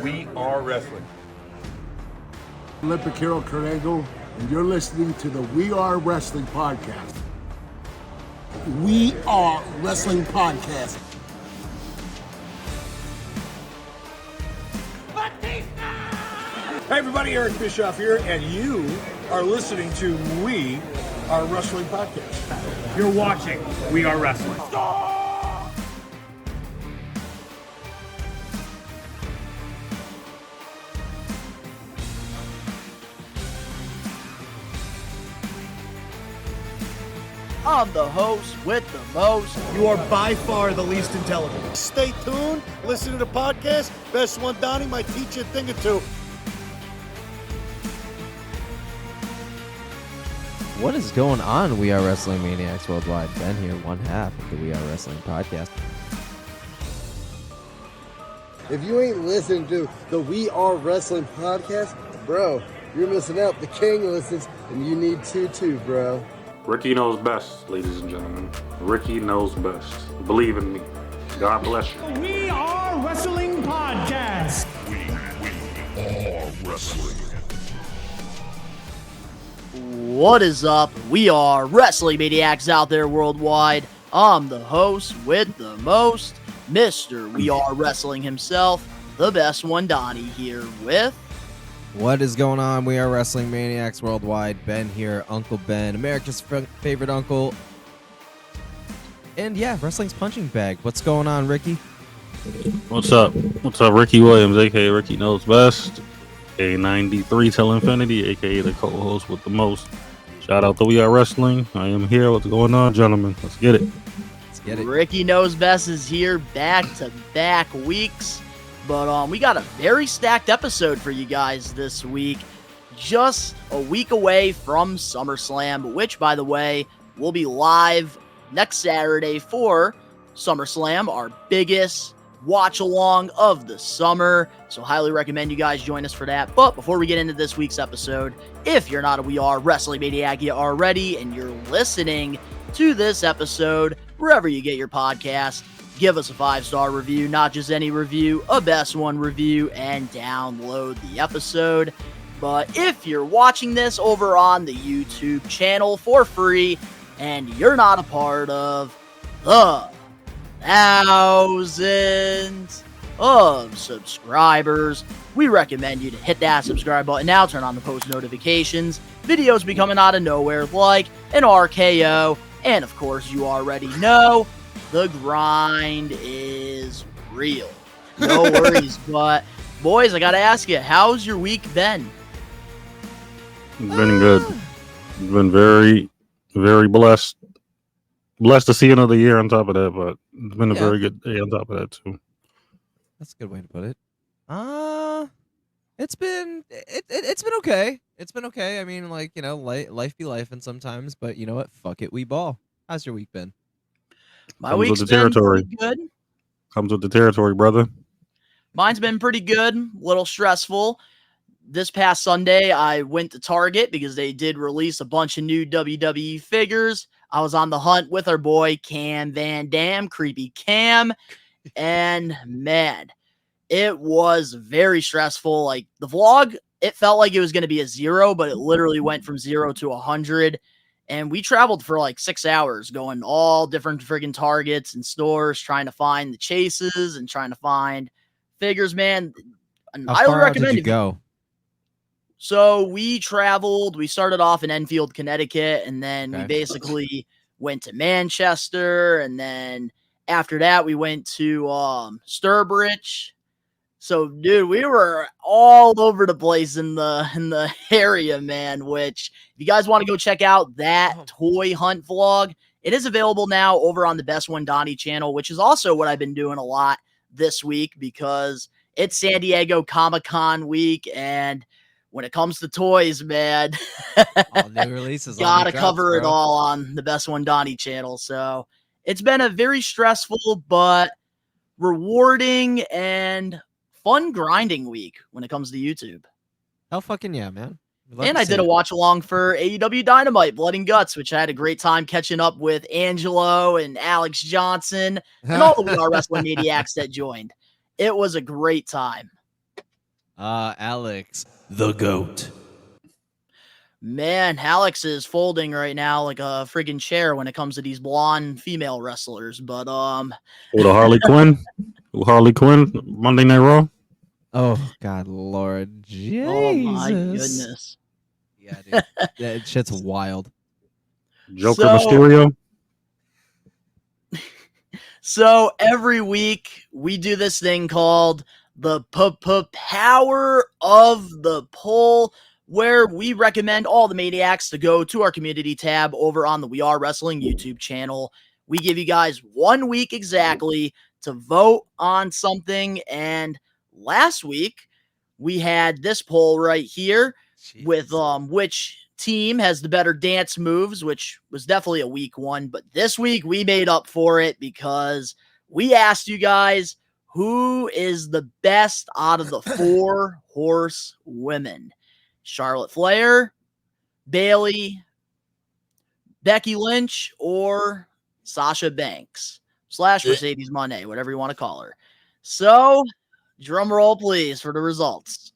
We are wrestling. Olympic hero Kurt Angle, and you're listening to the We Are Wrestling Podcast. We Are Wrestling Podcast. Hey everybody, Eric Bischoff here, and you are listening to We Are Wrestling Podcast. You're watching We Are Wrestling. I'm the host with the most. You are by far the least intelligent. Stay tuned, listen to the podcast. Best one, Donnie, might teach you a thing or two. What is going on, We Are Wrestling Maniacs Worldwide? Ben here, one half of the We Are Wrestling Podcast. If you ain't listening to the We Are Wrestling Podcast, bro, you're missing out. The king listens, and you need to too, bro. Ricky knows best, ladies and gentlemen. Ricky knows best. Believe in me. God bless you. We Are Wrestling Podcast. We are wrestling. What is up? We are Wrestling Maniacs out there worldwide. I'm the host with the most, Mr. We Are Wrestling himself, the best one, Donnie, here with... What is going on, We Are Wrestling Maniacs Worldwide? Ben here, Uncle Ben, America's favorite uncle. And yeah, wrestling's punching bag. What's going on, Ricky? What's up? What's up, Ricky Williams, a.k.a. Ricky Knows Best, A93 Till Infinity, a.k.a. the co-host with the most. Shout out to We Are Wrestling. I am here. What's going on, gentlemen? Let's get it. Let's get it. Ricky Knows Best is here back-to-back weeks. But we got a very stacked episode for you guys this week. Just a week away from SummerSlam, which, by the way, will be live next Saturday for SummerSlam, our biggest watch-along of the summer. So highly recommend you guys join us for that. But before we get into this week's episode, if you're not a We Are Wrestling Maniac yet already and you're listening to this episode wherever you get your podcast, give us a 5-star review, not just any review, a best one review, and download the episode. But if you're watching this over on the YouTube channel for free and you're not a part of the thousands of subscribers, we recommend you to hit that subscribe button now, turn on the post notifications. Videos be coming out of nowhere like an RKO, and of course you already know, the grind is real. No worries, but boys, I gotta ask you, how's your week been? It's been good. It's been very, very blessed. Blessed to see another year on top of that, but it's been a very good day on top of that, too. That's a good way to put it. It's been okay. It's been okay. I mean, like, you know, life be life and sometimes, but you know what? Fuck it, we ball. How's your week been? My week's been pretty good. Comes with the territory, brother. Mine's been pretty good, a little stressful. This past Sunday, I went to Target because they did release a bunch of new WWE figures. I was on the hunt with our boy Cam Van Dam, Creepy Cam, and man, it was very stressful. Like the vlog, it felt like it was going to be a 0, but it literally went from 0 to 100. And we traveled for like 6 hours going all different friggin' Targets and stores trying to find the chases and trying to find figures, man. How far out did you go? So we traveled, we started off in Enfield, Connecticut, and then we basically went to Manchester. And then after that, we went to Sturbridge. So, dude, we were all over the place in the area, man, which if you guys want to go check out that toy hunt vlog, it is available now over on the Best One Donnie channel, which is also what I've been doing a lot this week because it's San Diego Comic-Con week, and when it comes to toys, man, all new releases, gotta cover it all on the Best One Donnie channel. So it's been a very stressful but rewarding and fun grinding week when it comes to YouTube. Hell fucking yeah, man. And I did a watch along for AEW Dynamite Blood and Guts, which I had a great time catching up with Angelo and Alex Johnson and all the We Are Wrestling Maniacs that joined. It was a great time. Alex, the GOAT. Man, Alex is folding right now like a friggin' chair when it comes to these blonde female wrestlers. But Oh, the Harley Quinn. Harley Quinn. Monday Night Raw. Oh God, Lord, Jesus! oh my goodness. Yeah, dude, that shit's wild. Joker Mysterio. So every week we do this thing called the power of the poll, where we recommend all the maniacs to go to our community tab over on the We Are Wrestling YouTube channel. We give you guys 1 week exactly to vote on something, and last week we had this poll right here with which team has the better dance moves, which was definitely a weak one, but this week we made up for it because we asked you guys who is the best out of the 4 horse women. Charlotte Flair, Bayley, Becky Lynch, or Sasha Banks / Mercedes Moné, whatever you want to call her. So, drum roll please for the results.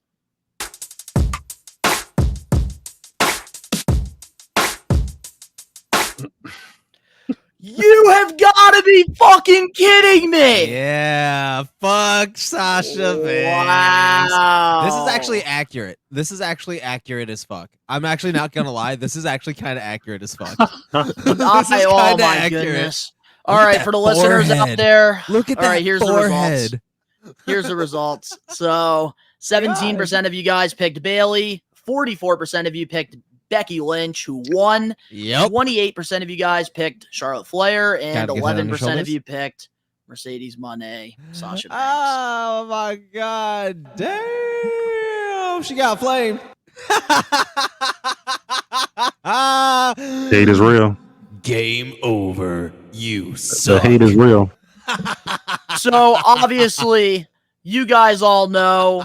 You have got to be fucking kidding me! Yeah, fuck Sasha Banks. Wow. This is actually accurate. This is actually accurate as fuck. I'm actually not gonna lie. This is actually kind of accurate as fuck. This is Oh kinda my accurate. goodness. Look All at right, that for the listeners out forehead. there. Look at all that right, here's forehead. the results. Here's the results. So 17% of you guys picked Bayley, 44% of you picked Becky Lynch, who won. Yep. 28% of you guys picked Charlotte Flair, and Gotta get that on your 11% of shoulders. you picked Mercedes Moné, Sasha Banks. Oh my God! Damn, she got flamed. Hate is real. Game over. You The suck. hate is real. So obviously, you guys all know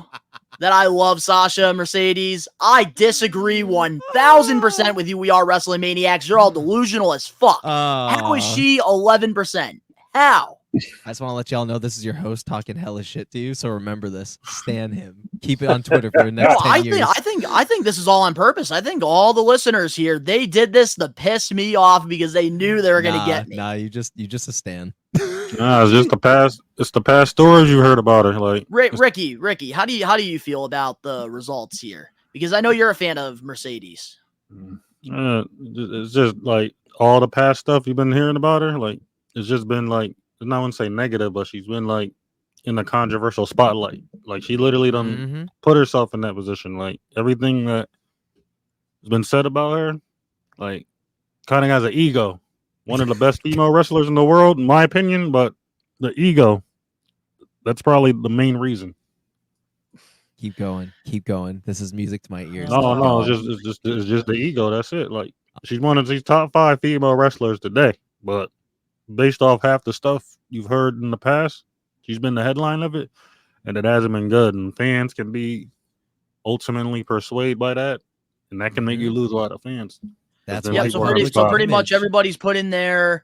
that I love Sasha Mercedes. I disagree 1,000% with you. We Are Wrestling Maniacs. You're all delusional as fuck. How is she 11%? How? I just want to let y'all know this is your host talking hella shit to you, so remember this. Stan him. Keep it on Twitter for the next No, 10 years. I think this is all on purpose. I think all the listeners here, they did this to piss me off because they knew they were gonna get me. Nah, you just a Stan. Nah, it's just the past. It's the past stories you heard about her. Like Ricky, how do you feel about the results here? Because I know you're a fan of Mercedes. It's just like all the past stuff you've been hearing about her. Like it's just been like, I wouldn't say negative, but she's been like in the controversial spotlight. Like she literally done put herself in that position. Like everything that has been said about her, like kind of has an ego. One of the best female wrestlers in the world, in my opinion, but the ego, that's probably the main reason. Keep going. This is music to my ears. No, it's just the ego. That's it. Like she's one of these top 5 female wrestlers today, but based off half the stuff you've heard in the past, she's been the headline of it, and it hasn't been good. And fans can be ultimately persuaded by that, and that can make you lose a lot of fans. That's Then Yeah, like so we're pretty, on so pretty spot. much everybody's put in there.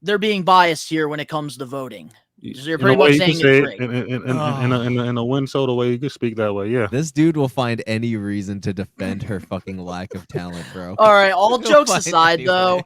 They're being biased here when it comes to voting. So you're In a pretty way much you saying could say it's it, rigged. in a win soda way, you could speak that way. Yeah. This dude will find any reason to defend her fucking lack of talent, bro. All right, all He'll jokes find aside, any though, way.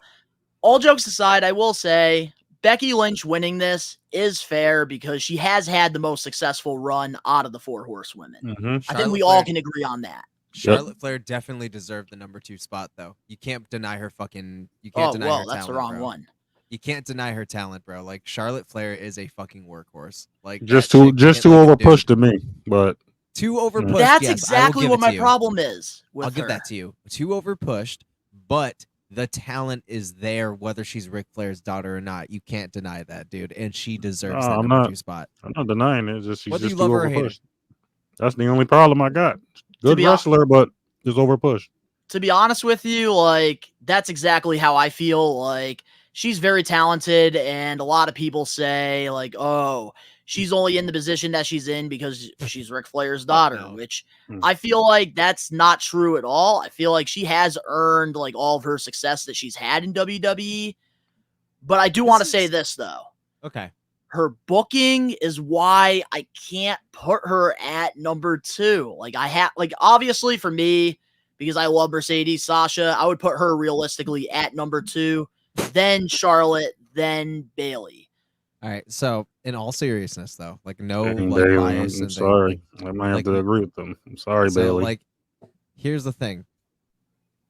all jokes aside, I will say Becky Lynch winning this is fair because she has had the most successful run out of the 4 horsewomen. Mm-hmm. I think we all can agree on that. Charlotte Flair definitely deserved the number 2 spot, though. You can't deny her fucking. You can't deny her talent. That's the wrong bro. one. You can't deny her talent, bro. Like Charlotte Flair is a fucking workhorse. Like Just that too chick hit like a over dude. pushed to me, but Too over pushed. That's yes, exactly I will give what it my to you. problem is with I'll her. give that to you. Too over pushed, but the talent is there, whether she's Ric Flair's daughter or not. You can't deny that, dude. And she deserves that I'm number not- 2 spot. I'm not denying it. It's just she's Whether just you too love her or over hate her. pushed. That's the only problem I got. Good be wrestler, but just over pushed. To be honest with you, like, that's exactly how I feel. Like, she's very talented, and a lot of people say, like, oh, she's only in the position that she's in because she's Ric Flair's daughter, no. which Hmm. I feel like that's not true at all. I feel like she has earned, like, all of her success that she's had in WWE. But I do want to say this, though. Okay. her booking is why I can't put her at number 2. Like obviously for me, because I love Mercedes Sasha, I would put her realistically at number 2, then Charlotte, then Bailey. All right. So in all seriousness, though, like no Dang, like Bailey, bias I'm and sorry. thing, I might have like, to agree with them. I'm sorry, so Bailey. like, here's the thing.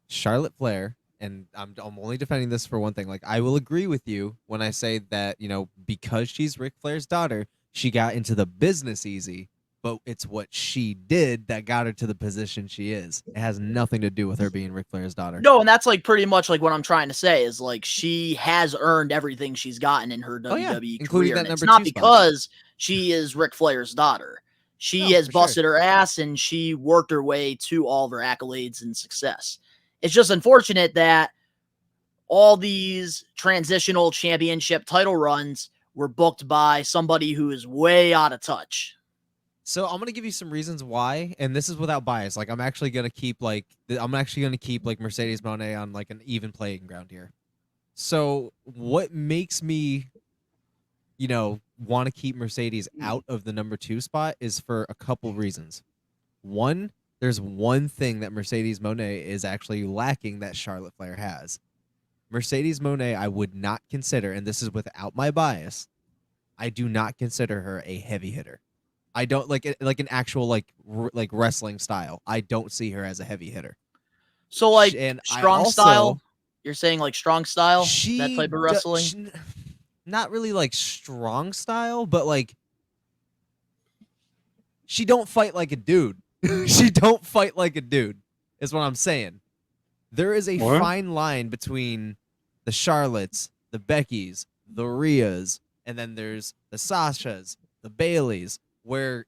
Charlotte Flair, and I'm only defending this for one thing. Like, I will agree with you when I say that, because she's Ric Flair's daughter, she got into the business easy, but it's what she did that got her to the position she is. It has nothing to do with her being Ric Flair's daughter. No, and that's like pretty much like what I'm trying to say is like she has earned everything she's gotten in her Oh, yeah, WWE including career. that And it's number not 2 spot. because she is Ric Flair's daughter. She No, has for sure. busted her ass and she worked her way to all of her accolades and success. It's just unfortunate that all these transitional championship title runs were booked by somebody who is way out of touch. So I'm gonna give you some reasons why, and this is without bias. Like I'm actually gonna keep like Mercedes Moné on like an even playing ground here. So what makes me, want to keep Mercedes out of the number 2 spot is for a couple reasons. One, there's one thing that Mercedes Moné is actually lacking that Charlotte Flair has. Mercedes Moné, I would not consider, and this is without my bias, I do not consider her a heavy hitter. I don't like an actual like wrestling style. I don't see her as a heavy hitter. So like And strong style, you're saying like strong style, that type of wrestling? Not really like strong style, but like she don't fight like a dude. She don't fight like a dude, is what I'm saying. There is a fine line between the Charlottes, the Beckys, the Rheas, and then there's the Sashas, the Baileys, where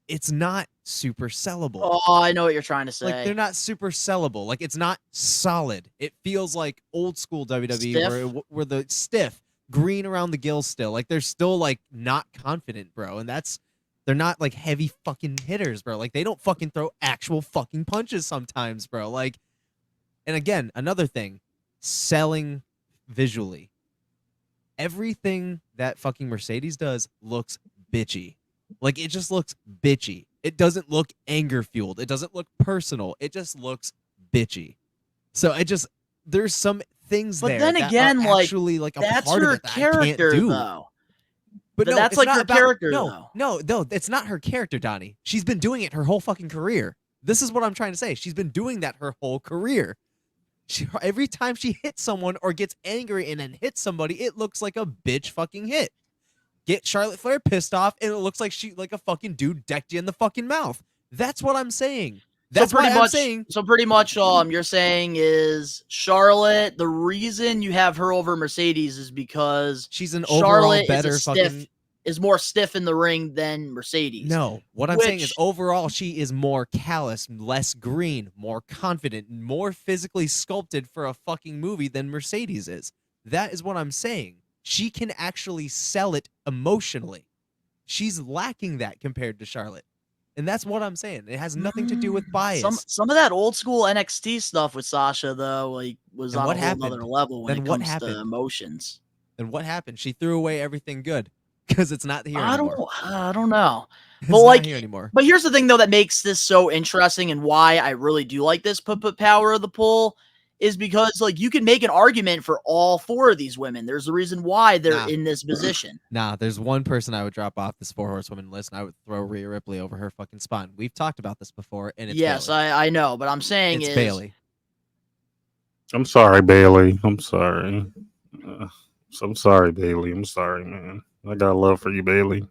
it's not super sellable. Oh, I know what you're trying to say. Like they're not super sellable. Like it's not solid. It feels like old school WWE where the stiff, green around the gills still. Like they're still like not confident, bro. And they're not like heavy fucking hitters, bro. Like they don't fucking throw actual fucking punches sometimes, bro. Like, and again, another thing, selling visually. Everything that fucking Mercedes does looks bitchy. Like it just looks bitchy. It doesn't look anger fueled. It doesn't look personal. It just looks bitchy. So there's some things but there. Then that again, are like actually like a that's part her of it that character, I can't do. though. But no, that's it's like not her about, character, no, though. No, it's not her character, Donnie. She's been doing it her whole fucking career. This is what I'm trying to say. She's been doing that her whole career. Every time she hits someone or gets angry and then hits somebody, it looks like a bitch fucking hit. Get Charlotte Flair pissed off, and it looks like a fucking dude decked you in the fucking mouth. That's what I'm saying. That's what I'm saying. So pretty much, you're saying is Charlotte. The reason you have her over Mercedes is because she's an Charlotte overall better is more stiff in the ring than Mercedes. No, what I'm saying is overall she is more callous, less green, more confident, more physically sculpted for a fucking movie than Mercedes is. That is what I'm saying. She can actually sell it emotionally. She's lacking that compared to Charlotte. And that's what I'm saying. It has nothing to do with bias. Some of that old school NXT stuff with Sasha, though, like was on a whole other level when it comes to emotions. And what happened? She threw away everything good because it's not here anymore. I don't know. It's but not here anymore. But here's the thing, though, that makes this so interesting and why I really do like this put power of the poll is because like you can make an argument for all 4 of these women. There's a reason why they're in this position. There's one person I would drop off this 4 horsewomen list, and I would throw Rhea Ripley over her fucking spot. We've talked about this before, and it's Bayley. I know, but I'm saying it's Bayley. I'm sorry, Bailey. I'm sorry. I'm sorry, Bailey. I'm sorry, man. I got love for you, Bailey.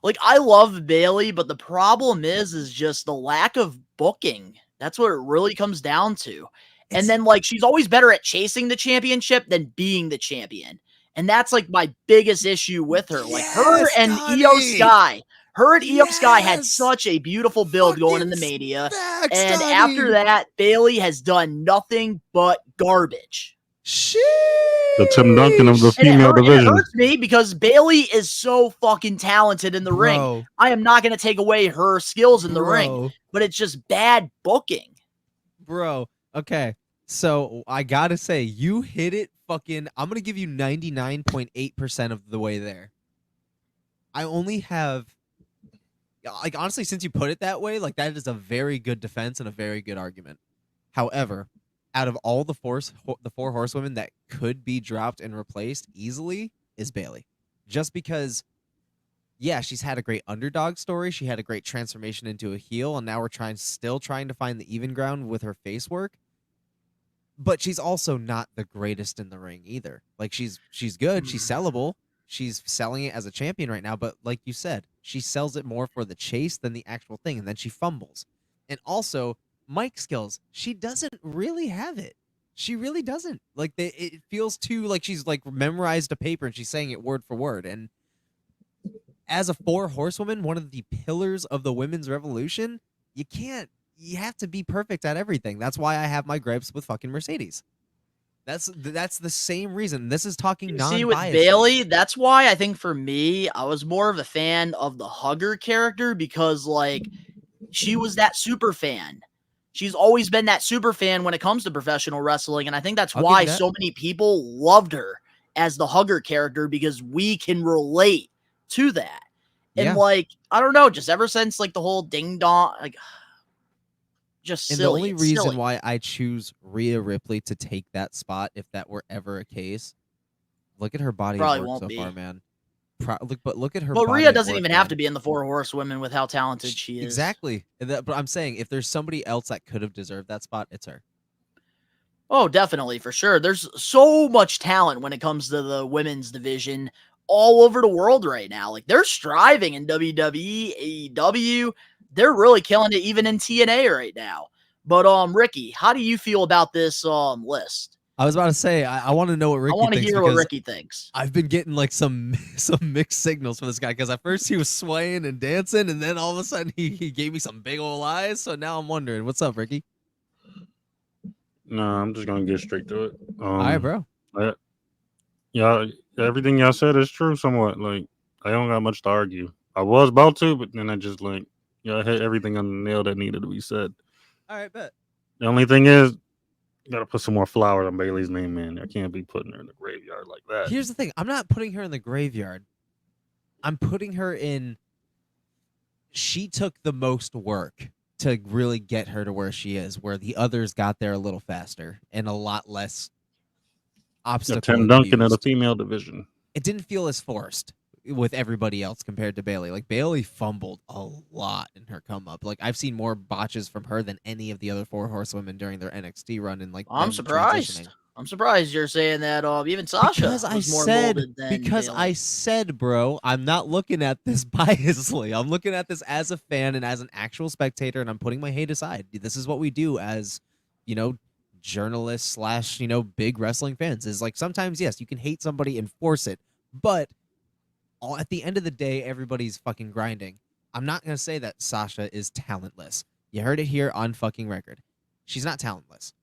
Like I love Bailey, but the problem is just the lack of booking. That's what it really comes down to. And then, like, she's always better at chasing the championship than being the champion. And that's, like, my biggest issue with her. Like, her and Io Sky. Her and Io Sky had such a beautiful build going into Mania. And after that, Bailey has done nothing but garbage. The Tim Duncan of the female division. It hurts me because Bailey is so fucking talented in the ring. I am not going to take away her skills in the ring. But it's just bad booking. Bro, okay. So I gotta say, you hit it fucking. I'm gonna give you 99.8% of the way there. I only have, like, honestly, since you put it that way, like, that is a very good defense and a very good argument. However, out of all the four horsewomen that could be dropped and replaced easily is Bailey. Just because, yeah, she's had a great underdog story. She had a great transformation into a heel, and now we're still trying to find the even ground with her face work. But she's also not the greatest in the ring either. Like, she's good, she's sellable. She's selling it as a champion right now, but like you said, she sells it more for the chase than the actual thing, and then she fumbles. And also, mic skills, she doesn't really have it. She really doesn't. Like, it feels too like she's like memorized a paper and she's saying it word for word. And as a four horsewoman, one of the pillars of the women's revolution, you have to be perfect at everything. That's why I have my gripes with fucking Mercedes. That's the same reason. This is talking non-biased. See, with Bailey, that's why I think for me, I was more of a fan of the hugger character because, like, she was that super fan. She's always been that super fan when it comes to professional wrestling, and I think that's why so many people loved her as the hugger character because we can relate to that. And, like, I don't know, just ever since, like, the whole ding-dong, like, just silly. And the only reason why I choose Rhea Ripley to take that spot, if that were ever a case, look at her body of work so far, man. Look at her. But Rhea doesn't even have to be in the four horsewomen with how talented she is. Exactly. But I'm saying if there's somebody else that could have deserved that spot, it's her. Oh, definitely, for sure. There's so much talent when it comes to the women's division all over the world right now. Like, they're striving in WWE, AEW. They're really killing it even in TNA right now. But Ricky, how do you feel about this list? I was about to say, I want to know what Ricky thinks. I want to hear what Ricky thinks. I've been getting like some mixed signals from this guy because at first he was swaying and dancing, and then all of a sudden he gave me some big old eyes. So now I'm wondering, what's up, Ricky? No, I'm just gonna get straight to it. All right, bro. Yeah, everything y'all said is true somewhat. Like, I don't got much to argue. I was about to, but then I just like, I hit everything on the nail that needed to be said. All right, bet. The only thing is, you gotta put some more flowers on Bailey's name, man. I can't be putting her in the graveyard like that. Here's the thing. I'm not putting her in the graveyard. I'm putting her in. She took the most work to really get her to where she is, where the others got there a little faster and a lot less obstacle. Tim Duncan in the female division. It didn't feel as forced with everybody else compared to Bailey. Like, Bailey fumbled a lot in her come up. Like, I've seen more botches from her than any of the other four horsewomen during their NXT run. And like, I'm surprised. I'm surprised you're saying that. Even Sasha was more molded than because Bailey. I said, bro, I'm not looking at this biasly. I'm looking at this as a fan and as an actual spectator, and I'm putting my hate aside. This is what we do as, journalists / big wrestling fans. Is like, sometimes, yes, you can hate somebody and force it, but at the end of the day, everybody's fucking grinding. I'm not going to say that Sasha is talentless. You heard it here on fucking record. She's not talentless.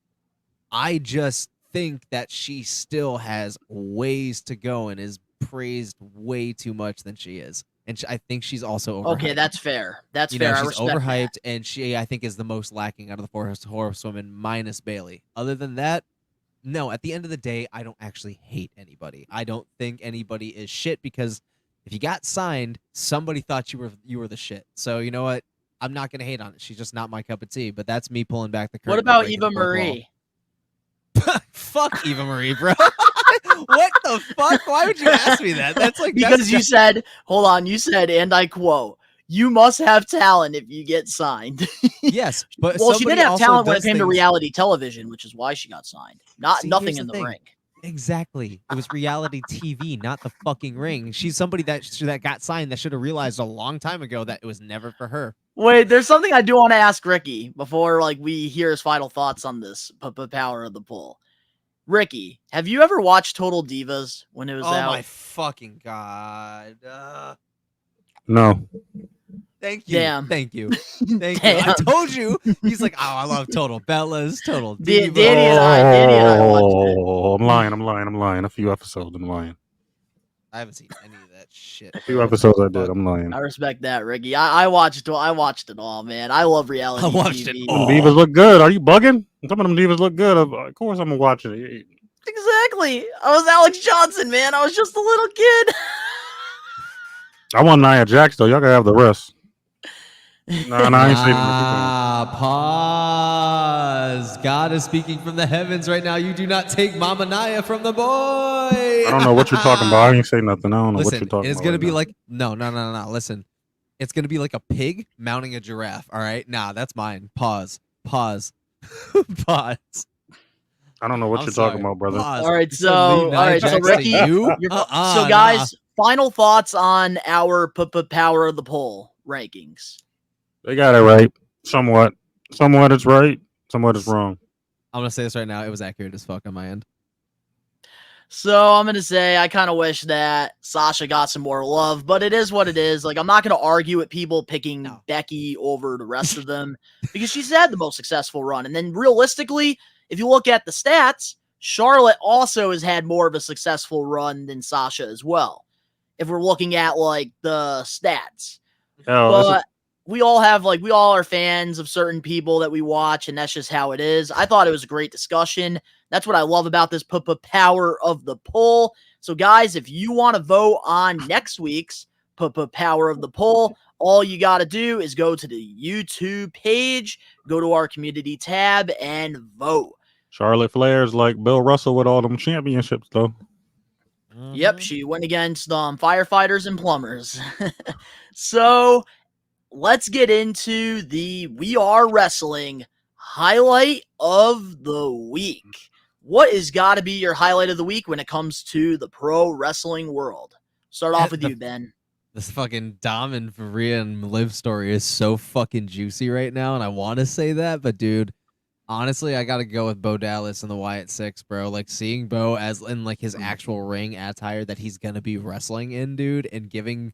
I just think that she still has ways to go and is praised way too much than she is. And I think she's also overhyped. Okay, that's fair. That's fair. I She's respect overhyped, that. and she, I think, is the most lacking out of the four horsewomen minus Bailey. Other than that, no, at the end of the day, I don't actually hate anybody. I don't think anybody is shit because if you got signed, somebody thought you were the shit. So you know what? I'm not gonna hate on it. She's just not my cup of tea. But that's me pulling back the curtain. What about Eva Marie? Fuck Eva Marie, bro. What the fuck? Why would you ask me that? That's like because you said, hold on, you said, and I quote, "You must have talent if you get signed." Yes, but well, she did have talent when it came to things... reality television, which is why she got signed. Nothing in the ring. Exactly. It was reality TV, not the fucking ring. She's somebody that got signed that should have realized a long time ago that it was never for her. Wait, there's something I do want to ask Ricky before we hear his final thoughts on this power of the pull. Ricky, have you ever watched Total Divas when it was out? Oh my fucking god. No. Thank you. Damn. Thank you. Thank you. I told you. He's like, oh, I love Total Bellas, Total Divas. Danny and I watched it. Oh, I'm lying. A few episodes, I'm lying. I haven't seen any of that shit. A few episodes I did, I'm lying. I respect that, Ricky. I watched it all, man. I love reality I watched TV. it all. Them divas look good. Are you bugging? Some of them divas look good. Of course I'm watching it. Exactly. I was Alex Johnson, man. I was just a little kid. I want Nia Jax though. Y'all gotta have the rest. No, I ain't saying that. Pause. God is speaking from the heavens right now. You do not take Mama Naya from the boy. I don't know what you're talking about. I ain't say nothing. I don't know what Listen, you're talking it's about. gonna right be now. like no. Listen, it's gonna be like a pig mounting a giraffe. All right, nah, that's mine. Pause. Pause. Pause. I don't know what I'm you're sorry. talking about, brother. Pause. All right, You said leave so Nia Jax to Ricky, you. so guys, final thoughts on our power of the poll rankings. They got it right. Somewhat. Somewhat it's right. Somewhat it's wrong. I'm gonna say this right now. It was accurate as fuck on my end. So I'm gonna say I kind of wish that Sasha got some more love, but it is what it is. Like I'm not gonna argue with people picking Becky over the rest of them because she's had the most successful run. And then realistically, if you look at the stats, Charlotte also has had more of a successful run than Sasha as well. If we're looking at like the stats, but we all are fans of certain people that we watch, and that's just how it is. I thought it was a great discussion. That's what I love about this power of the poll. So, guys, if you want to vote on next week's power of the poll, all you got to do is go to the YouTube page, go to our community tab, and vote. Charlotte Flair's like Bill Russell with all them championships, though. Yep, she went against firefighters and plumbers. So, let's get into the We Are Wrestling highlight of the week. What has got to be your highlight of the week when it comes to the pro wrestling world? Start off with you, Ben. This fucking Dom and Rhea and Liv story is so fucking juicy right now, and I want to say that, but dude, honestly, I gotta go with Bo Dallas and the Wyatt Six, bro. Like seeing Bo as in like his actual ring attire that he's gonna be wrestling in, dude, and giving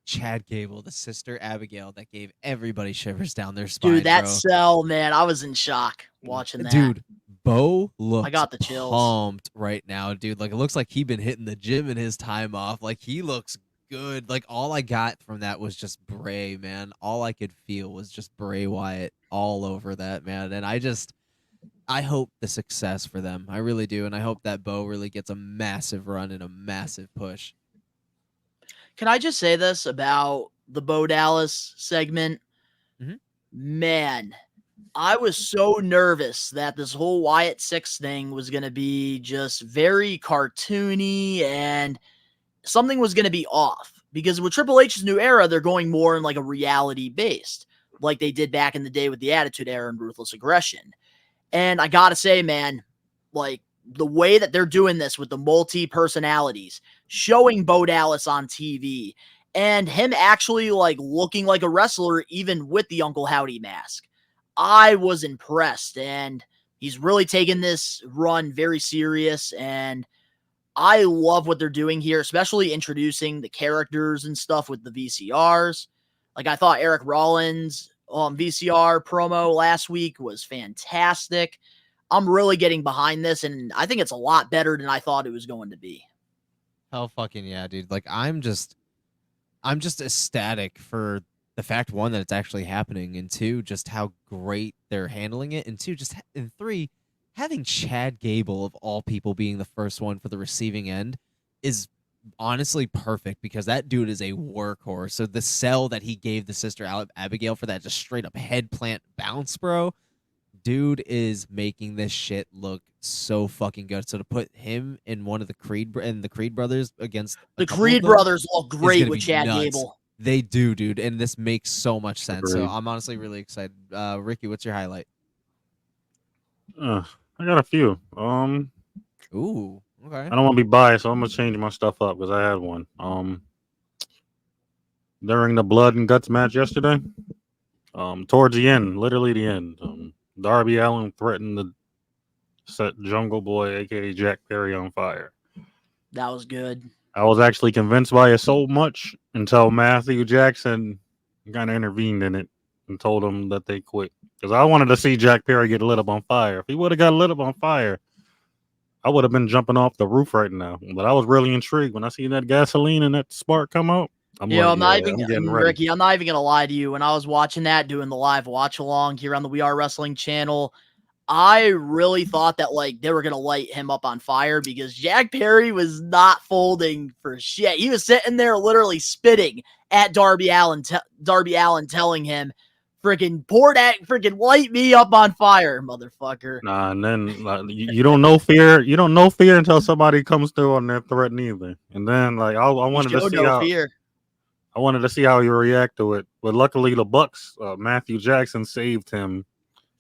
Chad Gable, the sister Abigail, that gave everybody shivers down their spine. Dude, that bro. sell, man, I was in shock watching that. Dude, Bo looks I got the chills. pumped right now, dude. Like it looks like he been hitting the gym in his time off. Like he looks good. Like all I got from that was just Bray, man. All I could feel was just Bray Wyatt all over that, man. And I hope the success for them. I really do. And I hope that Bo really gets a massive run and a massive push. Can I just say this about the Bo Dallas segment? Mhm. Man, I was so nervous that this whole Wyatt Six thing was going to be just very cartoony and something was going to be off. Because with Triple H's new era, they're going more in like a reality based, like they did back in the day with the Attitude Era and Ruthless Aggression. And I got to say, man, like the way that they're doing this with the multi-personalities, showing Bo Dallas on TV, and him actually like looking like a wrestler even with the Uncle Howdy mask. I was impressed, and he's really taken this run very serious, and I love what they're doing here, especially introducing the characters and stuff with the VCRs. Like I thought Eric Rollins' VCR promo last week was fantastic. I'm really getting behind this, and I think it's a lot better than I thought it was going to be. Hell fucking yeah, dude. Like I'm just ecstatic for the fact, one, that it's actually happening, and two, just how great they're handling it, and two, and three, having Chad Gable of all people being the first one for the receiving end is honestly perfect because that dude is a workhorse. So the sell that he gave the sister Abigail for that just straight up head plant bounce, bro, dude is making this shit look so fucking good. So to put him in one of the Creed brothers against the Creed brothers look great with Chad nuts. Gable. They do, dude, and this makes so much sense. Agreed. So I'm honestly really excited. Ricky, what's your highlight? I got a few. Ooh, okay. I don't want to be biased, so I'm gonna change my stuff up because I had one. During the blood and guts match yesterday, towards the end, literally the end, Darby Allin threatened to set Jungle Boy, aka Jack Perry, on fire. That was good. I was actually convinced by it so much until Matthew Jackson kind of intervened in it and told him that they quit. Because I wanted to see Jack Perry get lit up on fire. If he would have got lit up on fire, I would have been jumping off the roof right now. But I was really intrigued when I seen that gasoline and that spark come out. I'm getting ready. Ricky, I'm not even gonna lie to you. When I was watching that, doing the live watch along here on the We Are Wrestling channel, I really thought that like they were gonna light him up on fire because Jack Perry was not folding for shit. He was sitting there literally spitting at Darby Allin telling him, "Freaking pour that, freaking light me up on fire, motherfucker." Nah, and then like, you don't know fear. You don't know fear until somebody comes through on their threat neither. And then like I wanted to Show see no how fear. I wanted to see how you react to it. But luckily the Bucks, Matthew Jackson saved him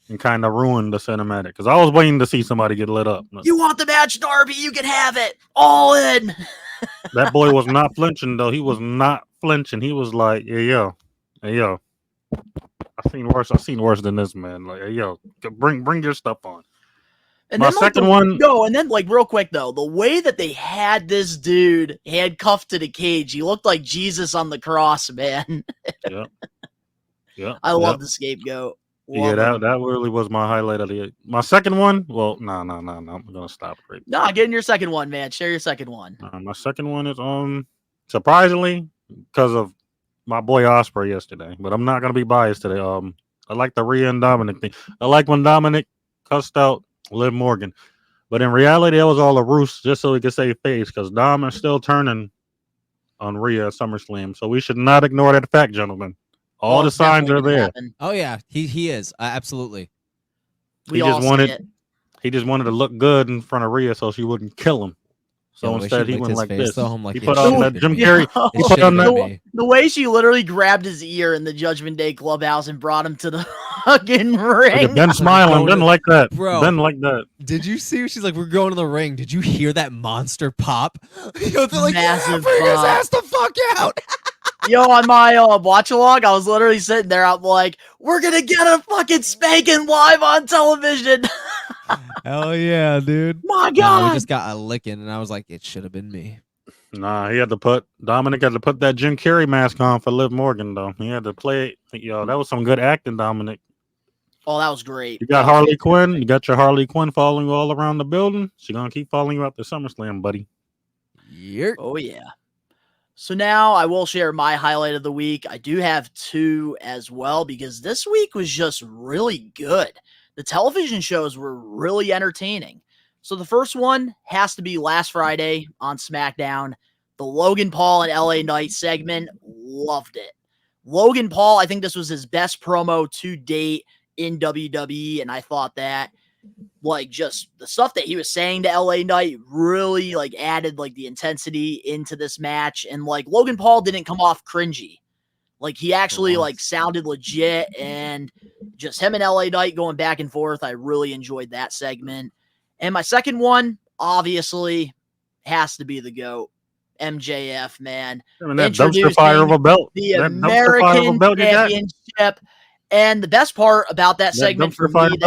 and kind of ruined the cinematic because I was waiting to see somebody get lit up. You want the match, Darby? You can have it. All in. That boy was not flinching though. He was not flinching. He was like, hey yo. I've seen worse than this, man. Like, hey yo, bring your stuff on. And My then, like, second one. No, and then like real quick though, the way that they had this dude handcuffed to the cage, he looked like Jesus on the cross, man. Yeah. I love the scapegoat. Yeah, that really was my highlight of my second one. Well, no. I'm gonna stop right. No, get in your second one, man. Share your second one. My second one is surprisingly because of my boy Osprey yesterday, but I'm not gonna be biased today. I like the Rhea and Dominic thing. I like when Dominic cussed out Liv Morgan, but in reality, that was all a ruse just so he could save face because Dom is still turning on Rhea at SummerSlam, so we should not ignore that fact, gentlemen. All the signs are there. Oh yeah, he is absolutely. He just wanted to look good in front of Rhea so she wouldn't kill him. So instead, he went like this. He put on that Jim Carrey. He put on that. The way she literally grabbed his ear in the Judgment Day clubhouse and brought him to the fucking ring. Ben smiling. Didn't like that. Bro, didn't like that. Did you see? She's like, "We're going to the ring." Did you hear that monster pop? They're like, massive bring his ass the fuck out. Yo, on my watch along, I was literally sitting there. I'm like, we're gonna get a fucking spanking live on television. Hell yeah, dude. My God. We just got a licking, and I was like, it should have been me. Nah, Dominic had to put that Jim Carrey mask on for Liv Morgan, though. He had to play it. Yo, that was some good acting, Dominic. Oh, that was great. You got Harley Quinn. You got your Harley Quinn following you all around the building. She's gonna keep following you out to SummerSlam, buddy. Yep. Oh, yeah. So now I will share my highlight of the week. I do have two as well because this week was just really good. The television shows were really entertaining. So the first one has to be last Friday on SmackDown. The Logan Paul and LA Knight segment. Loved it. Logan Paul, I think this was his best promo to date in WWE. And I thought that like just the stuff that he was saying to LA Knight really like added like the intensity into this match. And like Logan Paul didn't come off cringy. Like he actually like sounded legit and just him and LA Knight going back and forth. I really enjoyed that segment. And my second one obviously has to be the GOAT. MJF, man. And that dumpster fire of a belt. The American Championship. And the best part about that segment for me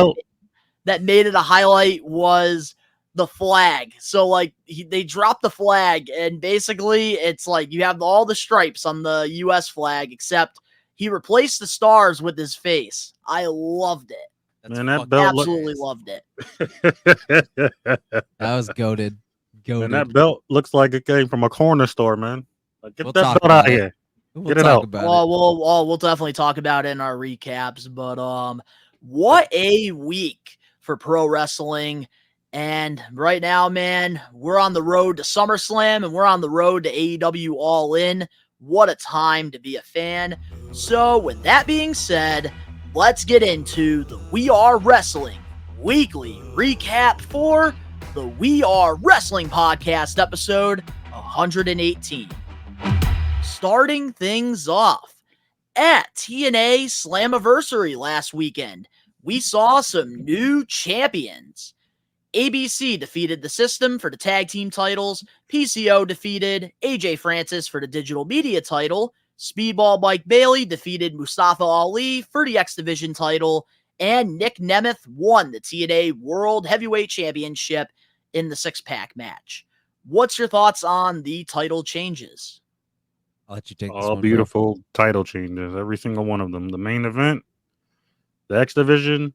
that made it a highlight was the flag. So like they dropped the flag and basically it's like you have all the stripes on the US flag except he replaced the stars with his face. I loved it. Man, that belt absolutely loved it. That was goated. And that belt looks like it came from a corner store, man. Like, get that belt out of here. Get it out. Well, we'll definitely talk about it in our recaps. But what a week for pro wrestling. And right now, man, we're on the road to SummerSlam and we're on the road to AEW All In. What a time to be a fan. So with that being said, let's get into the We Are Wrestling weekly recap for the We Are Wrestling podcast episode 118. Starting things off at TNA Slammiversary last weekend, we saw some new champions. ABC defeated the System for the tag team titles. PCO defeated AJ Francis for the digital media title. Speedball Mike Bailey defeated Mustafa Ali for the X Division title. And Nick Nemeth won the TNA World Heavyweight Championship in the six-pack match. What's your thoughts on the title changes? I'll let you take this all one, beautiful title changes, every single one of them. The main event, the X Division.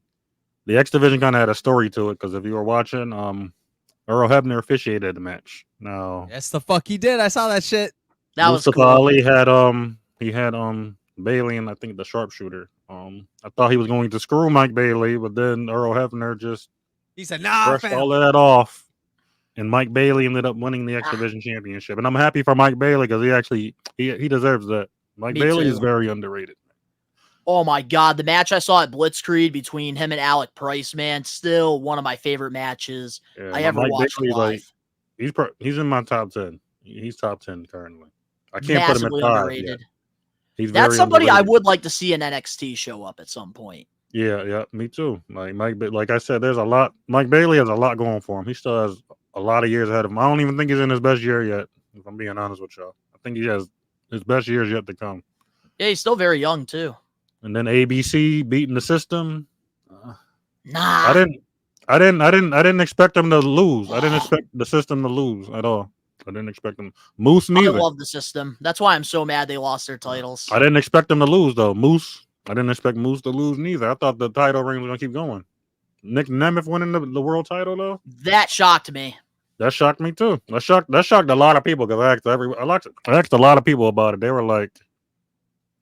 The X Division kind of had a story to it because if you were watching, Earl Hebner officiated the match. No, yes, the fuck he did. I saw that shit. That was cool. Ali had Bailey and I think the sharpshooter I thought he was going to screw Mike Bailey, but then Earl Hebner just He said, "Nah, brushed fam." all of that off, and Mike Bailey ended up winning the X Division Championship. And I'm happy for Mike Bailey because he deserves that. Mike Me Bailey too. is very underrated. Oh my God, the match I saw at Blitzkrieg between him and Alec Price, man, still one of my favorite matches Yeah, I ever Mike watched Bailey, live. he's in my top 10. He's top 10 currently. I can't put him at Massively 5 yet. underrated. He's That's very somebody I underrated. would like to see in NXT show up at some point. Yeah, me too. Like I said, there's a lot. Mike Bailey has a lot going for him. He still has a lot of years ahead of him. I don't even think he's in his best year yet. If I'm being honest with y'all, I think he has his best years yet to come. Yeah, he's still very young too. And then ABC beating the system. Nah. I didn't expect them to lose. I didn't expect the system to lose at all. I didn't expect them. Moose I neither. love the system. That's why I'm so mad they lost their titles. I didn't expect them to lose though. Moose. I didn't expect Moose to lose neither. I thought the title reign was gonna keep going. Nick Nemeth winning the world title though. That shocked me. That shocked me too. That shocked a lot of people because I asked a lot of people about it. They were like,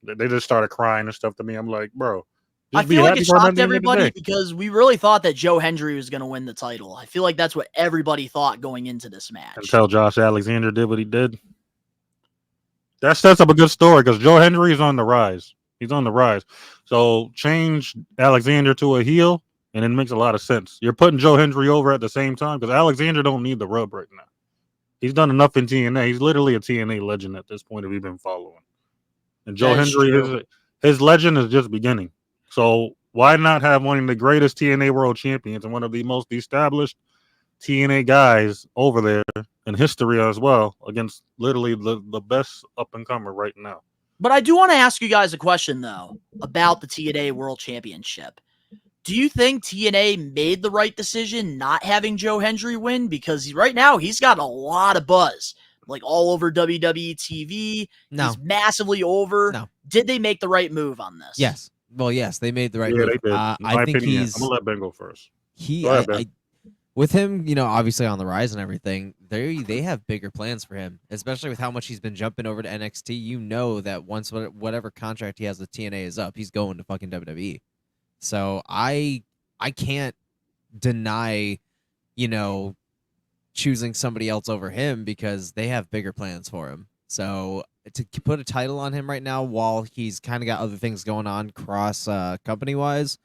they just started crying and stuff to me. I'm like, bro, I just be feel like happy it for him at shocked the end of the everybody day. because we really thought that Joe Hendry was going to win the title. I feel like that's what everybody thought going into this match. Until Josh Alexander did what he did. That sets up a good story because Joe Hendry is on the rise. He's on the rise. So change Alexander to a heel, and it makes a lot of sense. You're putting Joe Hendry over at the same time because Alexander don't need the rub right now. He's done enough in TNA. He's literally a TNA legend at this point if you've been following. And Joe That is Hendry, true. his legend is just beginning. So why not have one of the greatest TNA world champions and one of the most established TNA guys over there in history as well against literally the best up and comer right now? But I do want to ask you guys a question, though, about the TNA World Championship. Do you think TNA made the right decision not having Joe Hendry win? Because right now he's got a lot of buzz, like all over WWE TV. No. He's massively over. No. Did they make the right move on this? Yes. Well, yes, they made the right Yeah, move. they did. In I my think opinion, he's I'm gonna let Ben go first. he Go ahead, Ben. with him, obviously on the rise and everything. They have bigger plans for him, especially with how much he's been jumping over to NXT. You know that once whatever contract he has with TNA is up, he's going to fucking WWE. So I can't deny, choosing somebody else over him because they have bigger plans for him. So to put a title on him right now while he's kind of got other things going on cross company wise,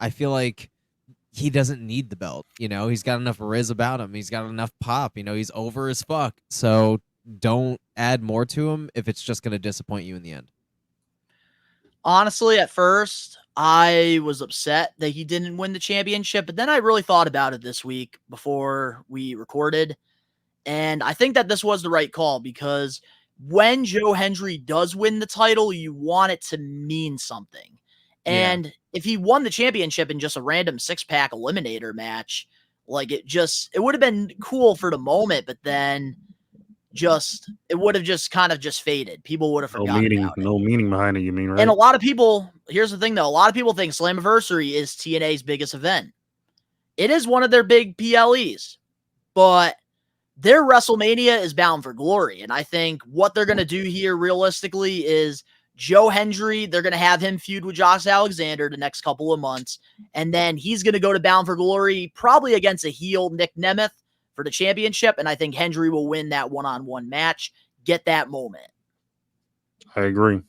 I feel like he doesn't need the belt. He's got enough riz about him. He's got enough pop. He's over as fuck. So don't add more to him if it's just going to disappoint you in the end. Honestly, at first, I was upset that he didn't win the championship, but then I really thought about it this week before we recorded, and I think that this was the right call because when Joe Hendry does win the title, you want it to mean something. And if he won the championship in just a random six-pack eliminator match, like it would have been cool for the moment, but then it would have just kind of just faded. People would have forgotten about it. No meaning behind it, you mean, right? And a lot of people, here's the thing though, a lot of people think Slammiversary is TNA's biggest event. It is one of their big PLEs, but their WrestleMania is bound for glory. And I think what they're going to do here realistically is Joe Hendry, they're going to have him feud with Josh Alexander the next couple of months. And then he's going to go to Bound for Glory, probably against a heel Nick Nemeth for the championship. And I think Hendry will win that one-on-one match, get that moment. I agree.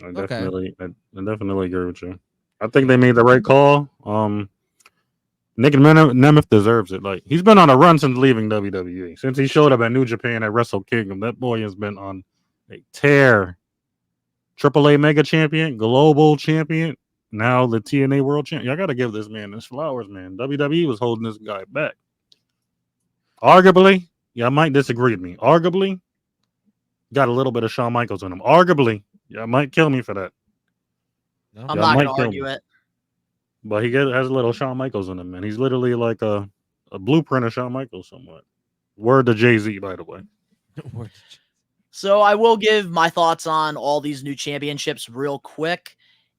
I definitely agree with you. I think they made the right call. Nick Nemeth deserves it. Like, he's been on a run since leaving WWE. Since he showed up at New Japan at Wrestle Kingdom, that boy has been on a tear. AAA Mega Champion, Global Champion, now the TNA World Champion. Y'all got to give this man his flowers, man. WWE was holding this guy back. Arguably, y'all might disagree with me. Arguably, got a little bit of Shawn Michaels in him. Arguably, y'all might kill me for that. No. I'm not going to argue it. But he has a little Shawn Michaels in him, man. He's literally like a blueprint of Shawn Michaels somewhat. Word to Jay-Z, by the way. So I will give my thoughts on all these new championships real quick.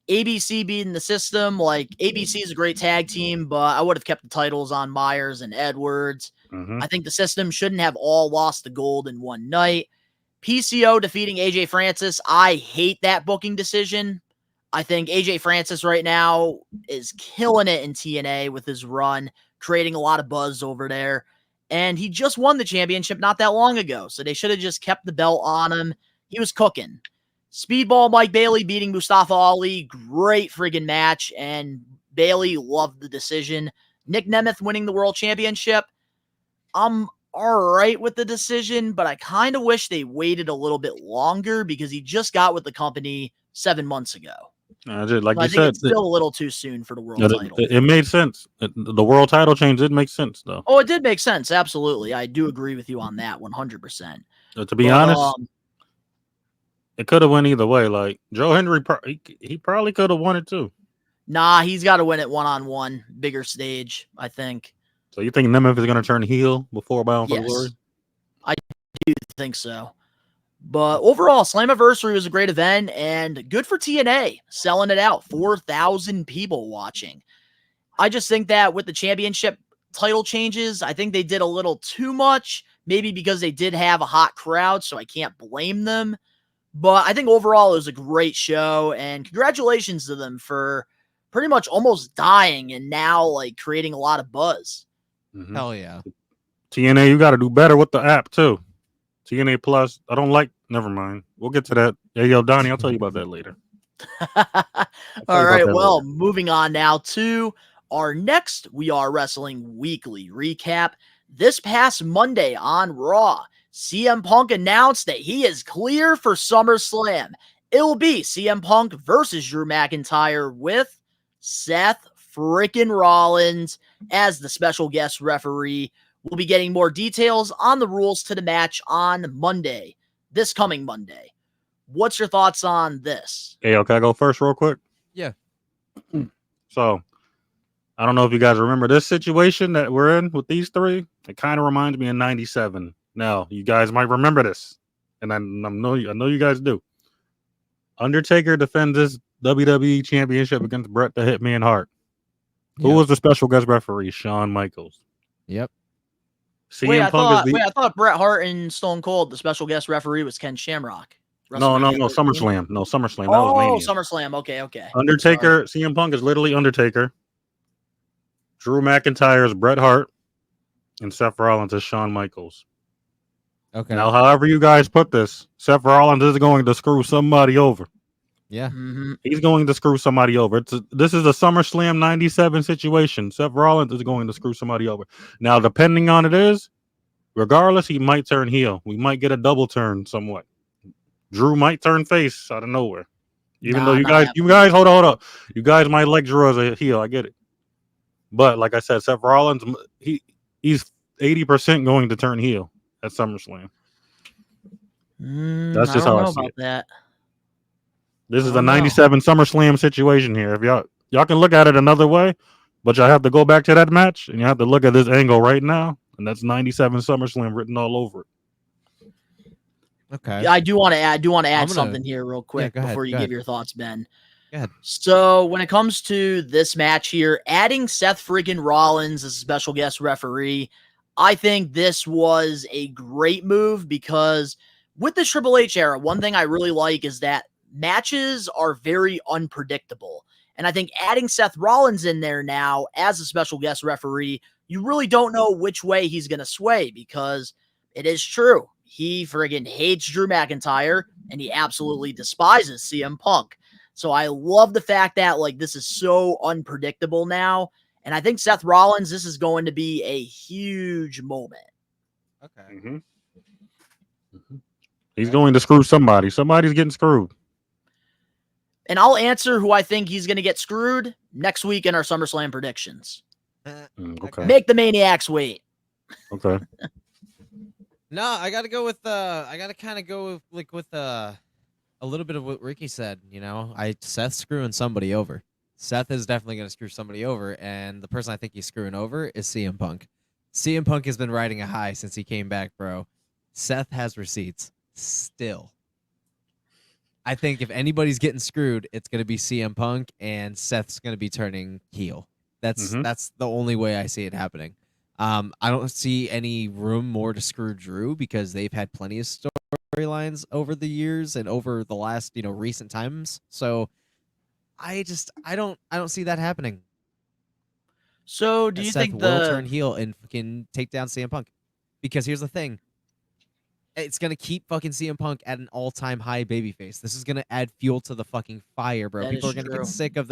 ABC beating the system. Like, ABC is a great tag team, but I would have kept the titles on Myers and Edwards. Mm-hmm. I think the system shouldn't have all lost the gold in one night. PCO defeating AJ Francis. I hate that booking decision. I think AJ Francis right now is killing it in TNA with his run, creating a lot of buzz over there. And he just won the championship not that long ago. So they should have just kept the belt on him. He was cooking. Speedball Mike Bailey beating Mustafa Ali. Great friggin' match. And Bailey loved the decision. Nick Nemeth winning the world championship. I'm all right with the decision, but I kind of wish they waited a little bit longer because he just got with the company 7 months ago. Like I you think said, it's still a little too soon for the world title. it made sense. The world title change did make sense, though. Oh, it did make sense. Absolutely. I do agree with you on that 100%. To be honest, it could have went either way. Like Joe Henry, he probably could have won it too. Nah, he's got to win it one-on-one, bigger stage, I think. So you think Nemeth is going to turn heel before Bound for Glory? I do think so. But overall, Slammiversary was a great event and good for TNA, selling it out. 4,000 people watching. I just think that with the championship title changes, I think they did a little too much, maybe because they did have a hot crowd, so I can't blame them. But I think overall it was a great show, and congratulations to them for pretty much almost dying and now like creating a lot of buzz. Mm-hmm. Hell yeah. TNA, you got to do better with the app too. TNA Plus. I don't like. Never mind. We'll get to that. Hey, yo, Donnie, I'll tell you about that later. All right. Well, moving on now to our next We Are Wrestling Weekly recap. This past Monday on Raw, CM Punk announced that he is clear for SummerSlam. It'll be CM Punk versus Drew McIntyre with Seth freaking Rollins as the special guest referee. We'll be getting more details on the rules to the match on Monday, this coming Monday. What's your thoughts on this? Hey, okay, I go first real quick? Yeah. So, I don't know if you guys remember this situation that we're in with these three. It kind of reminds me of 97. Now, you guys might remember this, and I know you guys do. Undertaker defends his WWE Championship against Bret the Hitman Hart. Who was the special guest referee? Shawn Michaels. Yep. I thought Bret Hart and Stone Cold, the special guest referee, was Ken Shamrock. No, SummerSlam. No, SummerSlam. Oh, that was Mania. SummerSlam. Okay. Undertaker, CM Punk is literally Undertaker. Drew McIntyre is Bret Hart. And Seth Rollins is Shawn Michaels. Okay. Now, however you guys put this, Seth Rollins is going to screw somebody over. Yeah. Mm-hmm. He's going to screw somebody over. This is a SummerSlam 97 situation. Seth Rollins is going to screw somebody over. Now, depending on it is, regardless, he might turn heel. We might get a double turn somewhat. Drew might turn face out of nowhere. Even though you guys hold up. You guys might like Drew as a heel. I get it. But like I said, Seth Rollins, he's 80% going to turn heel at SummerSlam. That's just how I see it. That. This is a 97 SummerSlam situation here. If y'all can look at it another way, but y'all have to go back to that match and you have to look at this angle right now, and that's 97 SummerSlam written all over it. Okay. Yeah, I do want to add something here real quick before you give your thoughts, Ben. Go ahead. So when it comes to this match here, adding Seth freaking Rollins as a special guest referee, I think this was a great move because with the Triple H era, one thing I really like is that matches are very unpredictable. And I think adding Seth Rollins in there now as a special guest referee, you really don't know which way he's going to sway because it is true. He friggin' hates Drew McIntyre and he absolutely despises CM Punk. So I love the fact that like this is so unpredictable now. And I think Seth Rollins, this is going to be a huge moment. Okay. Mm-hmm. Mm-hmm. He's going to screw somebody. Somebody's getting screwed. And I'll answer who I think he's going to get screwed next week in our SummerSlam predictions. Okay. Make the Maniacs wait. Okay. No, I got to go with I got to kind of go with a little bit of what Ricky said, you know. Seth's screwing somebody over. Seth is definitely going to screw somebody over, and the person I think he's screwing over is CM Punk. CM Punk has been riding a high since he came back, bro. Seth has receipts still. I think if anybody's getting screwed, it's going to be CM Punk, and Seth's going to be turning heel. That's the only way I see it happening. I don't see any room more to screw Drew because they've had plenty of storylines over the years and over the last, recent times. So I don't see that happening. So do That you Seth think will turn heel and fucking take down CM Punk? Because here's the thing. It's gonna keep fucking CM Punk at an all-time high babyface. This is gonna add fuel to the fucking fire, bro. That People is are gonna true. get sick of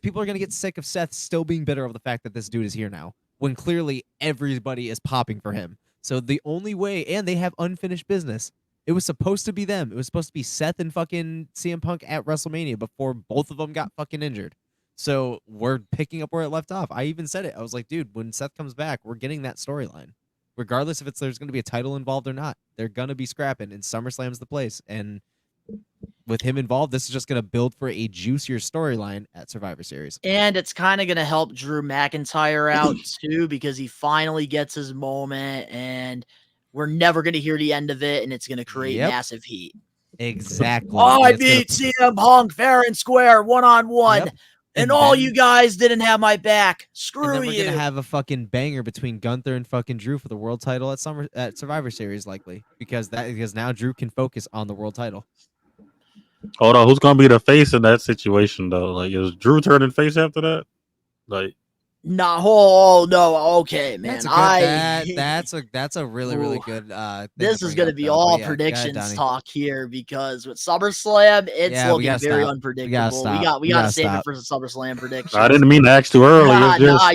people are gonna get sick of Seth still being bitter over the fact that this dude is here now, when clearly everybody is popping for him. So the only way, and they have unfinished business. It was supposed to be them. It was supposed to be Seth and fucking CM Punk at WrestleMania before both of them got fucking injured. So we're picking up where it left off. I even said it. I was like, dude, when Seth comes back, we're getting that storyline. Regardless if there's going to be a title involved or not, they're going to be scrapping, and SummerSlam's the place. And with him involved, this is just going to build for a juicier storyline at Survivor Series. And it's kind of going to help Drew McIntyre out too, because he finally gets his moment, and we're never going to hear the end of it, and it's going to create massive heat. Exactly. I beat CM Punk fair and square, one-on-one. Yep. And all you guys didn't have my back. Screw and then you. We're gonna have a fucking banger between Gunther and fucking Drew for the world title at Survivor Series, likely, because now Drew can focus on the world title. Hold on, who's gonna be the face in that situation though? Like, is Drew turning face after that? Like, Nah, oh no, okay, man. That's a really good. This is gonna be all predictions talk here, because with SummerSlam, it's looking very unpredictable. We gotta save it for the SummerSlam predictions. I didn't mean to ask too early.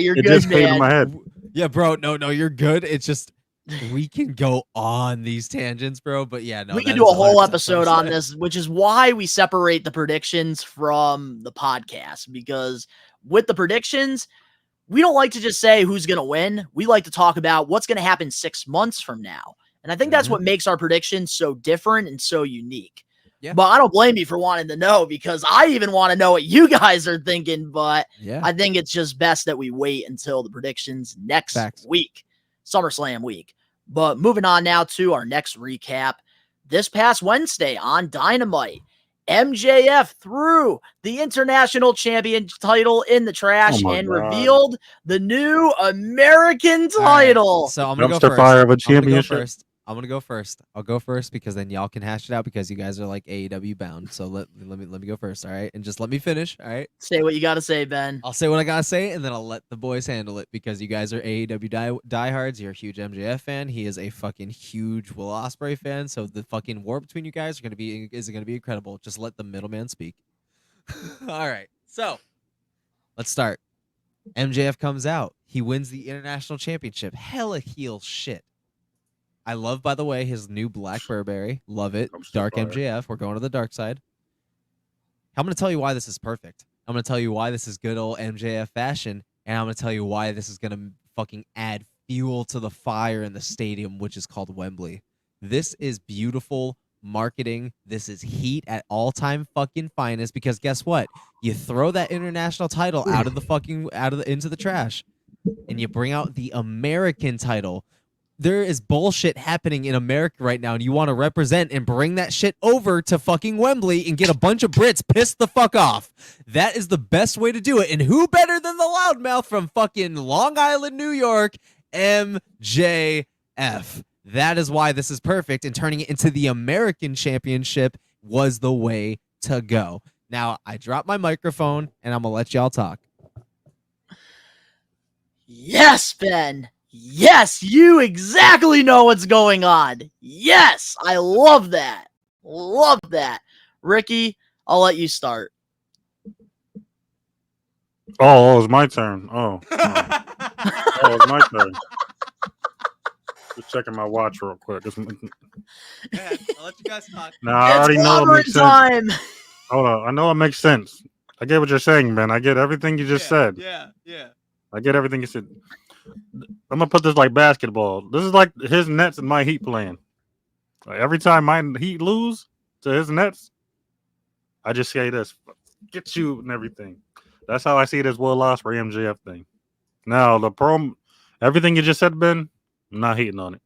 You're good, just came man. to my head. Yeah, bro. No, you're good. It's just we can go on these tangents, bro. But yeah, no, we can do a whole episode on this, which is why we separate the predictions from the podcast, because with the predictions, we don't like to just say who's going to win. We like to talk about what's going to happen 6 months from now. And I think that's what makes our predictions so different and so unique. Yeah. But I don't blame you for wanting to know, because I even want to know what you guys are thinking. But I think it's just best that we wait until the predictions next week, SummerSlam week. But moving on now to our next recap. This past Wednesday on Dynamite, MJF threw the international champion title in the trash and revealed the new American title. Right. So I'm gonna go first. Fire of a championship. I'm gonna go first. I'll go first because then y'all can hash it out, because you guys are like AEW bound. So let me go first, all right? And just let me finish, all right? Say what you gotta say, Ben. I'll say what I gotta say, and then I'll let the boys handle it, because you guys are AEW diehards. You're a huge MJF fan. He is a fucking huge Will Ospreay fan. So the fucking war between you guys is gonna be incredible. Just let the middleman speak. All right. So let's start. MJF comes out. He wins the international championship. Hella heel shit. I love, by the way, his new black Burberry. Love it. Dark MJF. We're going to the dark side. I'm going to tell you why this is perfect. I'm going to tell you why this is good old MJF fashion. And I'm going to tell you why this is going to fucking add fuel to the fire in the stadium, which is called Wembley. This is beautiful marketing. This is heat at all-time fucking finest, because guess what? You throw that international title into the trash, and you bring out the American title. There is bullshit happening in America right now, and you want to represent and bring that shit over to fucking Wembley and get a bunch of Brits pissed the fuck off. That is the best way to do it. And who better than the loudmouth from fucking Long Island, New York, MJF? That is why this is perfect, and turning it into the American Championship was the way to go. Now, I dropped my microphone, and I'm going to let y'all talk. Yes, Ben. Yes, you exactly know what's going on. Yes, I love that. Love that. Ricky, I'll let you start. Oh, it's my turn. Oh, it's my turn. Just checking my watch real quick. I'll let you guys talk. Now, I already know it makes time. Sense. Hold on. I know it makes sense. I get what you're saying, man. I get everything you just said. Yeah. I get everything you said. I'm gonna put this like basketball. This is like his Nets and my Heat playing. Like every time my Heat lose to his Nets, I just say this: "Get you" and everything. That's how I see this Will Ospreay MJF thing. Now everything you just said, Ben, I'm not hating on it.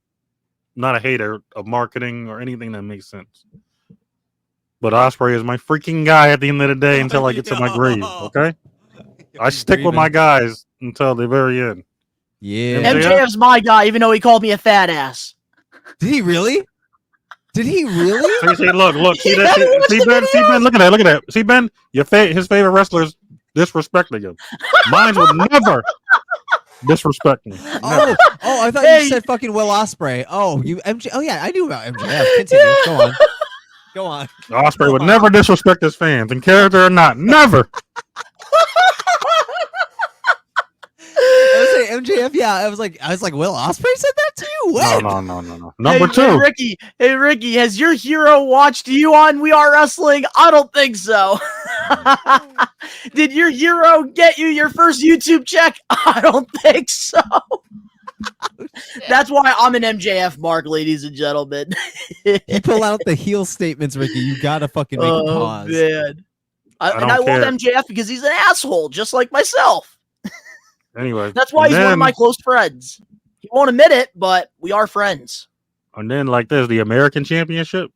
I'm not a hater of marketing or anything that makes sense. But Ospreay is my freaking guy at the end of the day until I get to my grave. Okay, I stick with my guys until the very end. Yeah. MJF's my guy, even though he called me a fat ass. Did he really? Did he really? See, look. See that? See Ben? See Ben? Look at that. See Ben? His favorite wrestlers disrespecting him. Mine would never disrespect me. Never. Oh, I thought you said fucking Will Ospreay. Oh, you MJ. Oh yeah, I knew about MJF. Continue. Go on. Ospreay would never disrespect his fans, in character or not. Never. I was saying MJF. Yeah, I was like, Will Ospreay said that to you? When? No. Number two. Hey Ricky, has your hero watched you on We Are Wrestling? I don't think so. Did your hero get you your first YouTube check? I don't think so. That's why I'm an MJF mark, ladies and gentlemen. You pull out the heel statements, Ricky. You gotta fucking make a pause. Man. I don't care. love MJF because he's an asshole, just like myself. Anyway, That's why he's one of my close friends. He won't admit it, but we are friends. And then, like this, the American Championship.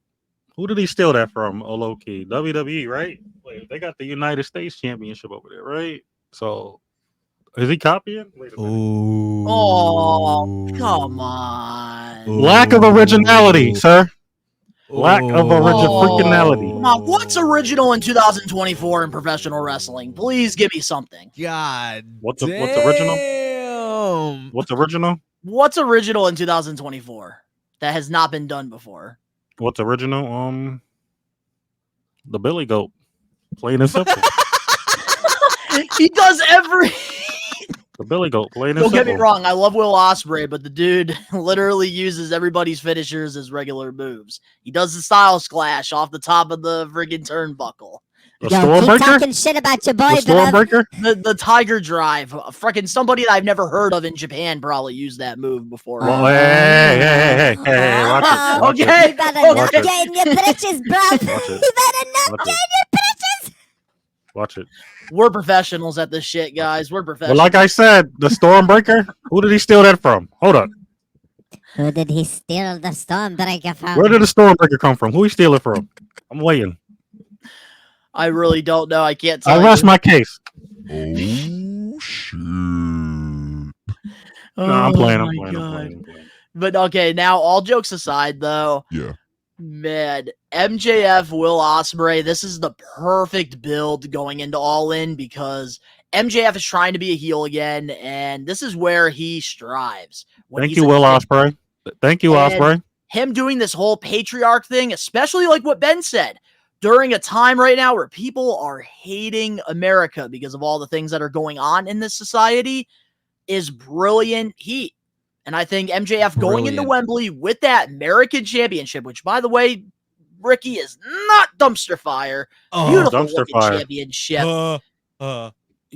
Who did he steal that from? Oh, low key, WWE, right? Wait, they got the United States Championship over there, right? So, is he copying? Wait a minute. Oh, come on! Lack of originality, sir. Lack of originality. Come on, what's original in 2024 in professional wrestling? Please give me something. God. What's original? Damn. What's original? What's original in 2024 that has not been done before? What's original? The Billy Goat. Plain and simple. He does every. The Billy Goat. Plain and Don't simple. get me wrong, I love Will Ospreay, but the dude literally uses everybody's finishers as regular moves. He does the Styles Clash off the top of the friggin' turnbuckle. The Yo, keep Stormbreaker? talking shit about your boy, The Stormbreaker? The Tiger Drive. Freaking somebody that I've never heard of in Japan probably used that move before. Well, hey, watch it. Watch Okay. You better Watch not it. get in your britches, bro. Watch it. You better not Watch get it. in your britches. Watch it. We're professionals at this shit, guys. We're But professionals. like I said, the Stormbreaker, who did he steal that from? Hold up. Who did he steal the Stormbreaker from? Where did the Stormbreaker come from? Who he steal it from? I'm waiting. I really don't know. I can't tell I rest you. my case. Oh, shit. No, I'm playing. Oh I'm my playing. God. But okay, now all jokes aside, though, Yeah. man, MJF, Will Ospreay, this is the perfect build going into All In because MJF is trying to be a heel again, and this is where he strives. When Thank he's you, a Will heel. Ospreay. Thank you, And Ospreay. Him doing this whole patriarch thing, especially like what Ben said, during a time right now where people are hating America because of all the things that are going on in this society, is brilliant heat. And I think MJF going into Brilliant. Wembley with that American Championship, which, by the way, Ricky, is not dumpster fire. Beautiful dumpster looking fire. championship.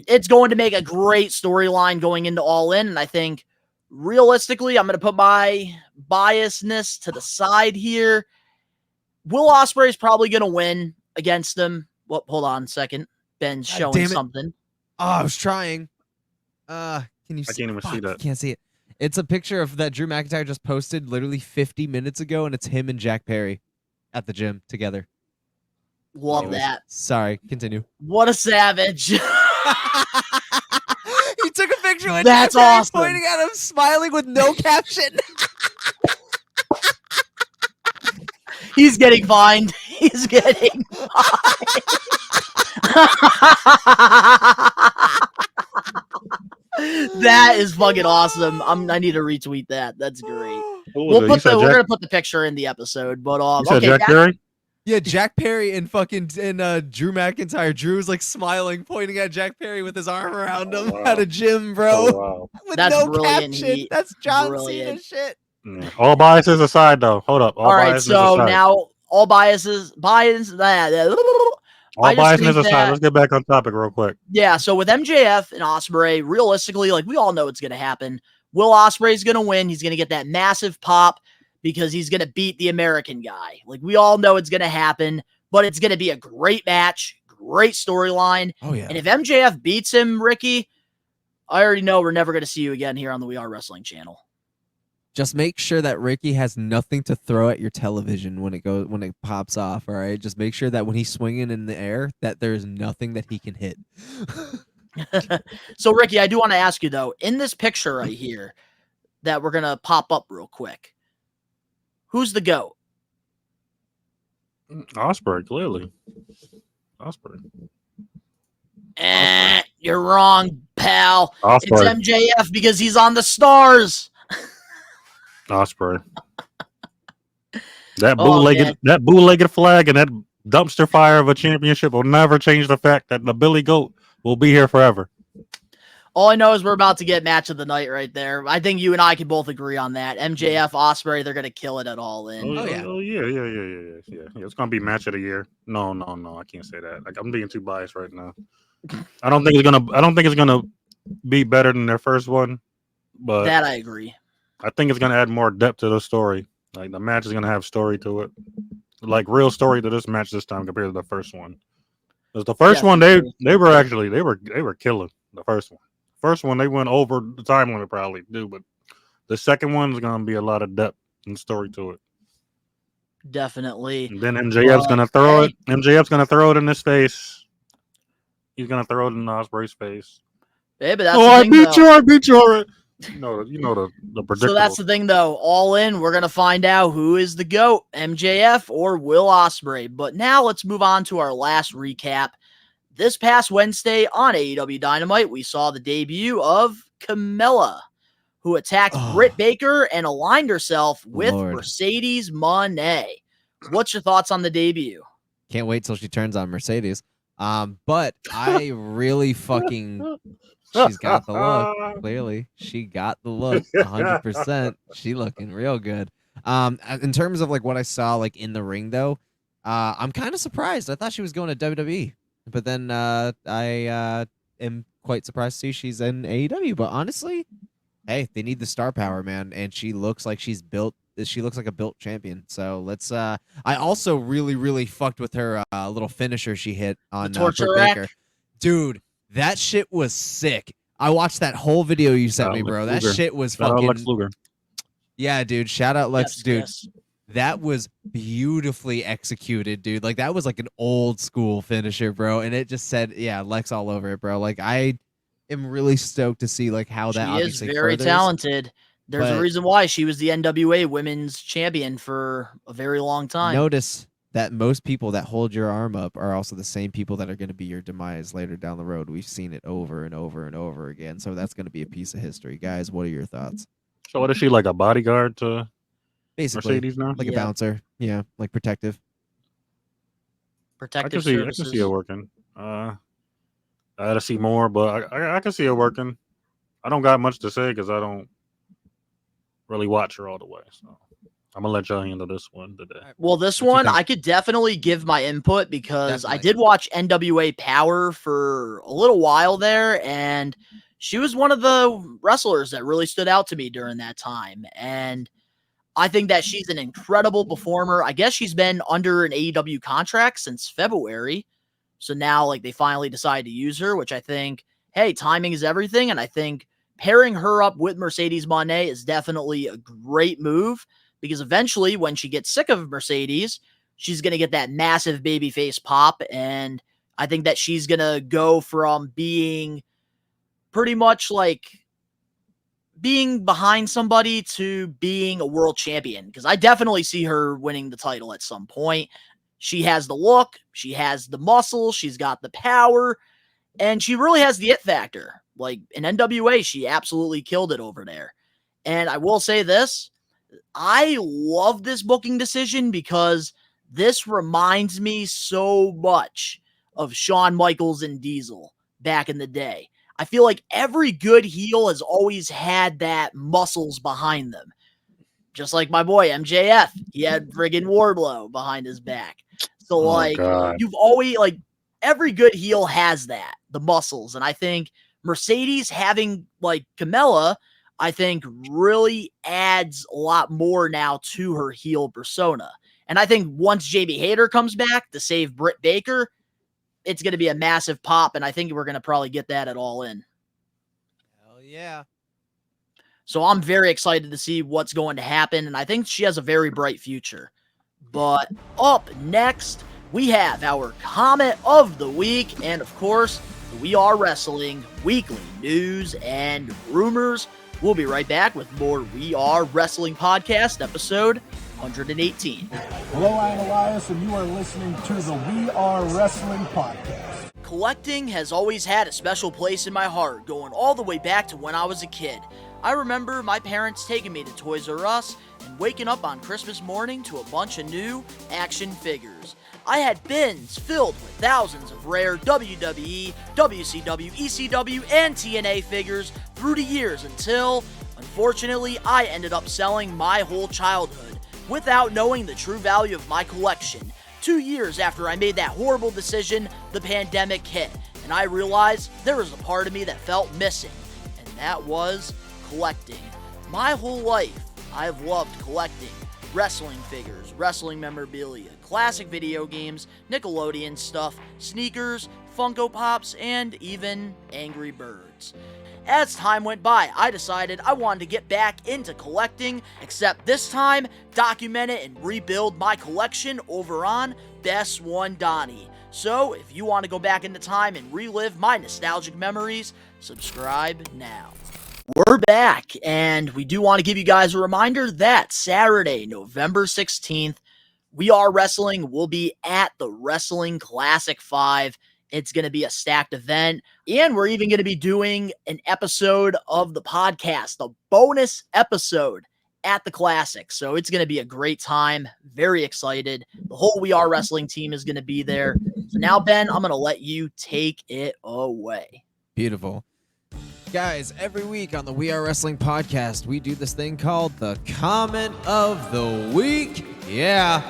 It's going to make a great storyline going into All In. And I think, realistically, I'm going to put my biasness to the side here. Will Ospreay is probably going to win against him. Well, hold on a second. Ben's God showing damn it. something. Oh, I was trying. Can you see? I can't even see Fuck, that. I can't see it. It's a picture of that Drew McIntyre just posted literally 50 minutes ago, and it's him and Jack Perry at the gym together. Love Anyways, that. Sorry, continue. What a savage. He took a picture with That's Jack Perry awesome. pointing at him, smiling with no caption. He's getting fined. He's getting fined. That is fucking awesome. I need to retweet that. That's great. Who was it? You said We're Jack- gonna put the picture in the episode, but You said okay. Jack Perry? Yeah, Jack Perry and fucking Drew McIntyre. Drew's like smiling, pointing at Jack Perry with his arm around him wow. at a gym, bro. Oh, wow. With That's no brilliant caption. heat. That's John Brilliant. Cena shit. Yeah. All biases aside, though. Hold up. All right, biases so aside. now all biases. all I just biases think aside. that- Let's get back on topic real quick. Yeah, so with MJF and Ospreay, realistically, like we all know it's going to happen. Will Ospreay's going to win. He's going to get that massive pop because he's going to beat the American guy. Like we all know it's going to happen, but it's going to be a great match, great storyline. Oh yeah. And if MJF beats him, Ricky, I already know we're never going to see you again here on the We Are Wrestling channel. Just make sure that Ricky has nothing to throw at your television when it pops off. All right. Just make sure that when he's swinging in the air, that there's nothing that he can hit. So, Ricky, I do want to ask you, though, in this picture right here that we're going to pop up real quick, who's the GOAT? Osprey, clearly. Osprey. You're wrong, pal. It's Osprey. MJF because he's on the Stars. Osprey. That Oh, bootlegged flag and that dumpster fire of a championship will never change the fact that the Billy Goat will be here forever. All I know is we're about to get match of the night right there. I think you and I can both agree on that. MJF, Osprey, they're gonna kill it at All In. Yeah. It's gonna be match of the year. No, I can't say that. Like, I'm being too biased right now. I don't think it's gonna be better than their first one, but That I agree. I think it's gonna add more depth to the story. Like, the match is gonna have story to it, like real story to this match this time compared to the first one. Because the first one they were killing the first one. First one they went over the time limit probably too, but the second one is gonna be a lot of depth and story to it. Definitely. And then MJF's gonna throw it. MJF's gonna throw it in his face. He's gonna throw it in Osprey's face. Hey, but that's I the thing, beat though. you! I beat you! All right. You know the predictable. So that's the thing, though. All In, we're gonna find out who is the GOAT, MJF or Will Ospreay. But now let's move on to our last recap. This past Wednesday on AEW Dynamite, we saw the debut of Camilla, who attacked Britt Baker and aligned herself with Mercedes Moné. What's your thoughts on the debut? Can't wait till she turns on Mercedes. But I really she's got the look. Clearly, she got the look 100%. She looking real good. In terms of like what I saw like in the ring though, I'm kind of surprised. I thought she was going to WWE, but then I am quite surprised to see she's in AEW. But honestly, hey, they need the star power, man, and she looks like she's built. She looks like a built champion. So let's. I also really fucked with her little finisher she hit on Britt Baker. Dude, that shit was sick. I watched that whole video you sent me, bro. That shit was fucking. Lex Luger. Yeah, dude. Shout out Lex, Yes, dude. yes. That was beautifully executed, dude. Like that was like an old school finisher, bro. And it just said, yeah, Lex all over it, bro. Like I am really stoked to see like how that She is obviously very furthers. talented. There's a but- reason why she was the NWA Women's Champion for a very long time. Notice that most people that hold your arm up are also the same people that are going to be your demise later down the road. We've seen it over and over and over again. So that's going to be a piece of history. Guys, what are your thoughts? So what is she, like a bodyguard to Basically, Mercedes now? like a bouncer. Yeah, like protective. I Protective can services. see it working. I gotta see more, but I can see it working. I don't got much to say because I don't really watch her all the way. So I'm gonna let y'all handle this one today. Well, this What you one, think? I could definitely give my input because I Definitely. did watch NWA Power for a little while there, and she was one of the wrestlers that really stood out to me during that time. And I think that she's an incredible performer. I guess she's been under an AEW contract since February. So now, like, they finally decided to use her, which I think, hey, timing is everything. And I think pairing her up with Mercedes Moné is definitely a great move because eventually, when she gets sick of Mercedes, she's going to get that massive babyface pop. And I think that she's going to go from being pretty much like being behind somebody to being a world champion, because I definitely see her winning the title at some point. She has the look, she has the muscle, she's got the power, and she really has the it factor. Like in NWA, she absolutely killed it over there. And I will say this, I love this booking decision because this reminds me so much of Shawn Michaels and Diesel back in the day. I feel like every good heel has always had that muscles behind them. Just like my boy MJF, he had friggin' Wardlow behind his back. So God. you've always every good heel has that, the muscles. And I think Mercedes having like Camilla, I think really adds a lot more now to her heel persona. And I think once Jamie Hayter comes back to save Britt Baker, it's going to be a massive pop, and I think we're going to probably get that at All In. Hell yeah. So I'm very excited to see what's going to happen, and I think she has a very bright future. But up next, we have our comment of the week, and of course, the We Are Wrestling weekly news and rumors. We'll be right back with more We Are Wrestling podcast episode 118. Hello, I'm Elias, and you are listening to the We Are Wrestling Podcast. Collecting has always had a special place in my heart, going all the way back to when I was a kid. I remember my parents taking me to Toys R Us and waking up on Christmas morning to a bunch of new action figures. I had bins filled with thousands of rare WWE, WCW, ECW, and TNA figures through the years until, unfortunately, I ended up selling my whole childhood without knowing the true value of my collection. 2 years after I made that horrible decision, the pandemic hit, and I realized there was a part of me that felt missing, and that was collecting. My whole life, I've loved collecting wrestling figures, wrestling memorabilia, classic video games, Nickelodeon stuff, sneakers, Funko Pops, and even Angry Birds. As time went by, I decided I wanted to get back into collecting, except this time, document it and rebuild my collection over on Best One Donnie. So, if you want to go back into time and relive my nostalgic memories, subscribe now. We're back, and we do want to give you guys a reminder that Saturday, November 16th, We Are Wrestling will be at the Wrestling Classic 5. It's going to be a stacked event, and we're even going to be doing an episode of the podcast, a bonus episode at the Classic. So it's going to be a great time. Very excited. The whole We Are Wrestling team is going to be there. So now, Ben, I'm going to let you take it away. Beautiful. Guys, every week on the We Are Wrestling podcast, we do this thing called the Comment of the Week. Yeah.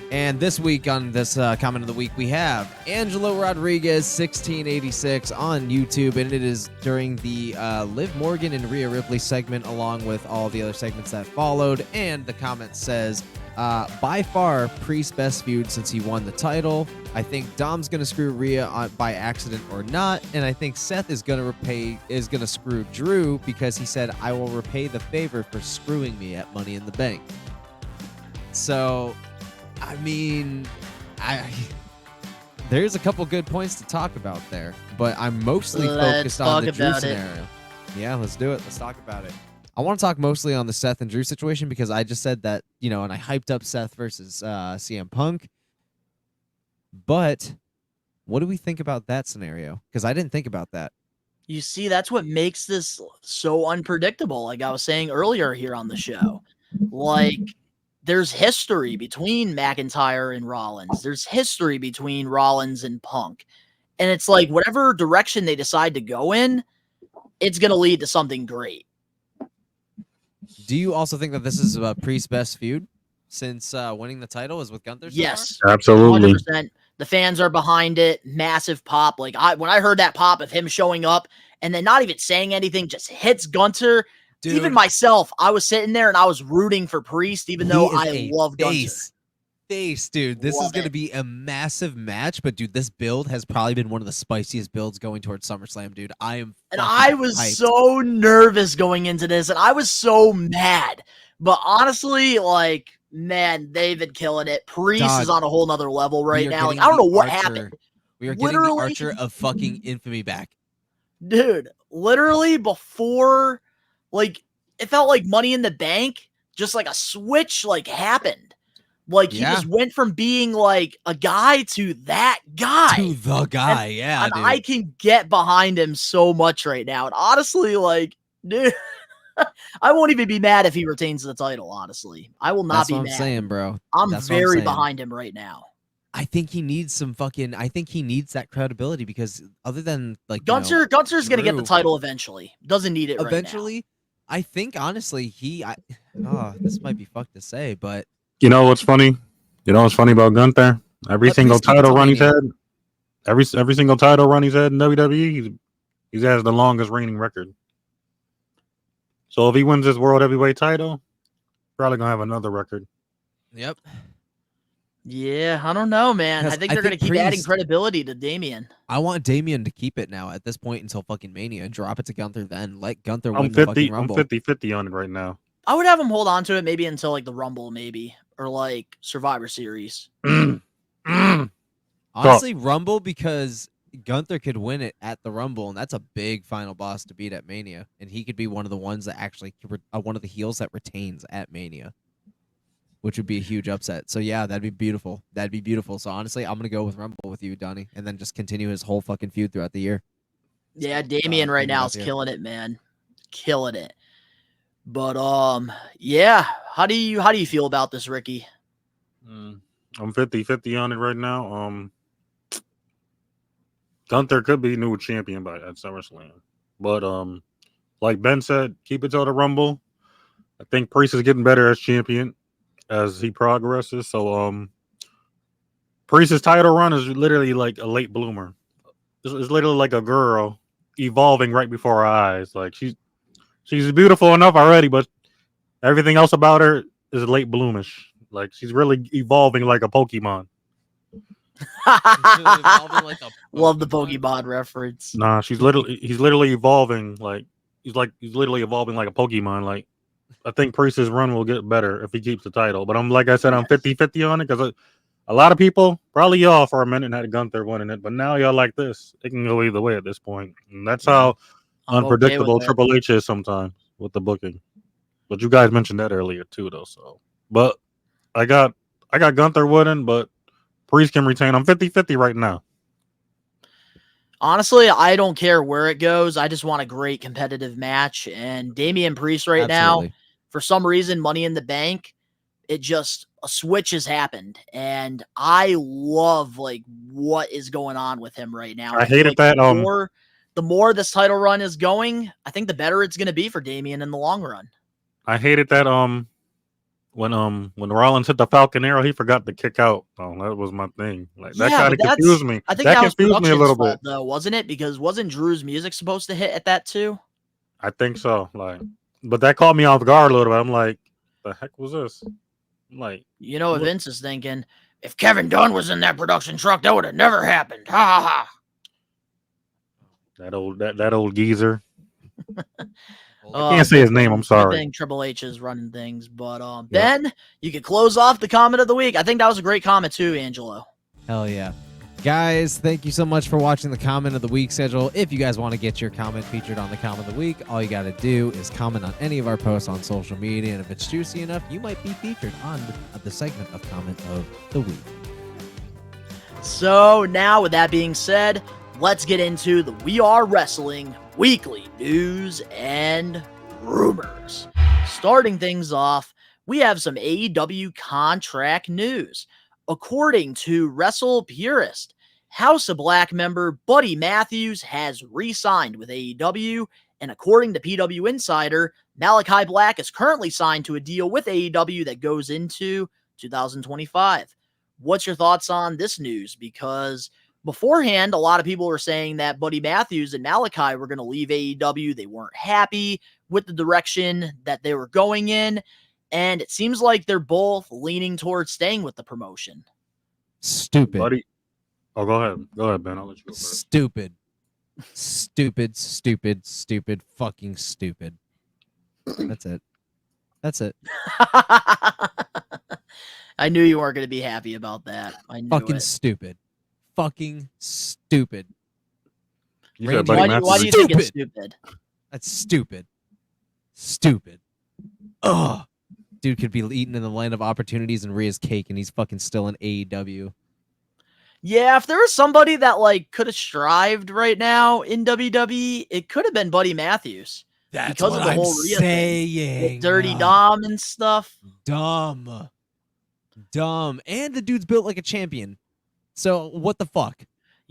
And this week on this Comment of the Week, we have Angelo Rodriguez 1686 on YouTube, and it is during the Liv Morgan and Rhea Ripley segment, along with all the other segments that followed. And the comment says, by far, Priest's best feud since he won the title. I think Dom's gonna screw Rhea by accident or not, and I think Seth is gonna screw Drew because he said, "I will repay the favor for screwing me at Money in the Bank." So, I mean, there's a couple good points to talk about there, but I'm mostly focused on the Drew scenario. Yeah, let's do it. Let's talk about it. I want to talk mostly on the Seth and Drew situation because I just said that, and I hyped up Seth versus CM Punk. But what do we think about that scenario? Because I didn't think about that. You see, that's what makes this so unpredictable, like I was saying earlier here on the show. Like, there's history between McIntyre and Rollins. There's history between Rollins and Punk. And it's like, whatever direction they decide to go in, it's going to lead to something great. Do you also think that this is Priest's best feud since winning the title is with Gunther? Yes. Absolutely. 100%. The fans are behind it. Massive pop. Like, when I heard that pop of him showing up and then not even saying anything, just hits Gunther. Dude, even myself, I was sitting there and I was rooting for Priest, even though I love Gunther. Dude. This is going to be a massive match, but dude, this build has probably been one of the spiciest builds going towards SummerSlam, dude. I was hyped. So nervous going into this, and I was so mad. But honestly, like, man, they've been killing it. Priest is on a whole nother level right now. Like, I don't know what happened. We are getting the Archer of fucking infamy back. Dude, literally before, like, it felt like Money in the Bank, just like a switch, like, happened. Like, he just went from being, like, a guy to that guy. To the guy, and I can get behind him so much right now. And honestly, like, dude, I won't even be mad if he retains the title, honestly. I will not be mad. That's what I'm saying, bro. I'm very behind him right now. I think he needs that credibility because other than, like, Gunther's going to get the title eventually. Doesn't need it eventually. Right now. I think, honestly, this might be fucked to say, but you know what's funny? You know what's funny about Gunther? Every single title run he's had, every single title run he's had in WWE, he has the longest reigning record. So if he wins this World Heavyweight title, probably gonna have another record. Yep. Yeah, I don't know, man. I think they're gonna keep adding credibility to Damian. I want Damian to keep it now at this point until fucking Mania and drop it to Gunther. Then let Gunther win the fucking Rumble. I'm 50-50 on it right now. I would have him hold on to it maybe until like the Rumble, maybe, or like Survivor Series. Honestly, Rumble, because Gunther could win it at the Rumble, and that's a big final boss to beat at Mania, and he could be one of the ones that actually one of the heels that retains at Mania. which would be a huge upset. So yeah, that'd be beautiful. That'd be beautiful. So honestly, I'm gonna go with Rumble with you, Donnie, and then just continue his whole fucking feud throughout the year. Yeah, Damian right finish now out is the year. killing it, man. Killing it. But yeah. How do you feel about this, Ricky? I'm 50-50 on it right now. Gunther could be new champion at SummerSlam. But like Ben said, keep it till the Rumble. I think Priest is getting better as champion as he progresses. So Priest's title run is literally like a late bloomer. It's literally like a girl evolving right before our eyes. Like she's beautiful enough already, but everything else about her is late bloomish. Like she's really evolving like a Pokemon. Love the Pokemon reference. Nah, he's literally evolving he's literally evolving like a Pokemon. Like I think Priest's run will get better if he keeps the title. But I'm 50-50 on it because a lot of people, probably y'all for a minute, had Gunther winning it, but now y'all like this. It can go either way at this point. And that's how I'm unpredictable okay with it. Triple H is sometimes with the booking. But you guys mentioned that earlier too, though. So, but I got Gunther winning, but Priest can retain. I'm 50-50 right now. Honestly, I don't care where it goes. I just want a great competitive match. And Damian Priest right Absolutely. now, for some reason, Money in the Bank, it just a switch has happened. And I love like what is going on with him right now. I feel hated that. The more this title run is going, I think the better it's going to be for Damian in the long run. I hated that when Rollins hit the Falcon Arrow, he forgot to kick out. Oh, that was my thing. Like that kind of confused me. I think that was confused me a little production's fault, bit, though, wasn't it? Because wasn't Drew's music supposed to hit at that too? I think so. Like, but that caught me off guard a little bit. I'm like, the heck was this? I'm like, You know what Vince is thinking? If Kevin Dunn was in that production truck, that would have never happened. Ha ha ha. that old geezer. I can't Good say his name. thing- I'm good sorry. thing Triple H is running things, but Ben, you could close off the comment of the week. I think that was a great comment too, Angelo. Hell yeah. Guys, thank you so much for watching the comment of the week schedule. If you guys want to get your comment featured on the comment of the week, all you got to do is comment on any of our posts on social media. And if it's juicy enough, you might be featured on the segment of comment of the week. So now, with that being said, let's get into the We Are Wrestling weekly news and rumors. Starting things off, we have some AEW contract news. According to Wrestle Purist, House of Black member Buddy Matthews has re-signed with AEW, and according to PW Insider, Malachi Black is currently signed to a deal with AEW that goes into 2025. What's your thoughts on this news? Because beforehand, a lot of people were saying that Buddy Matthews and Malachi were going to leave AEW. They weren't happy with the direction that they were going in. And it seems like they're both leaning towards staying with the promotion. Stupid. Buddy. Oh, go ahead, Ben. I'll let you go first. Stupid. Stupid, fucking stupid. That's it. I knew you weren't going to be happy about that. I knew Fucking it. stupid. Fucking stupid. You said Randy, Buddy Why Matthews. do you think it's stupid? That's stupid. Stupid. Ugh. Dude could be eaten in the land of opportunities and Rhea's cake, and he's fucking still in AEW. Yeah, if there was somebody that like could have strived right now in WWE, it could have been Buddy Matthews. That's because what of the I'm whole Rhea thing. saying. With Dirty Dom and stuff. Dumb. And the dude's built like a champion. So what the fuck?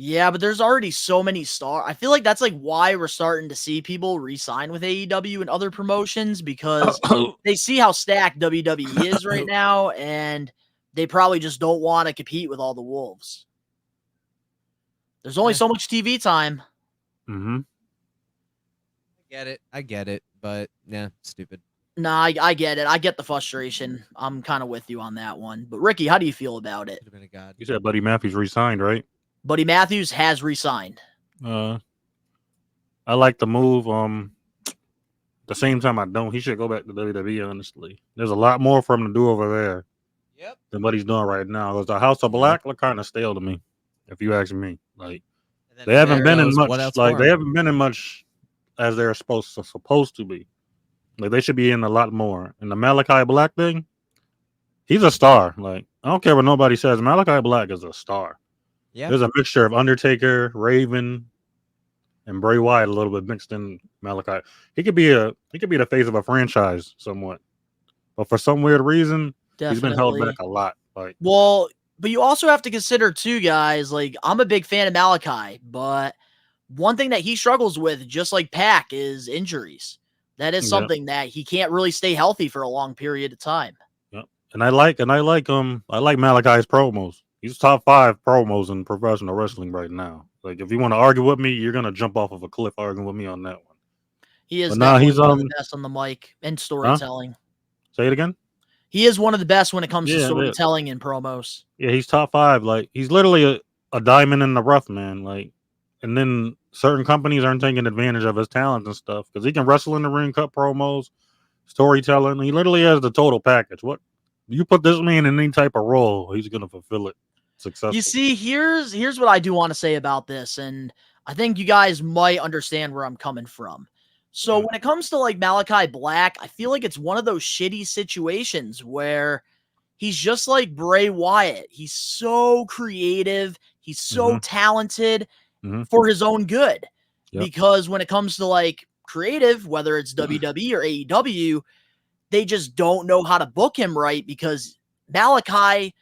Yeah, but there's already so many stars. I feel like that's like why we're starting to see people re-sign with AEW and other promotions, because they see how stacked WWE is right now, and they probably just don't want to compete with all the wolves. There's only so much TV time. Mm-hmm. I get it, but yeah, stupid. Nah, I get it. I get the frustration. I'm kind of with you on that one. But Ricky, how do you feel about it? Could have been a god. You said Buddy Matthews re-signed, right? Buddy Matthews has re-signed. I like the move. At the same time, I don't. He should go back to WWE. Honestly, there's a lot more for him to do over there. Yep. Than what he's doing right now. Because the House of Black look kind of stale to me, if you ask me. Like they haven't been in much. Like they haven't been in much as they're supposed to be. Like they should be in a lot more. And the Malachi Black thing, he's a star. Like, I don't care what nobody says. Malachi Black is a star. Yeah. There's a mixture of Undertaker, Raven, and Bray Wyatt a little bit mixed in Malachi. He could be the face of a franchise somewhat. But for some weird reason, he's been held back a lot. Like, well, but you also have to consider too, guys, like I'm a big fan of Malachi, but one thing that he struggles with, just like Pac, is injuries. That is something that he can't really stay healthy for a long period of time. Yep. And I like Malachi's promos. He's top 5 promos in professional wrestling right now. Like, if you want to argue with me, you're gonna jump off of a cliff arguing with me on that one. He is definitely he's one of the best on the mic and storytelling. Say it again. He is one of the best when it comes to storytelling and promos. Yeah, he's top 5. Like, he's literally a diamond in the rough, man. Like, and then certain companies aren't taking advantage of his talent and stuff because he can wrestle in the ring, cut promos, storytelling. He literally has the total package. What you put this man in any type of role, he's gonna fulfill it successfully. You see, here's what I do want to say about this, and I think you guys might understand where I'm coming from. So when it comes to like Malachi Black, I feel like it's one of those shitty situations where he's just like Bray Wyatt. He's so creative. He's so talented for his own good. Yep. Because when it comes to like creative, whether it's WWE or AEW, they just don't know how to book him right because Malachi,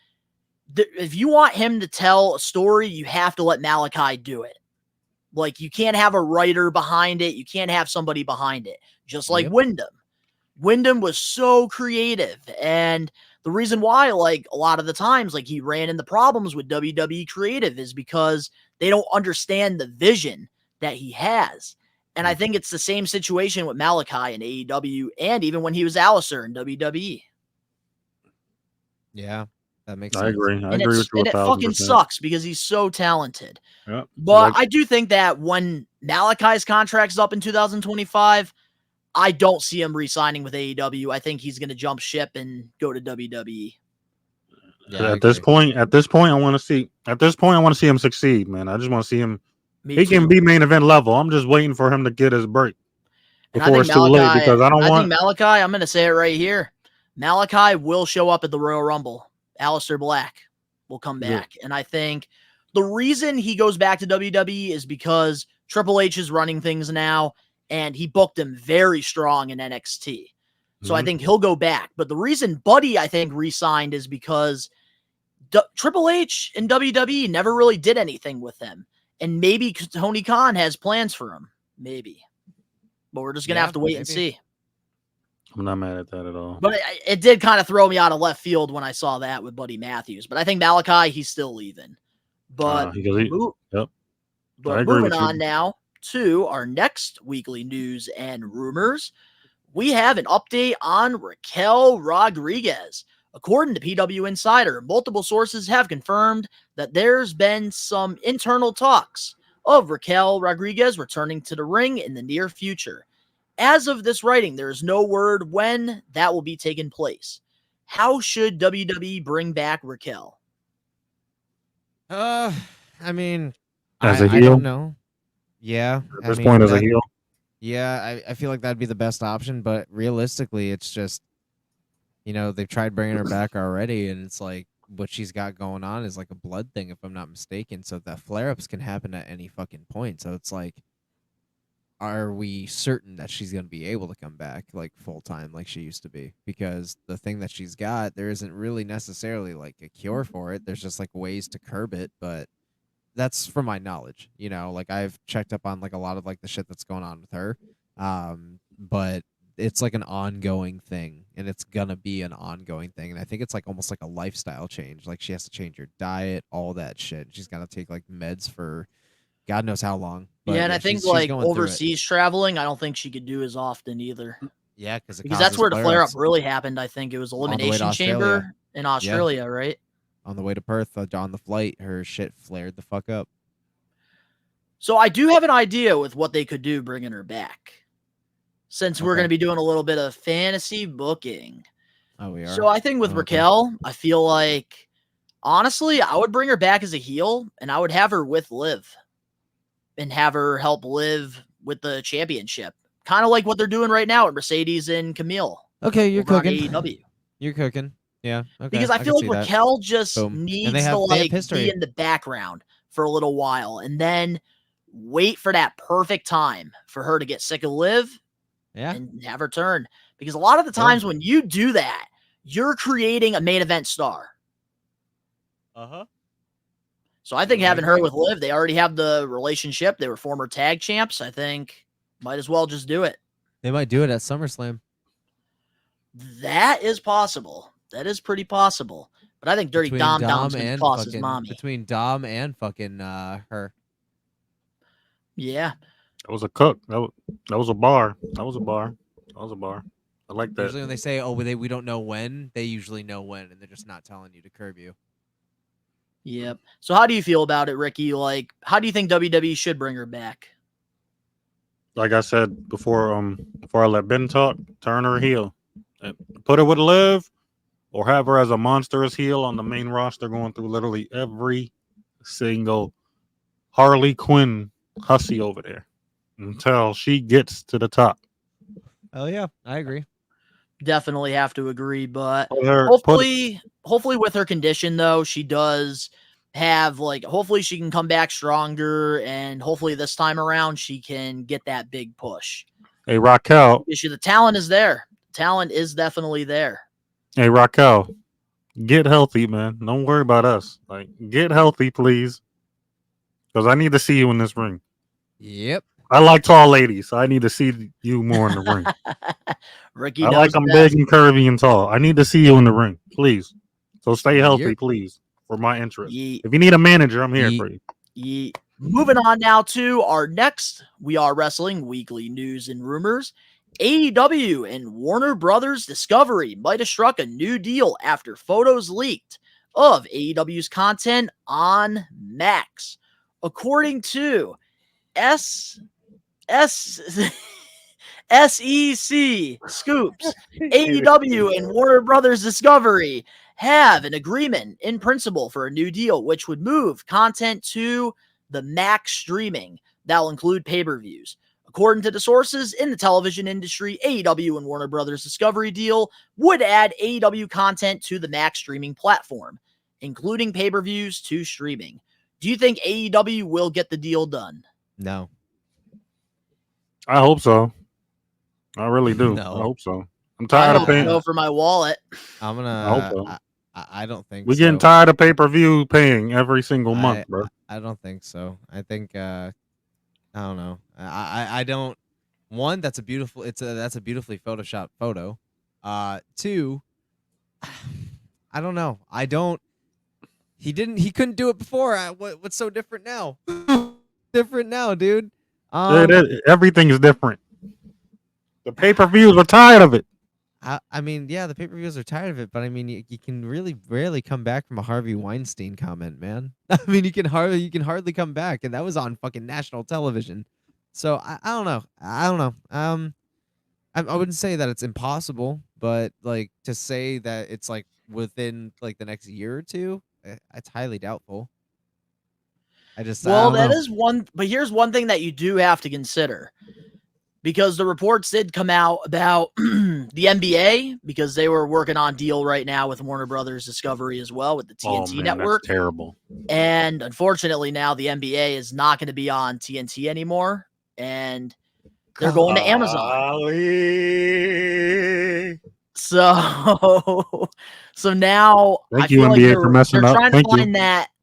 if you want him to tell a story, you have to let Malachi do it. Like, you can't have a writer behind it. You can't have somebody behind it. Just like Wyndham. Wyndham was so creative. And the reason why, like, a lot of the times, like, he ran into problems with WWE creative is because they don't understand the vision that he has. And I think it's the same situation with Malachi in AEW and even when he was Alistair in WWE. Yeah, that makes sense. I agree. I agree with you. And it fucking sucks because he's so talented. Yeah. But I do think that when Malachi's contract's up in 2025, I don't see him re-signing with AEW. I think he's going to jump ship and go to WWE. Yeah, at this point, I want to see him succeed, man. I just want to see him. He can be main event level. I'm just waiting for him to get his break before it's too late because I think Malachi, I'm going to say it right here. Malachi will show up at the Royal Rumble. Alistair Black will come back. And I think the reason he goes back to WWE is because Triple H is running things now, and he booked him very strong in NXT. So I think he'll go back. But the reason Buddy, I think, re-signed is because Triple H and WWE never really did anything with him. And maybe Tony Khan has plans for him. Maybe. But we're just going to have to wait and see. I'm not mad at that at all. But it did kind of throw me out of left field when I saw that with Buddy Matthews. But I think Malachi, he's still leaving. But, but moving on now to our next weekly news and rumors, we have an update on Raquel Rodriguez. According to PW Insider, multiple sources have confirmed that there's been some internal talks of Raquel Rodriguez returning to the ring in the near future. As of this writing, there is no word when that will be taking place. How should WWE bring back Raquel? I mean, as a heel, I don't know. Yeah, at this point, as a heel. Yeah, I feel like that'd be the best option, but realistically, it's just, you know, they've tried bringing her back already, and it's like what she's got going on is like a blood thing, if I'm not mistaken. So that flare-ups can happen at any fucking point. So it's like, are we certain that she's going to be able to come back like full time like she used to be? Because the thing that she's got, there isn't really necessarily like a cure for it. There's just like ways to curb it, but that's from my knowledge. You know, like I've checked up on like a lot of like the shit that's going on with her. But it's like an ongoing thing, and it's gonna be an ongoing thing. And I think it's like almost like a lifestyle change. Like she has to change her diet, all that shit. She's got to take like meds for God knows how long. But yeah, and I think like overseas traveling, I don't think she could do as often either. Yeah, because that's where the flare-up really happened. I think it was Elimination Chamber in Australia, right? On the way to Perth, on the flight, her shit flared the fuck up. So I do have an idea with what they could do bringing her back. Since we're going to be doing a little bit of fantasy booking. Oh, we are. So I think with Raquel, I feel like, honestly, I would bring her back as a heel, and I would have her with Liv. And have her help Liv with the championship. Kind of like what they're doing right now at Mercedes and Camille. Okay, you're cooking. AEW. You're cooking. Yeah. Okay. Because I can feel like see that. Raquel just Boom. And needs they to have like history. be in the background for a little while and then wait for that perfect time for her to get sick of Liv Yeah. and have her turn. Because a lot of the times when you do that, you're creating a main event star. Uh-huh. So I think having her with Liv, they already have the relationship. They were former tag champs. I think might as well just do it. They might do it at SummerSlam. That is possible. That is pretty possible. But I think Dirty Dom's going to toss his mommy. Between Dom and fucking her. Yeah. That was a cook. That was a bar. That was a bar. I like that. Usually when they say, "Oh, we don't know when," they usually know when, and they're just not telling you to curb you. Yep. So how do you feel about it, Ricky? Like, how do you think WWE should bring her back? Like I said before I let Ben talk, turn her heel. Put her with Liv, or have her as a monstrous heel on the main roster, going through literally every single Harley Quinn hussy over there until she gets to the top. Oh yeah, I agree. Definitely have to agree, but Hopefully with her condition though, she does have hopefully she can come back stronger, and hopefully this time around she can get that big push. Hey Raquel, the talent is there. Talent is definitely there. Hey Raquel, get healthy, man. Don't worry about us. Like, get healthy, please, because I need to see you in this ring. Yep. I like tall ladies, so I need to see you more in the ring. Ricky, I like them big and curvy and tall. I need to see you in the ring, please. So stay healthy, please, for my interest. If you need a manager, I'm here for you. Moving on now to our next We Are Wrestling weekly news and rumors. AEW and Warner Brothers Discovery might have struck a new deal after photos leaked of AEW's content on Max. According to SEC Scoops, AEW and Warner Brothers Discovery have an agreement in principle for a new deal, which would move content to the Max streaming. That will include pay-per-views. According to the sources in the television industry, AEW and Warner Brothers Discovery deal would add AEW content to the Max streaming platform, including pay-per-views to streaming. Do you think AEW will get the deal done? No. I hope so. I really do. No. I hope so. I'm tired of paying. Go for my wallet. I'm gonna. I hope so. I don't think We're so. getting tired of pay-per-view paying every single month, bro. I don't think so. I think I don't know. I don't. One, that's a beautifully photoshopped photo. Two, I don't know. He couldn't do it before. What's so different now? Different now, dude. Everything is different. The pay-per-views are tired of it. I mean, yeah, the pay-per-views are tired of it, but I mean, you can really rarely come back from a Harvey Weinstein comment, man. I mean, you can hardly come back, and that was on fucking national television. So I don't know. I wouldn't say that it's impossible, but like to say that it's like within like the next year or two, it's highly doubtful. That is one, but here's one thing that you do have to consider. Because the reports did come out about the NBA, because they were working on deal right now with Warner Brothers Discovery as well with the TNT network. That's terrible. And unfortunately now the NBA is not going to be on TNT anymore, and they're going to Amazon. So now Thank you, NBA, for messing up.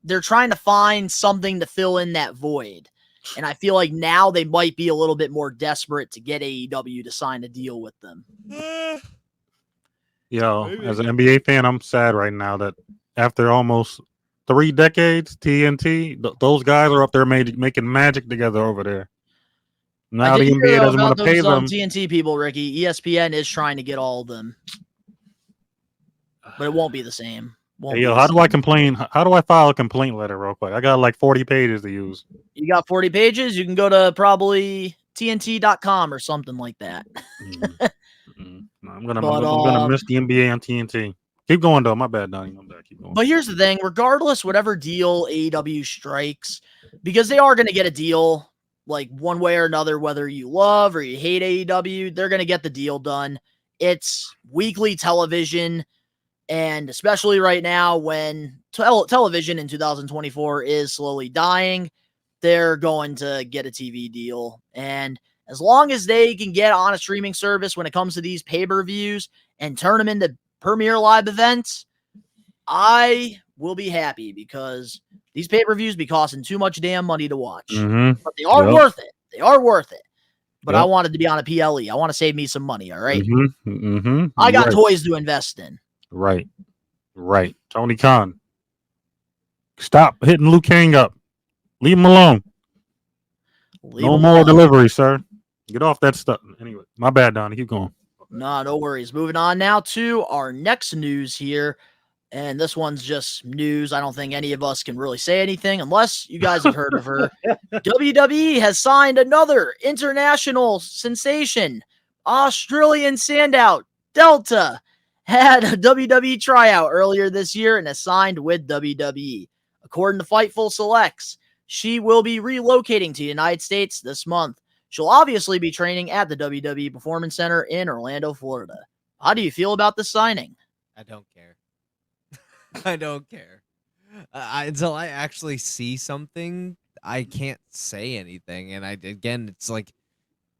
They're trying to find something to fill in that void. And I feel like now they might be a little bit more desperate to get AEW to sign a deal with them. Yo, as an NBA fan, I'm sad right now that after almost 3 decades, TNT, those guys are up there making magic together over there. Now the NBA doesn't want to pay them. TNT people, Ricky, ESPN is trying to get all of them, but it won't be the same. Hey, yo, how do I complain? How do I file a complaint letter real quick? I got like 40 pages to use. You got 40 pages? You can go to probably TNT.com or something like that. No, I'm gonna miss the NBA on TNT. Keep going though. My bad, Donnie. Keep going. But here's the thing: regardless, whatever deal AEW strikes, because they are going to get a deal, like one way or another, whether you love or you hate AEW, they're going to get the deal done. It's weekly television. And especially right now when television in 2024 is slowly dying, they're going to get a TV deal. And as long as they can get on a streaming service when it comes to these pay-per-views and turn them into premier live events, I will be happy because these pay-per-views be costing too much damn money to watch. But they are worth it. They are worth it. But I wanted to be on a PLE. I want to save me some money, all right? I got toys to invest in. Right. Tony Khan. Stop hitting Liu Kang up. Leave him alone. No more delivery, sir. Get off that stuff. Anyway, my bad, Donnie. Keep going. No worries. Moving on now to our next news here. And this one's just news. I don't think any of us can really say anything unless you guys have heard of her. WWE has signed another international sensation. Australian standout Delta had a WWE tryout earlier this year and has signed with WWE. According to Fightful Selects, she will be relocating to the United States this month. She'll obviously be training at the WWE Performance Center in Orlando, Florida. How do you feel about this signing? I don't care. I don't care. Until I actually see something, I can't say anything. And again, it's like,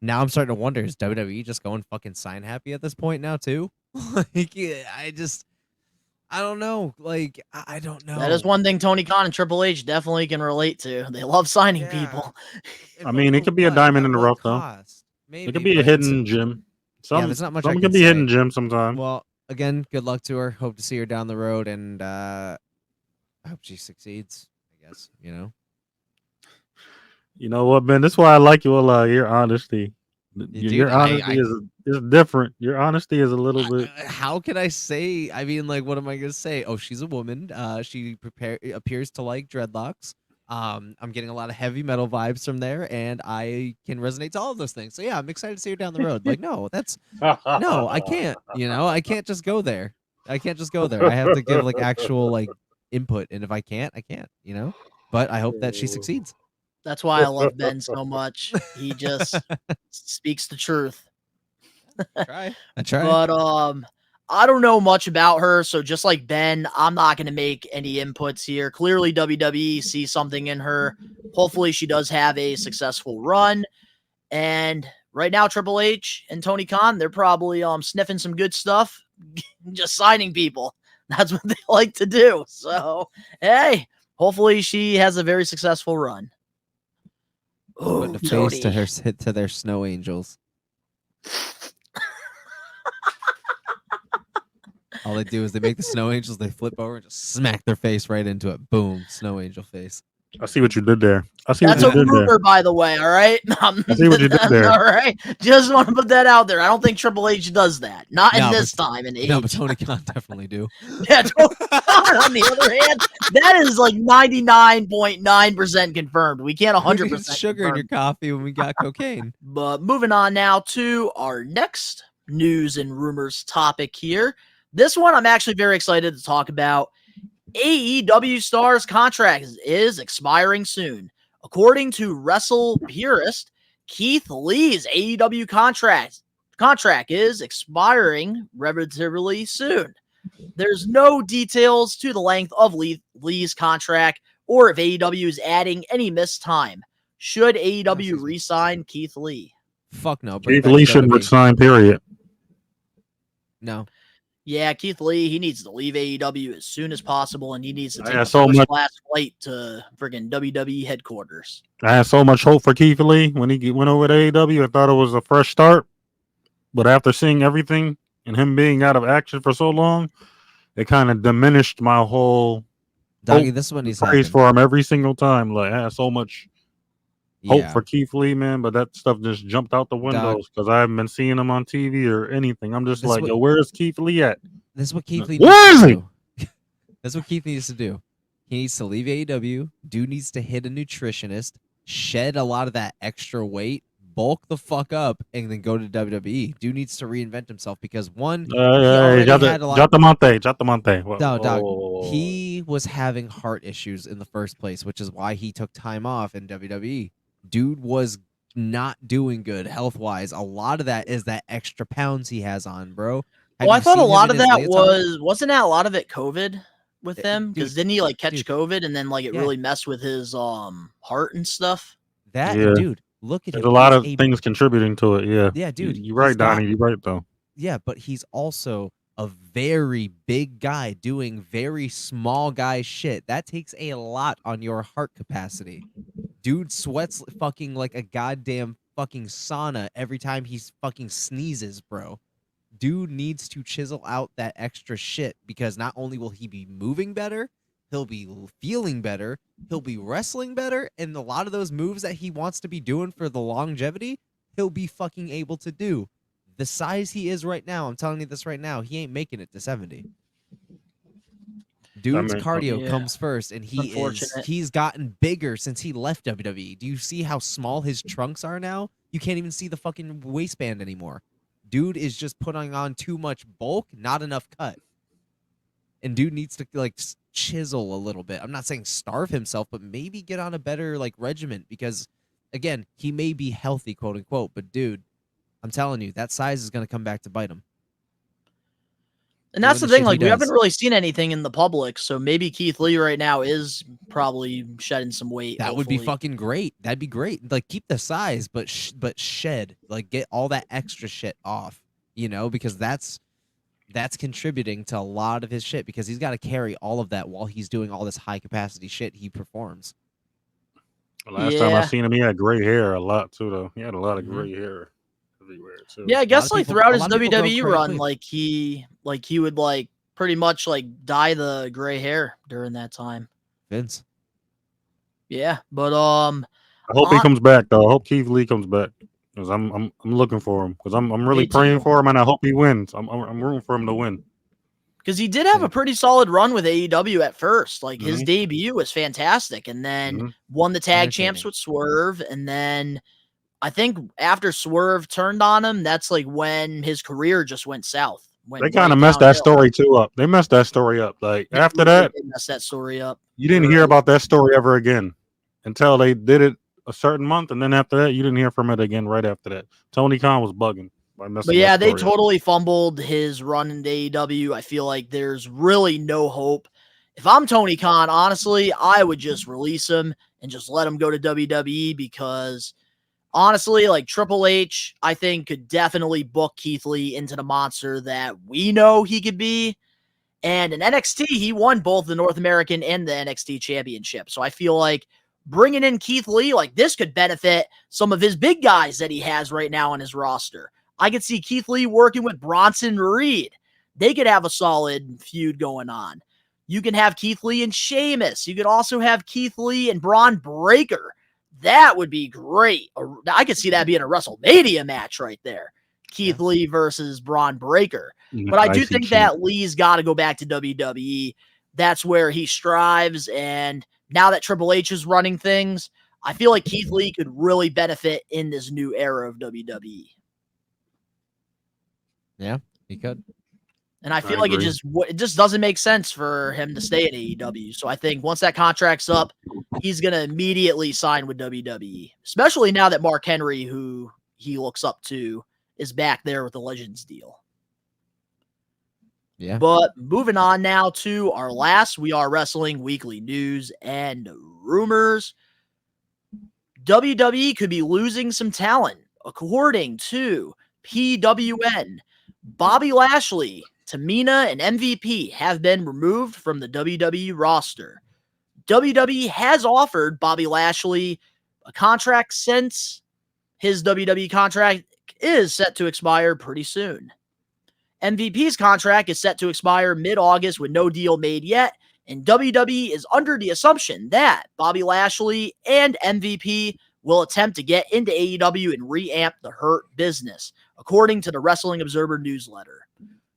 now I'm starting to wonder, is WWE just going fucking sign happy at this point now too? I don't know. Like, I don't know. That is one thing Tony Khan and Triple H definitely can relate to. They love signing people. I mean, it could be a diamond in the rough, though. Maybe, it could be a hidden gem. There's not much some I could can be say. hidden gem sometimes. Well, again, good luck to her. Hope to see her down the road, and I hope she succeeds. I guess You know what, Ben? That's why I like you a lot. Your honesty. Your honesty is different. Your honesty is a little bit. How can I say? I mean, like, what am I gonna say? Oh, she's a woman. She appears to like dreadlocks. I'm getting a lot of heavy metal vibes from there, and I can resonate to all of those things. So yeah, I'm excited to see her down the road. Like, no, I can't. I can't just go there. I can't just go there. I have to give like actual like input, and if I can't, I can't. But I hope that she succeeds. That's why I love Ben so much. He just speaks the truth. I try. But I don't know much about her, so just like Ben, I'm not going to make any inputs here. Clearly, WWE sees something in her. Hopefully, she does have a successful run. And right now, Triple H and Tony Khan, they're probably sniffing some good stuff, just signing people. That's what they like to do. So, hey, hopefully she has a very successful run. Putting a face to their snow angels. All they do is they make the snow angels, they flip over and just smack their face right into it. Boom, snow angel face. I see what you did there. That's a rumor, by the way, all right? I see what you did there. All right? Just want to put that out there. I don't think Triple H does that. Not in this time. No, but Tony Khan definitely do. Yeah, Tony Khan, on the other hand, that is like 99.9% confirmed. We can't 100% sugar confirm. in your coffee when we got cocaine. But moving on now to our next news and rumors topic here. This one I'm actually very excited to talk about. AEW star's contract is expiring soon. According to Wrestle Purist, Keith Lee's AEW contract is expiring relatively soon. There's no details to the length of Lee's contract or if AEW is adding any missed time. Should AEW re-sign Keith Lee? Fuck no. Keith Lee shouldn't resign, period. No. Yeah, Keith Lee, he needs to leave AEW as soon as possible, and he needs to take the first-class flight to friggin' WWE headquarters. I had so much hope for Keith Lee when he went over to AEW. I thought it was a fresh start. But after seeing everything and him being out of action for so long, it kind of diminished my whole Doggy, this one he's praise for him every single time. Like, I had so much hope for Keith Lee, man, but that stuff just jumped out the windows because I haven't been seeing him on TV or anything. I'm just like, yo, where's Keith Lee at? This is what Keith Lee Where is he? That's what Keith needs to do. He needs to leave AEW. Dude needs to hit a nutritionist, shed a lot of that extra weight, bulk the fuck up, and then go to WWE. Dude needs to reinvent himself because one, Jatamonte. No, dog. He was having heart issues in the first place, which is why he took time off in WWE. Dude was not doing good health-wise. A lot of that is that extra pounds he has on, bro. Have Well, I you thought a seen him lot in of his that leotard? wasn't that a lot of it COVID with him? Because Dude, didn't he like catch dude, COVID and then like it yeah. really messed with his heart and stuff? That Yeah, dude, look at there's him. a lot He's of a things contributing to it. Yeah, yeah, dude. you're He's right, got Donnie. You're right though. yeah, but he's also a very big guy doing very small guy shit. That takes a lot on your heart capacity. Dude sweats fucking like a goddamn fucking sauna every time he fucking sneezes, bro. Dude needs to chisel out that extra shit because not only will he be moving better, he'll be feeling better, he'll be wrestling better, and a lot of those moves that he wants to be doing for the longevity, he'll be fucking able to do. The size he is right now, I'm telling you this right now, he ain't making it to 70. Dude's cardio Yeah. comes first, and he's gotten bigger since he left WWE. Do you see how small his trunks are now? You can't even see the fucking waistband anymore. Dude is just putting on too much bulk, not enough cut. And dude needs to like chisel a little bit. I'm not saying starve himself, but maybe get on a better like regiment because again, he may be healthy, quote unquote, but dude, I'm telling you, that size is going to come back to bite him. And that's Doing the thing, shit he like we haven't does. really seen anything in the public, so maybe Keith Lee right now is probably shedding some weight. That would be hopefully. fucking great. That'd be great. Like keep the size, but shed, like get all that extra shit off, you know, because that's contributing to a lot of his shit because he's got to carry all of that while he's doing all this high capacity shit he performs. Last time I Yeah. seen him, he had gray hair a lot too, though. He had a lot of Mhm. gray hair everywhere too. Yeah, I guess like throughout his WWE grow run, quickly. he would like pretty much like dye the gray hair during that time. Vince. Yeah, but I hope he comes back though. I hope Keith Lee comes back because I'm looking for him because I'm really Me praying too. for him and I hope he wins. I'm rooting for him to win. because he did have a pretty solid run with AEW at first. Like his Mhm. debut was fantastic, and then Mhm. won the tag champs Entertaining. with Swerve, and then I think after Swerve turned on him, that's like when his career just went south. Went They kind right of messed that downhill. story too up. They messed that story up. Like They after really that, did mess that story up. you didn't You're hear right. about that story ever again until they did it a certain month, and then after that, you didn't hear from it again. Right after that, Tony Khan was bugging by messing. But yeah, that they story up. totally fumbled his run in AEW. I feel like there's really no hope. If I'm Tony Khan, honestly, I would just release him and just let him go to WWE because honestly, like Triple H, I think could definitely book Keith Lee into the monster that we know he could be. And in NXT, he won both the North American and the NXT championship. So I feel like bringing in Keith Lee, like this could benefit some of his big guys that he has right now on his roster. I could see Keith Lee working with Bronson Reed. They could have a solid feud going on. You can have Keith Lee and Sheamus. You could also have Keith Lee and Braun Breaker. That would be great. I could see that being a WrestleMania match right there. Keith Lee versus Braun Breaker. But I do think that Lee's got to go back to WWE. That's where he strives. And now that Triple H is running things, I feel like Keith Lee could really benefit in this new era of WWE. Yeah, he could. And I feel like it just doesn't make sense for him to stay at AEW. So I think once that contract's up, he's going to immediately sign with WWE, especially now that Mark Henry, who he looks up to, is back there with the Legends deal. Yeah. But moving on now to our last We Are Wrestling weekly news and rumors. WWE could be losing some talent, according to PWN. Bobby Lashley, Tamina, and MVP have been removed from the WWE roster. WWE has offered Bobby Lashley a contract since his WWE contract is set to expire pretty soon. MVP's contract is set to expire mid-August with no deal made yet, and WWE is under the assumption that Bobby Lashley and MVP will attempt to get into AEW and reamp the Hurt business, according to the Wrestling Observer newsletter.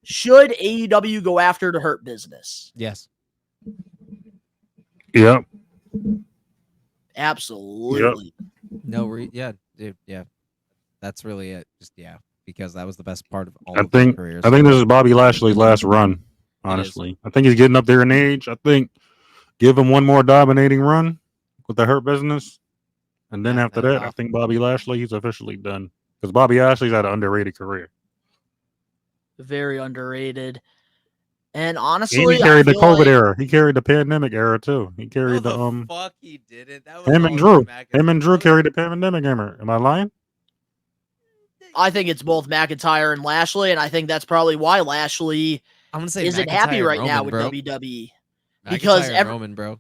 Should AEW go after the Hurt business? Yes. Yep. Absolutely. Yep. Yeah, dude, yeah. That's really it. Just because that was the best part of all I of their think careers. this is Bobby Lashley's last run. Honestly, I think he's getting up there in age. I think give him one more dominating run with the Hurt business, and then after that, I think Bobby Lashley he's officially done because Bobby Lashley's had an underrated career. Very underrated. And And honestly, he carried I the feel COVID like, era. He carried the pandemic era too. He No, carried the fuck he didn't. That was him all and Drew. McIntyre. Him and Drew carried the pandemic era. Am I lying? I think it's both McIntyre and Lashley, and I think that's probably why Lashley I'm gonna say isn't McIntyre happy and right now Roman, with bro. WWE. McIntyre Because and Roman, bro.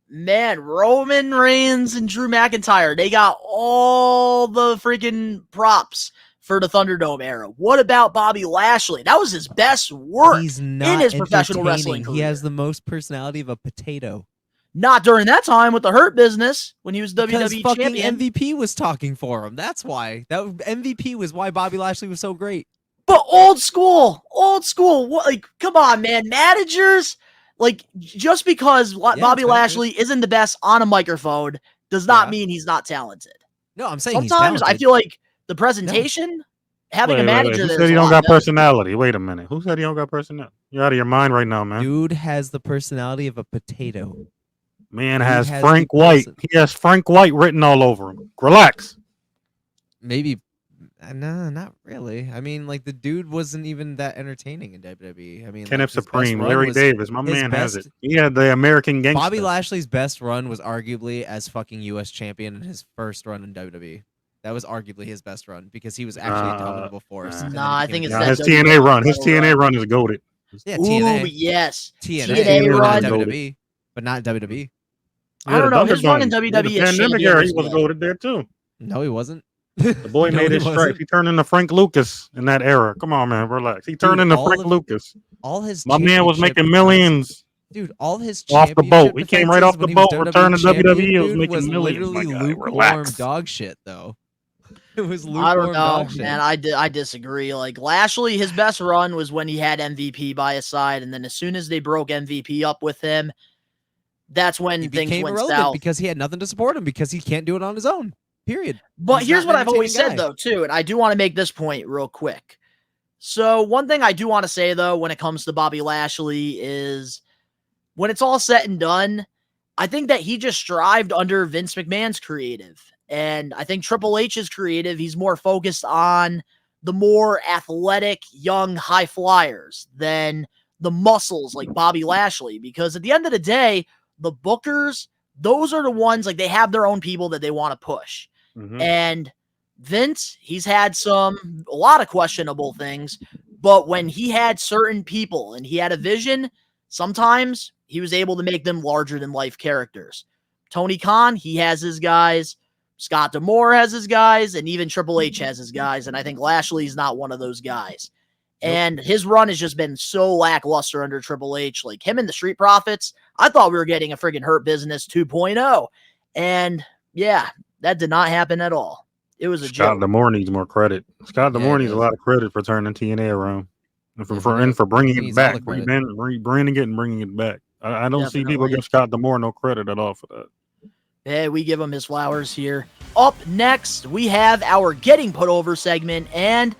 Man, Roman Reigns and Drew McIntyre, they got all the freaking props for the Thunderdome era. What about Bobby Lashley? That was his best work He's not in his professional wrestling entertaining. career. He has the most personality of a potato. Not during that time with the Hurt Business when he was Because WWE fucking champion. MVP was talking for him. That's why. That MVP was why Bobby Lashley was so great. But old school. What, like, come on, man. Managers, like, just because Bobby it's Lashley isn't the best on a microphone does not mean he's not talented. No, I'm saying Sometimes he's I talented. feel like the presentation, having a manager Who there said is he a don't lot got better. personality? Wait a minute. Who said he don't got personality? You're out of your mind right now, man. Dude has the personality of a potato. Man He has has Frank the White. person- He has Frank White written all over him. Relax. Maybe. No, not really. I mean, like, the dude wasn't even that entertaining in WWE. I mean, Kenneth like, his best Supreme, run Larry was- Davis. My his man has best- it. He had the American Gangster. Bobby Lashley's best run was arguably as fucking U.S. champion in his first run in WWE. That was arguably his best run because he was actually a dominable force. and then Nah, he I became think it's a Nah, that his TNA run. His title TNA run. run is goated. Yeah, Ooh, TNA. yes. TNA, TNA but run. not WWE. But not WWE. I don't know. His run in Thunderdome. WWE The as pandemic champion era, was he was good. goated there too. No, he wasn't. The boy No, made he his wasn't. stripes. He turned into Frank Lucas in that era. Come on, man, relax. He turned Dude, into all Frank of- Lucas. All his My man was championship making defense- millions Dude, all his off the boat. championship He came right off defenses the when he was boat, returned to champion, WWE. He was dude, making millions. literally My guy, lukewarm relax. dog shit, though. It was lukewarm I don't know, dog shit. man. I disagree. Like, Lashley, his best run was when he had MVP by his side, and then as soon as they broke MVP up with him, that's when He things became went irrelevant south. because he had nothing to support him because he can't do it on his own. Period. But He's here's not what an I've always entertaining said, guy. though, too, and I do want to make this point real quick. So, one thing I do want to say, though, when it comes to Bobby Lashley is when it's all said and done, I think that he just strived under Vince McMahon's creative. And I think Triple H's creative, he's more focused on the more athletic, young high flyers than the muscles like Bobby Lashley. Because at the end of the day, the bookers, those are the ones, like, they have their own people that they want to push. Mhm. And Vince, he's had a lot of questionable things, but when he had certain people and he had a vision, sometimes he was able to make them larger than life characters. Tony Khan, he has his guys. Scott D'Amore has his guys, and even Triple H has his guys. And I think Lashley's not one of those guys. And his run has just been so lackluster under Triple H. Like, him and the Street Profits, I thought we were getting a friggin' Hurt Business 2.0. And yeah, that did not happen at all. It was a Scott joke. D'Amore needs more credit. Scott D'Amore he needs a does. lot of credit for turning TNA around. And Yeah, for he does. bringing He it needs all back, the credit. bringing it and bringing it back. I don't see people Definitely. give Scott D'Amore no credit at all for that. Hey, we give him his flowers here. Up next, we have our Getting Put Over segment and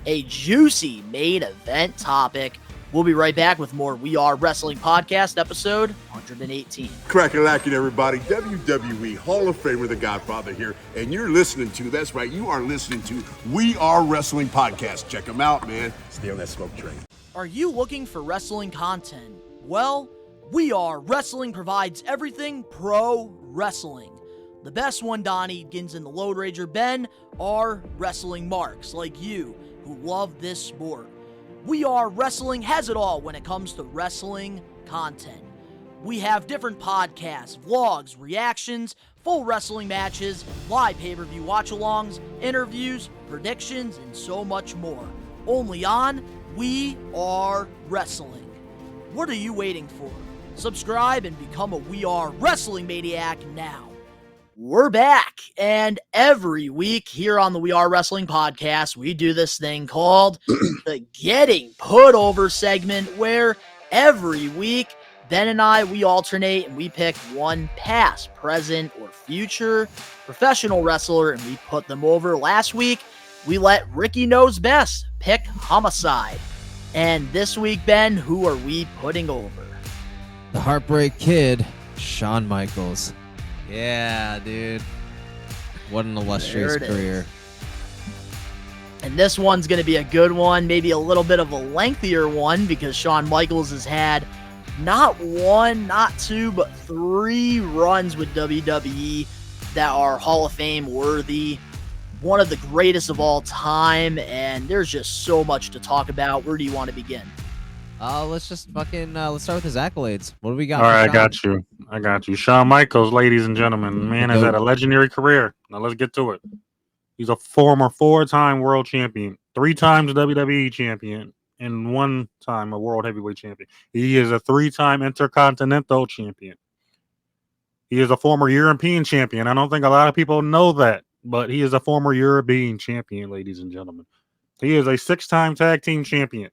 a juicy main event topic. We'll be right back with more We Are Wrestling Podcast, episode 118. Crack-a-lackin', everybody. WWE Hall of Famer, The Godfather here, and you're listening to, that's right, you are listening to We Are Wrestling Podcast. Check them out, man. Stay on that smoke train. Are you looking for wrestling content? Well, We Are Wrestling provides everything pro wrestling. The best one, Donnie, Gins, and the Load Rager Ben, are wrestling marks like you who love this sport. We Are Wrestling has it all when it comes to wrestling content. We have different podcasts, vlogs, reactions, full wrestling matches, live pay-per-view watch-alongs, interviews, predictions, and so much more. Only on We Are Wrestling. What are you waiting for? Subscribe and become a We Are Wrestling Maniac now. We're back, and every week here on the We Are Wrestling Podcast, we do this thing called the Getting Put Over segment, where every week, Ben and I, we alternate and we pick one past, present, or future professional wrestler, and we put them over. Last week, we let Ricky Knows Best pick Homicide. And this week, Ben, who are we putting over? The Heartbreak Kid, Shawn Michaels. Yeah, dude. What an illustrious There it career. And this one's going to be a good one, maybe a little bit of a lengthier one, because Shawn Michaels has had not one, not two, but 3 runs with WWE that are Hall of Fame worthy. One of the greatest of all time, and there's just so much to talk about. Where do you want to begin? Let's just fucking let's start with his accolades. What do we got? All right, Shawn? I got you. Shawn Michaels, ladies and gentlemen, man has had a legendary career. Now let's get to it. He's a former 4-time world champion, 3 times WWE champion, and 1 time a world heavyweight champion. He is a 3-time intercontinental champion. He is a former European champion. I don't think a lot of people know that, but he is a former European champion, ladies and gentlemen. He is a 6-time tag team champion.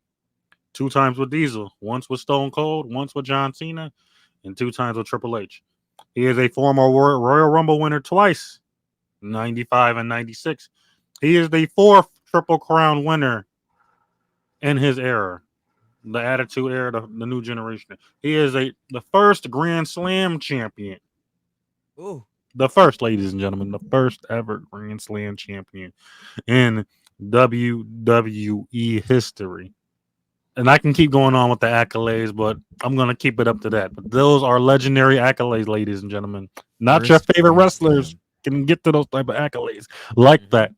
2 times with Diesel, once with Stone Cold, once with John Cena, and 2 times with Triple H. He is a former Royal Rumble winner twice, 95 and 96. He is the 4th Triple Crown winner in his era, the Attitude Era, the new generation. He is the first Grand Slam champion. Ooh. The first, ladies and gentlemen, the first ever Grand Slam champion in WWE history. And I can keep going on with the accolades, but I'm going to keep it up to that. But those are legendary accolades, ladies and gentlemen. Not your favorite wrestlers can get to those type of accolades like that.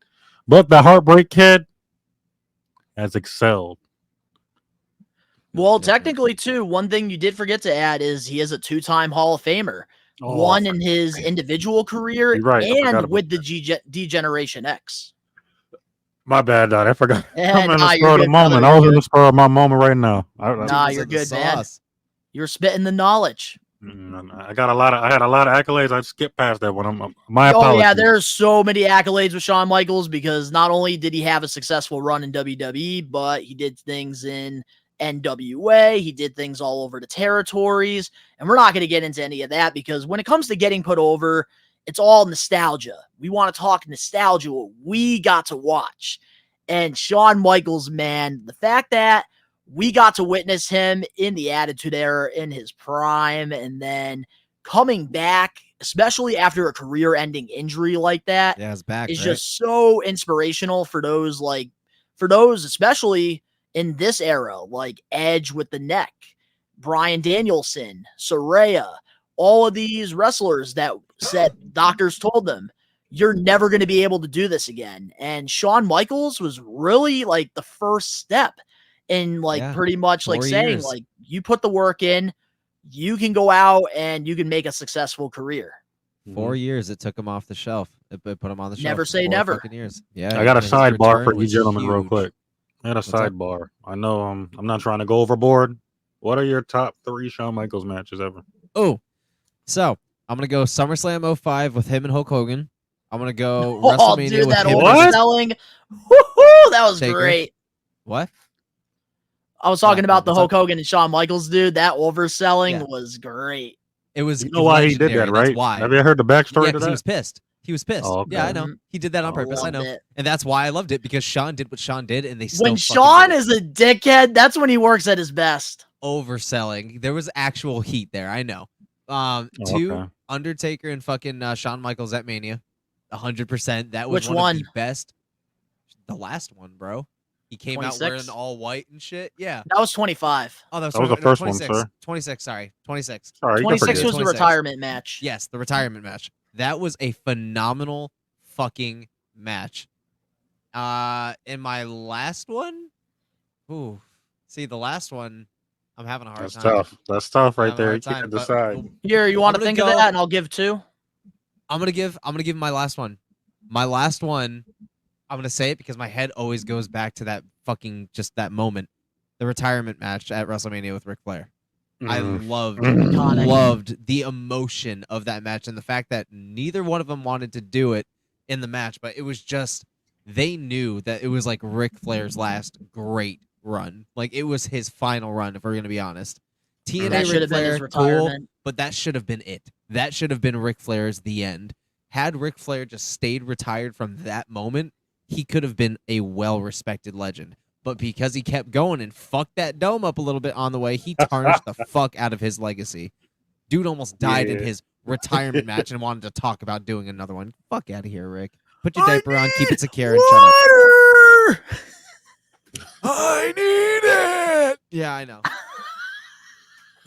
But the Heartbreak Kid has excelled. Well, technically, too, one thing you did forget to add is he is a 2-time Hall of Famer. One in his individual career and with the D-Generation X. My bad, Dad. I forgot. I'm in the Nah, spur of the moment. I was in the spur of my moment right now. Nah, you're good, man. You're spitting the knowledge. I had a lot of accolades. I skipped past that one. My apologies. Oh yeah, there's so many accolades with Shawn Michaels because not only did he have a successful run in WWE, but he did things in NWA. He did things all over the territories, and we're not going to get into any of that because when it comes to getting put over, it's all nostalgia. We want to talk nostalgia, what we got to watch. And Shawn Michaels, man, the fact that we got to witness him in the Attitude Era in his prime and then coming back, especially after a career-ending injury like that, yeah, it's back, is just so inspirational for those especially in this era, like Edge with the neck, Bryan Danielson, Saraya, all of these wrestlers that said doctors told them, you're never going to be able to do this again. And Shawn Michaels was really like the first step in pretty much like saying like, you put the work in, you can go out and you can make a successful career. 4 years it took him off the shelf. It put him on the shelf. Never say never. Years. Yeah, I got a sidebar for you gentlemen real quick. I got a sidebar. I know I'm not trying to go overboard. What are your top 3 Shawn Michaels matches ever? Oh, so I'm going to go SummerSlam 05 with him and Hulk Hogan. I'm going to go WrestleMania with that him overselling. Woohoo, that was great. What? I was talking about the Hulk Hogan and Shawn Michaels, dude. That overselling was great. It was. You know why he did that, right? Why. Have you heard the backstory to that? He was pissed. He was pissed. Oh, okay. Yeah, I know. He did that on purpose. I know. And that's why I loved it, because Shawn did what Shawn did, and they still when Shawn is a dickhead, that's when he works at his best. Overselling. There was actual heat there. I know. Undertaker and fucking Shawn Michaels at Mania. 100%. That was one of the best. The last one, bro. He came 26? out wearing all white and shit. Yeah. That was 25. Oh, that was the first 26. one, sir. 26, sorry. 26. Sorry, 26 was the retirement match. Yes, the retirement match. That was a phenomenal fucking match. In my last one? Ooh. See, the last one, I'm having a hard time. Tough. That's tough right there. You can't decide. Here, you want to think of that and I'll give 2? I'm gonna give my last one. My last one, I'm going to say it because my head always goes back to that fucking, just that moment. The retirement match at WrestleMania with Ric Flair. I loved the emotion of that match and the fact that neither one of them wanted to do it in the match, but it was just, they knew that it was like Ric Flair's last great run. Like, it was his final run, if we're going to be honest. TNA Ric Flair, cool, but that should have been it. That should have been Ric Flair's the end. Had Ric Flair just stayed retired from that moment, he could have been a well-respected legend. But because he kept going and fucked that dome up a little bit on the way, he tarnished the fuck out of his legacy. Dude almost died in his retirement match and wanted to talk about doing another one. Fuck out of here, Rick. Put your diaper on, keep it secure, and shut up. Razor. I need it. Yeah, I know.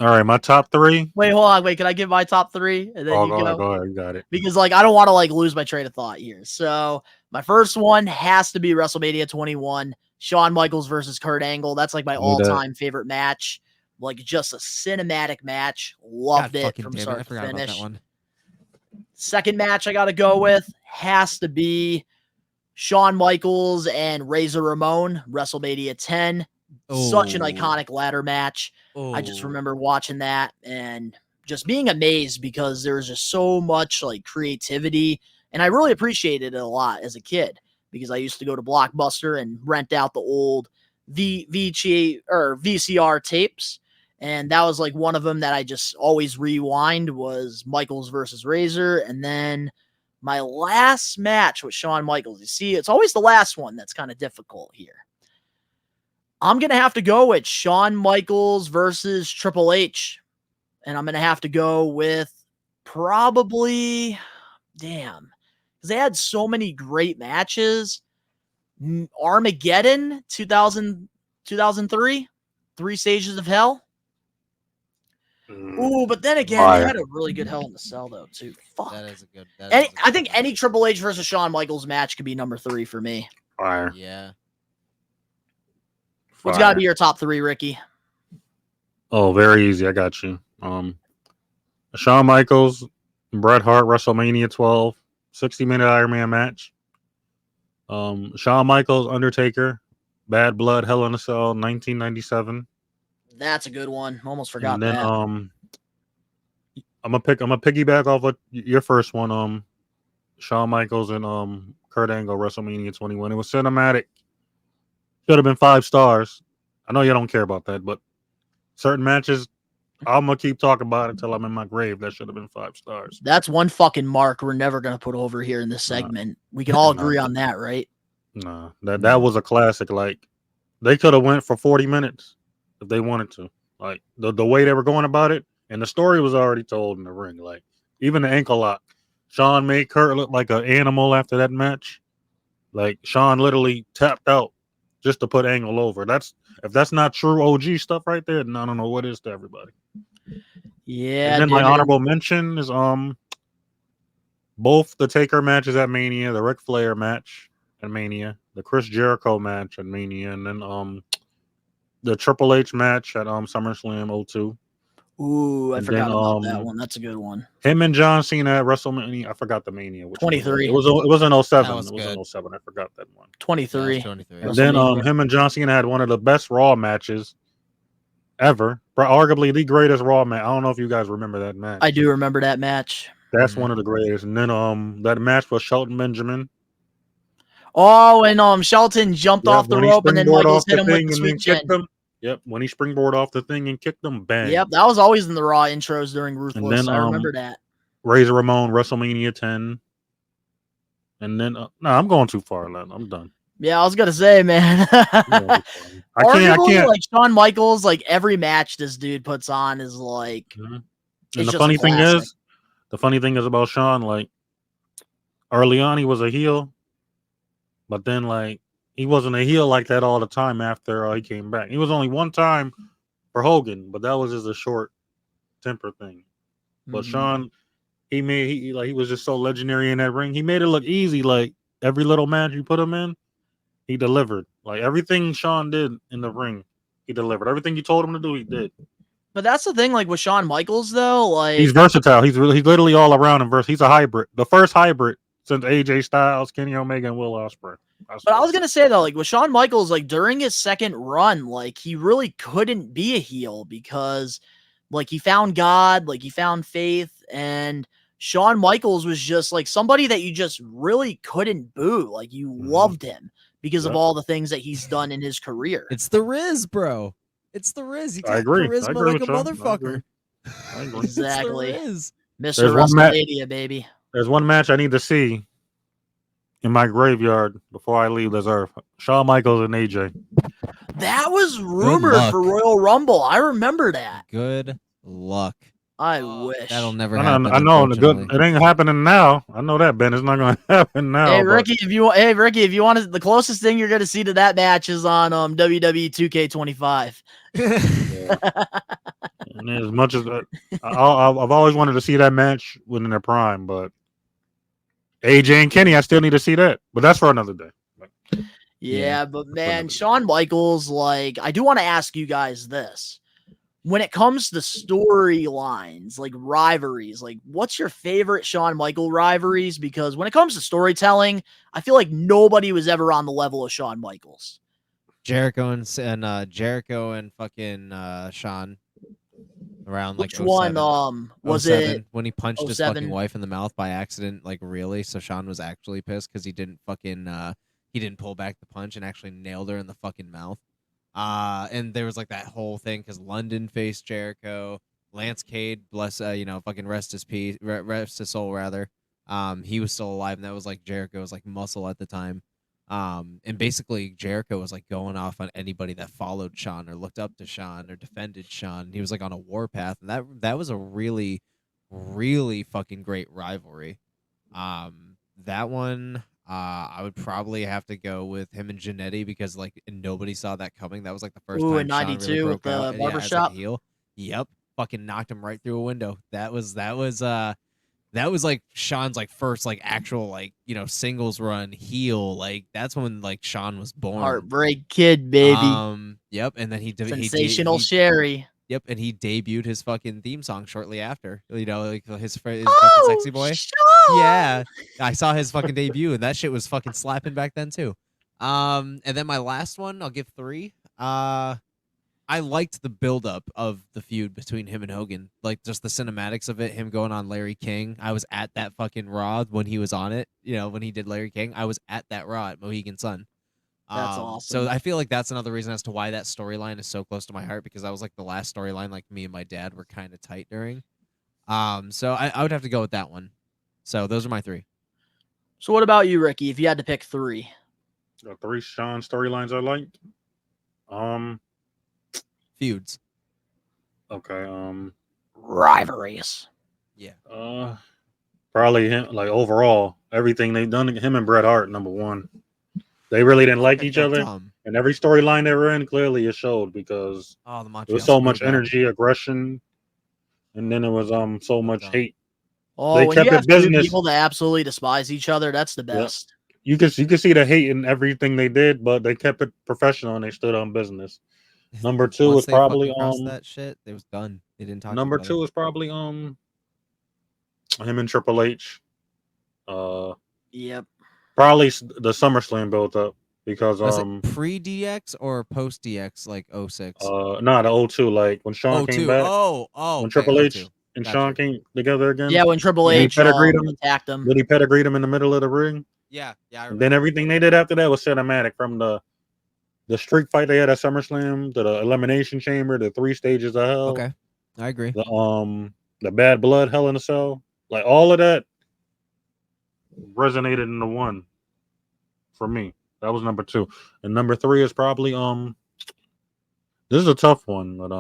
All right, my top three. Wait, hold on. Wait, can I give my top three and then Oh, you go go? ahead, go ahead. You got it. Because like I don't want to like lose my train of thought here. So my first one has to be WrestleMania 21, Shawn Michaels versus Kurt Angle. That's like my all-time favorite match. Like just a cinematic match. Loved it from start to finish. About that one. Second match I got to go with has to be Shawn Michaels and Razor Ramon, WrestleMania 10. Such an iconic ladder match. I just remember watching that and just being amazed because there was just so much like creativity, and I really appreciated it a lot as a kid because I used to go to Blockbuster and rent out the old VCR tapes, and that was like one of them that I just always rewind was Michaels versus Razor. And then my last match with Shawn Michaels. You see, it's always the last one that's kind of difficult here. I'm going to have to go with Shawn Michaels versus Triple H. And I'm going to have to go with probably, because they had so many great matches. Armageddon 2003, Three Stages of Hell. Ooh, but then again, they had a really good Hell in the Cell, though, too. Fuck. That is a good. I think any Triple H versus Shawn Michaels match could be number 3 for me. Fire. Yeah. What's got to be your top 3, Ricky? Oh, very easy. I got you. Shawn Michaels, Bret Hart, WrestleMania 12, 60-minute Iron Man match. Shawn Michaels, Undertaker, Bad Blood, Hell in a Cell, 1997. That's a good one. Almost forgot and then, that. I'm gonna piggyback off of your first one. Shawn Michaels and Kurt Angle, WrestleMania 21. It was cinematic. Should have been 5 stars. I know you don't care about that, but certain matches, I'm gonna keep talking about it until I'm in my grave. That should have been 5 stars. That's one fucking mark we're never gonna put over here in this segment. We can all agree on that, right? No, that was a classic. Like they could have went for 40 minutes if they wanted to. Like the way they were going about it, and the story was already told in the ring. Like even the ankle lock, Shawn made Kurt look like an animal after that match. Like Shawn literally tapped out just to put Angle over. If that's not true OG stuff right there, then I don't know what is to everybody. Yeah. And then my honorable mention is both the Taker matches at Mania, the Ric Flair match at Mania, the Chris Jericho match at Mania, and then the Triple H match at SummerSlam 02. Ooh, I forgot about that one. That's a good one. Him and John Cena at WrestleMania. I forgot the Mania. 23. It was in 07. It was in 07. I forgot that one. 23. Yeah, 23. And then him and John Cena had one of the best Raw matches ever. Arguably the greatest Raw match. I don't know if you guys remember that match. I do remember that match. That's one of the greatest. And then that match was Shelton Benjamin. Oh, and Shelton jumped off the rope and then Michaels hit him with the sweet chin. Yep, when he springboarded off the thing and kicked him, bang. Yep, that was always in the Raw intros during Ruthless. And then, I remember that. Razor Ramon, WrestleMania 10. And then, no, I'm going too far, Len. I'm done. Yeah, I was gonna say, man. I can't. Like Shawn Michaels, like every match this dude puts on is like. Mm-hmm. And the funny thing is about Shawn, like early on he was a heel, but then like he wasn't a heel like that all the time after he came back. He was only one time for Hogan, but that was just a short temper thing. But Shawn, he was just so legendary in that ring. He made it look easy. Like every little match you put him in, he delivered. Like everything Shawn did in the ring, he delivered. Everything you told him to do, he did. But that's the thing, like with Shawn Michaels, though, like he's versatile. He's literally all around and versatile. He's a hybrid, the first hybrid since AJ Styles, Kenny Omega, and Will Ospreay. But I was gonna say though, like with Shawn Michaels, like during his second run, like he really couldn't be a heel because, like, he found God, like he found faith, and Shawn Michaels was just like somebody that you just really couldn't boo. Like you loved him because of all the things that he's done in his career. It's the Riz, bro. It's the Riz. You got I agree. charisma like a motherfucker. I agree. Exactly. Mr. WrestleMania, baby. There's one match I need to see in my graveyard before I leave this earth. Shawn Michaels and AJ. That was rumored for Royal Rumble. I remember that. Good luck. I wish. That'll never I happen. know, I know the good. unfortunately. It ain't happening now. I know that, Ben. It's not going to happen now. Hey but Ricky, if you want to, the closest thing you're gonna see to that match is on WWE 2K25. and as much as I've always wanted to see that match within their prime, but AJ and Kenny, I still need to see that. But that's for another day. Yeah, but man, Shawn Michaels, like, I do want to ask you guys this. When it comes to storylines, like rivalries, like what's your favorite Shawn Michael rivalries? Because when it comes to storytelling, I feel like nobody was ever on the level of Shawn Michaels. Jericho and fucking Shawn around like Which one 07. was 07, it? when he punched his 07? fucking wife in the mouth by accident, like really? So Shawn was actually pissed because he didn't pull back the punch and actually nailed her in the fucking mouth. And there was like that whole thing because London faced Jericho, Lance Cade, fucking rest his soul rather. He was still alive, and that was like Jericho's like muscle at the time. And basically Jericho was like going off on anybody that followed Shawn or looked up to Shawn or defended Shawn. He was like on a warpath, and that was a really, really fucking great rivalry. That one. I would probably have to go with him and Jannetty because like nobody saw that coming. That was like the first time in Shawn '92 really with broke out. the Yeah, as, barbershop. like, a heel. Yep, fucking knocked him right through a window. That was like Shawn's like first like actual like singles run heel. Like that's when like Shawn was born. Heartbreak Kid, baby. Yep, and then Sensational Sherry. Yep, and he debuted his fucking theme song shortly after. Like his fucking Sexy Boy. Shawn! Yeah, I saw his fucking debut, and that shit was fucking slapping back then too. And then my last one, I'll give 3. I liked the buildup of the feud between him and Hogan, like just the cinematics of it. Him going on Larry King. I was at that fucking Raw when he was on it. When he did Larry King, I was at that Raw at Mohegan Sun. That's awesome. So I feel like that's another reason as to why that storyline is so close to my heart, because that was like the last storyline like me and my dad were kind of tight during. So I would have to go with that one. So those are my 3. So what about you, Ricky? If you had to pick 3, the 3 Shawn storylines I liked. Feuds. Okay. Rivalries. Yeah. Probably him. Like overall, everything they've done. Him and Bret Hart, number 1. They really didn't like each other, and every storyline they were in, clearly it showed because there was so much energy, aggression, and then it was so much hate. Oh, they when kept you have it business. people that absolutely despise each other, that's the best. You can see the hate in everything they did, but they kept it professional and they stood on business. Number 2 was probably that shit. It was done. They didn't talk. Number 2 was probably him and Triple H. Yep. Probably the SummerSlam built up because was it pre DX or post DX like 06? No, the 02, like when Shawn came back. When Triple H and Shawn came together again. Yeah, when Triple H attacked him. Really pedigreed him in the middle of the ring. Yeah. And then everything they did after that was cinematic, from the street fight they had at SummerSlam to the Elimination Chamber, the 3 stages of hell. Okay, I agree. The Bad Blood Hell in a Cell, like all of that resonated in the one for me. That was number 2, and number 3 is probably this is a tough one, but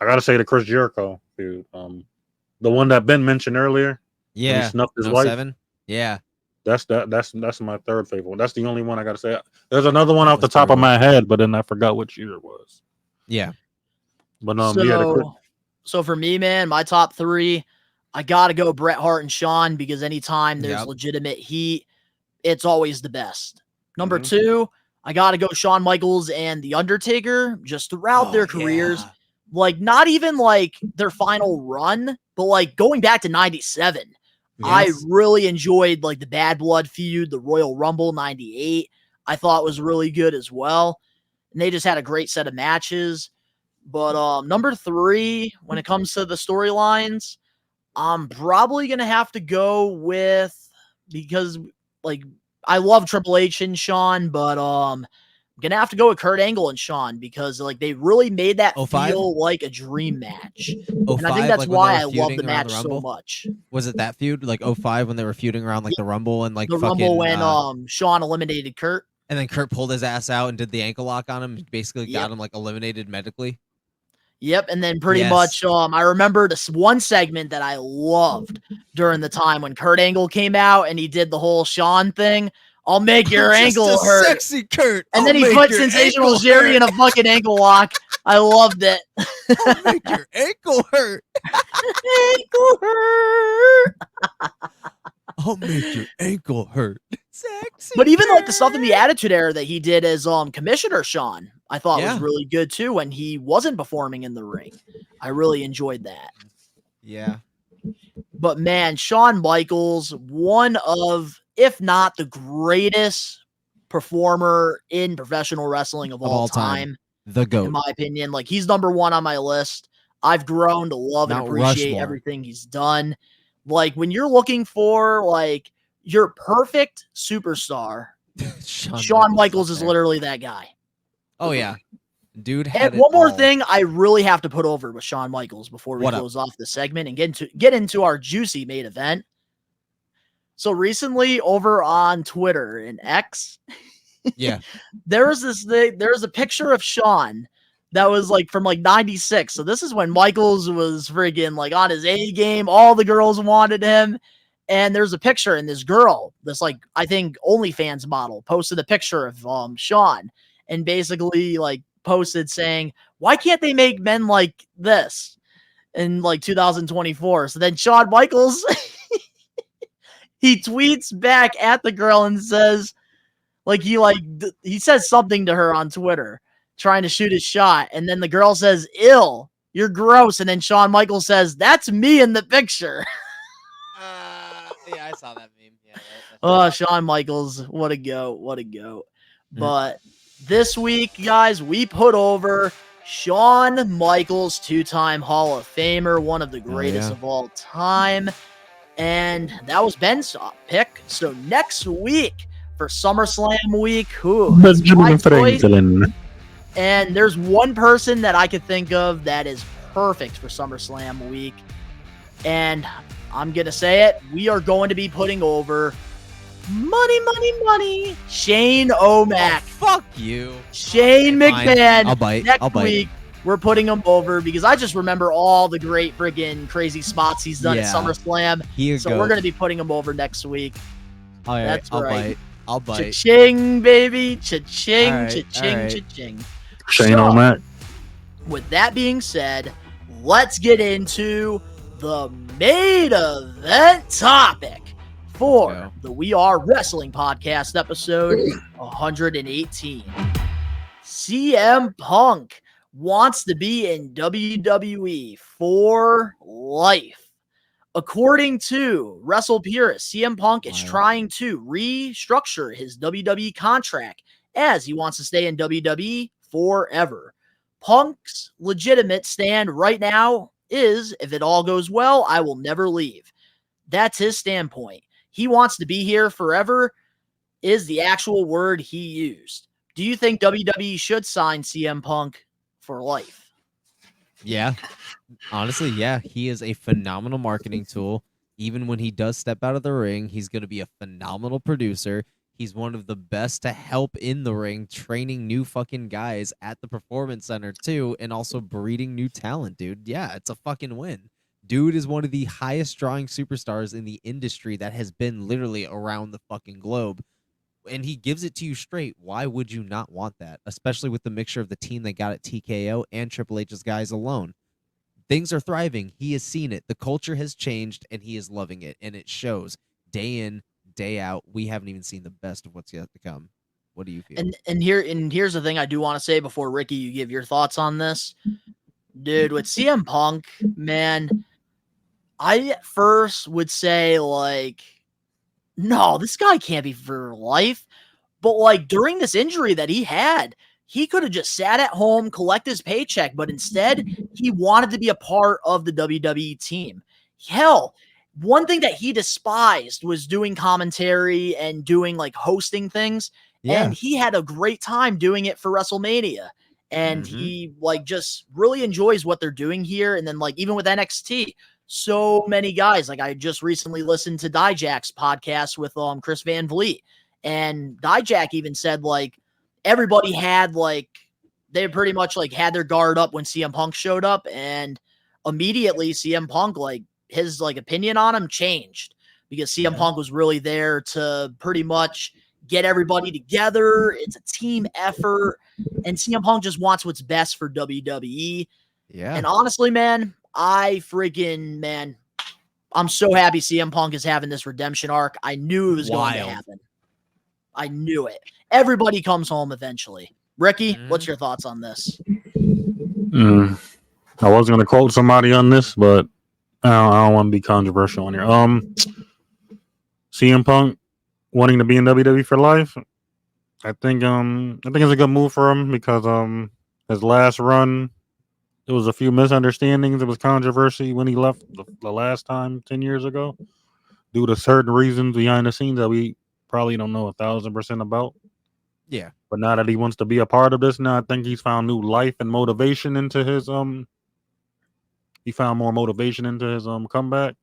I gotta say the Chris Jericho feud, the one that Ben mentioned earlier. Yeah, he snuffed his wife. 07? Yeah, that's my 3rd favorite one. That's the only one I gotta say. There's another one off the top of my head, but then I forgot which year it was. Yeah, but so for me, man, my top 3. I gotta go Bret Hart and Shawn, because anytime there's legitimate heat, it's always the best. Number 2, I gotta go Shawn Michaels and The Undertaker, just throughout their careers. Like, not even like their final run, but like going back to 97. Yes. I really enjoyed like the Bad Blood feud, the Royal Rumble 98. I thought was really good as well. And they just had a great set of matches. But number 3, when it comes to the storylines, I'm probably going to have to go with, because like I love Triple H and Shawn, but I'm going to have to go with Kurt Angle and Shawn, because like they really made that feel like a dream match. And I think that's why I love the match so much. Was it that feud like 05 when they were feuding around like the Rumble and like the Rumble when Shawn eliminated Kurt? And then Kurt pulled his ass out and did the ankle lock on him, basically got him like eliminated medically. Yep, and then pretty Yes. much, I remember this one segment that I loved during the time when Kurt Angle came out and he did the whole Sean thing. I'll make your ankle hurt. Sexy Kurt. And then he put Sensational Jerry in a fucking ankle lock. I loved it. I'll make your ankle hurt. Ankle hurt. I'll make your ankle hurt. Sexy. But even like the stuff in the Attitude Era that he did as Commissioner Sean, I thought Yeah. was really good too when he wasn't performing in the ring. I really enjoyed that. Yeah. But man, Shawn Michaels, one of, if not the greatest performer in professional wrestling of all time, The GOAT. in my opinion. Like, he's number one on my list. I've grown to love and Mount appreciate Rushmore. everything he's done. Like, when you're looking for like your perfect superstar, Shawn Michaels is literally that guy. Oh yeah. Dude had And one more all. thing I really have to put over with Shawn Michaels before we What up? close off the segment and get into our juicy main event. So recently over on Twitter and X, Yeah. there was a picture of Shawn that was like from like 96. So this is when Michaels was friggin' like on his A game. All the girls wanted him. And there's a picture, and this girl, this like I think OnlyFans model, posted a picture of Shawn and basically like posted saying, why can't they make men like this in like 2024? So then Shawn Michaels he tweets back at the girl and says, like he says something to her on Twitter, trying to shoot his shot, and then the girl says, "Ill, you're gross," and then Shawn Michaels says, "That's me in the picture." Yeah, I saw that meme. Yeah. Oh, Shawn Michaels, what a goat, what a goat. But this week, guys, we put over Shawn Michaels, two-time Hall of Famer, one of the greatest yeah. of all time. And that was Ben's pick. So next week for SummerSlam week, it's my Benjamin choice. Franklin. And there's one person that I could think of that is perfect for SummerSlam week. And I'm going to say it. We are going to be putting over money, Shane O'Mac. Fuck you. Shane Fine. McMahon. I'll bite. Next I'll bite. week, we're putting him over because I just remember all the great friggin' crazy spots he's done at Yeah. SummerSlam. He a So goat. we're going to be putting him over next week. All right, That's I'll right. bite. I'll bite. Cha-ching, baby. Cha-ching, All right, cha-ching, all right. cha-ching. Shane So, O'Mac. with that being said, let's get into the main event topic for Go. the We Are Wrestling Podcast episode 118. CM Punk wants to be in WWE for life. According to Wrestle Purist, CM Punk is Wow. trying to restructure his WWE contract as he wants to stay in WWE forever. Punk's legitimate stand right now is, if it all goes well, I will never leave. That's his standpoint. He wants to be here forever is the actual word he used. Do you think WWE should sign CM Punk for life? Yeah. Honestly, yeah. He is a phenomenal marketing tool. Even when he does step out of the ring, he's going to be a phenomenal producer. He's one of the best to help in the ring, training new fucking guys at the Performance Center too, and also breeding new talent, dude. Yeah, it's a fucking win. Dude is one of the highest drawing superstars in the industry that has been literally around the fucking globe. And he gives it to you straight. Why would you not want that? Especially with the mixture of the team they got at TKO and Triple H's guys alone. Things are thriving. He has seen it. The culture has changed, and he is loving it. And it shows day in, day out. We haven't even seen the best of what's yet to come. What do you feel? And here's the thing I do want to say before Ricky, you give your thoughts on this. Dude, with CM Punk, man, I at first would say, like, no, this guy can't be for life. But, like, during this injury that he had, he could have just sat at home, collect his paycheck, but instead, he wanted to be a part of the WWE team. Hell, one thing that he despised was doing commentary and doing, like, hosting things. Yeah. And he had a great time doing it for WrestleMania. And he, like, just really enjoys what they're doing here. And then, like, even with NXT, so many guys, like, I just recently listened to Dijak's podcast with Chris Van Vliet. And Dijak even said, like, everybody had, like, they pretty much like had their guard up when CM Punk showed up, and immediately CM Punk, like his like opinion on him changed because CM Punk was really there to pretty much get everybody together. It's a team effort, and CM Punk just wants what's best for WWE. Yeah. And honestly, man, I'm so happy CM Punk is having this redemption arc. I knew it was going to happen. I knew it. Everybody comes home eventually. Ricky, what's your thoughts on this? I was going to quote somebody on this, but I don't want to be controversial on here. CM Punk wanting to be in WWE for life. I think it's a good move for him because his last run, there was a few misunderstandings. There was controversy when he left the last time 10 years ago due to certain reasons behind the scenes that we probably don't know 1,000% about. Yeah. But now that he wants to be a part of this, now I think he's found new life and motivation into his he found more motivation into his comeback.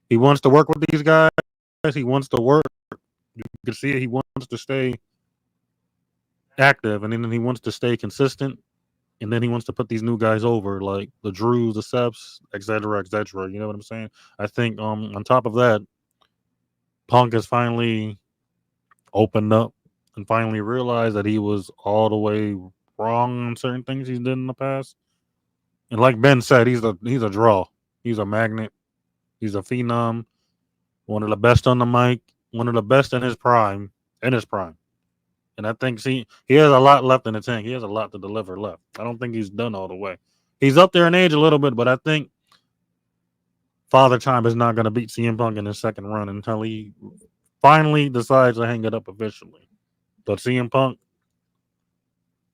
He wants to work with these guys. He wants to work. You can see it. He wants to stay active, and then he wants to stay consistent, and then he wants to put these new guys over, like the Drews, the Seps, etc., etc. You know what I'm saying? I think on top of that, Punk has finally opened up and finally realized that he was all the way wrong on certain things he did in the past. And like Ben said, he's a draw. He's a magnet. He's a phenom. One of the best on the mic. One of the best in his prime. And I think he has a lot left in the tank. He has a lot to deliver left. I don't think he's done all the way. He's up there in age a little bit, but I think Father Time is not going to beat CM Punk in his second run until he finally decides to hang it up officially. But CM Punk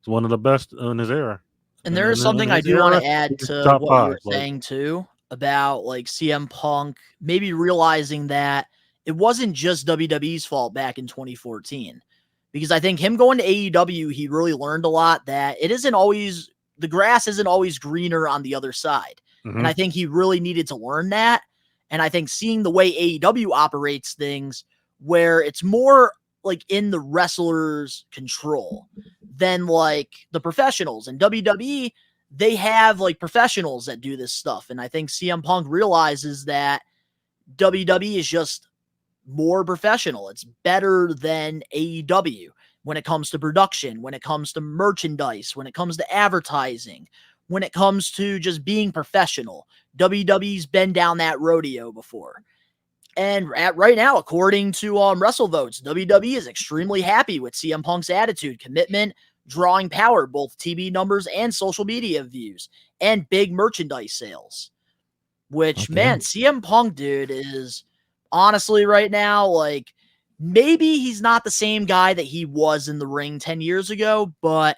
is one of the best in his era. And there is something I do want to add to what you were saying too about like CM Punk maybe realizing that it wasn't just WWE's fault back in 2014. Because I think him going to AEW, he really learned a lot that the grass isn't always greener on the other side. Mm-hmm. And I think he really needed to learn that. And I think seeing the way AEW operates things, where it's more like in the wrestler's control than like the professionals. And WWE, they have like professionals that do this stuff. And I think CM Punk realizes that WWE is just more professional. It's better than AEW when it comes to production, when it comes to merchandise, when it comes to advertising, when it comes to just being professional. WWE's been down that rodeo before. And right now, according to WrestleVotes, WWE is extremely happy with CM Punk's attitude, commitment, drawing power, both TV numbers and social media views, and big merchandise sales. Which, man, CM Punk, dude, is honestly right now, like, maybe he's not the same guy that he was in the ring 10 years ago, but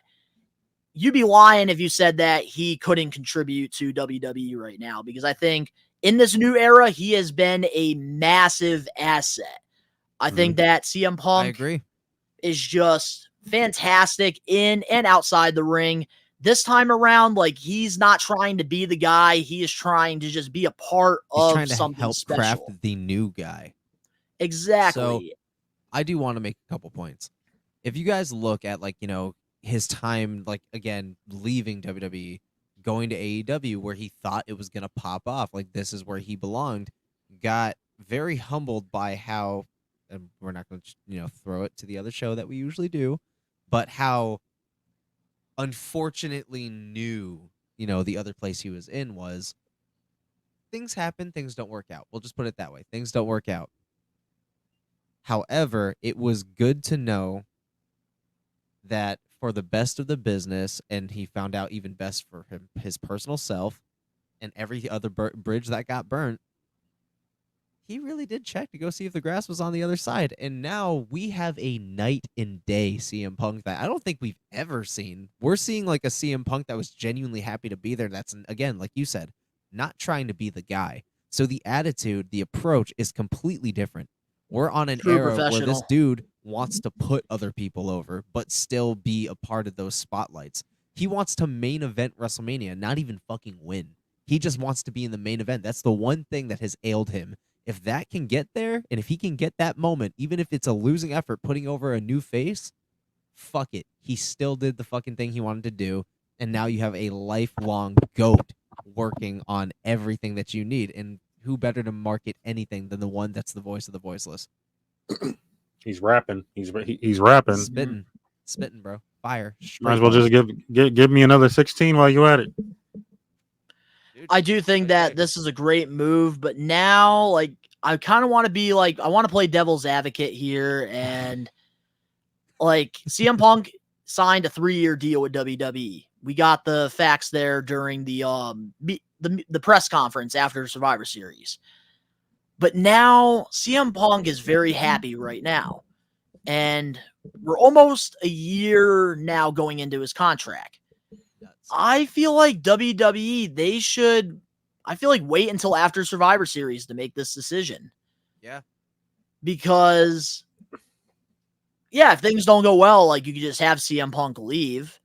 you'd be lying if you said that he couldn't contribute to WWE right now, because I think in this new era, he has been a massive asset. I think that CM Punk is just fantastic in and outside the ring. This time around, like, he's not trying to be the guy. He is trying to just be a part of something special. Help craft the new guy. Exactly. So I do want to make a couple points. If you guys look at, like, you know, his time, like, again, leaving WWE, going to AEW, where he thought it was going to pop off, like, this is where he belonged, got very humbled by how, and we're not going to, you know, throw it to the other show that we usually do, but how unfortunately new, you know, the other place he was in was, things happen, things don't work out. We'll just put it that way. Things don't work out. However, it was good to know that for the best of the business, and he found out even best for him, his personal self, and every other bridge that got burnt, he really did check to go see if the grass was on the other side. And now we have a night and day CM Punk that I don't think we've ever seen. We're seeing like a CM Punk that was genuinely happy to be there. That's, again, like you said, not trying to be the guy. So the attitude, the approach is completely different. We're on an era where this dude wants to put other people over, but still be a part of those spotlights. He wants to main event WrestleMania, not even fucking win. He just wants to be in the main event. That's the one thing that has ailed him. If that can get there, and if he can get that moment, even if it's a losing effort, putting over a new face, fuck it. He still did the fucking thing he wanted to do. and now you have a lifelong GOAT working on everything that you need. And who better to market anything than the one that's the voice of the voiceless? He's rapping. He's rapping. Spitting, bro. Fire. Might as well just give me another 16 while you at it. I do think that this is a great move, but now, like, I kind of want to be like, I want to play devil's advocate here, and like, CM Punk signed a 3-year deal with WWE. We got the facts there during the press conference after Survivor Series. But now CM Punk is very happy right now, and we're almost a year now going into his contract. I feel like WWE, they should, wait until after Survivor Series to make this decision. Yeah. Because, yeah, if things don't go well, like, you could just have CM Punk leave.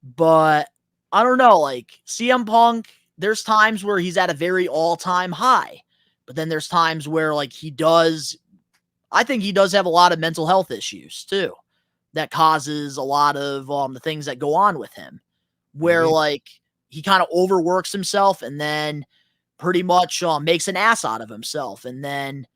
But, I don't know, like, CM Punk, there's times where he's at a very all-time high. But then there's times where, like, I think he does have a lot of mental health issues, too. That causes a lot of the things that go on with him. Where, like, he kind of overworks himself and then pretty much makes an ass out of himself. And then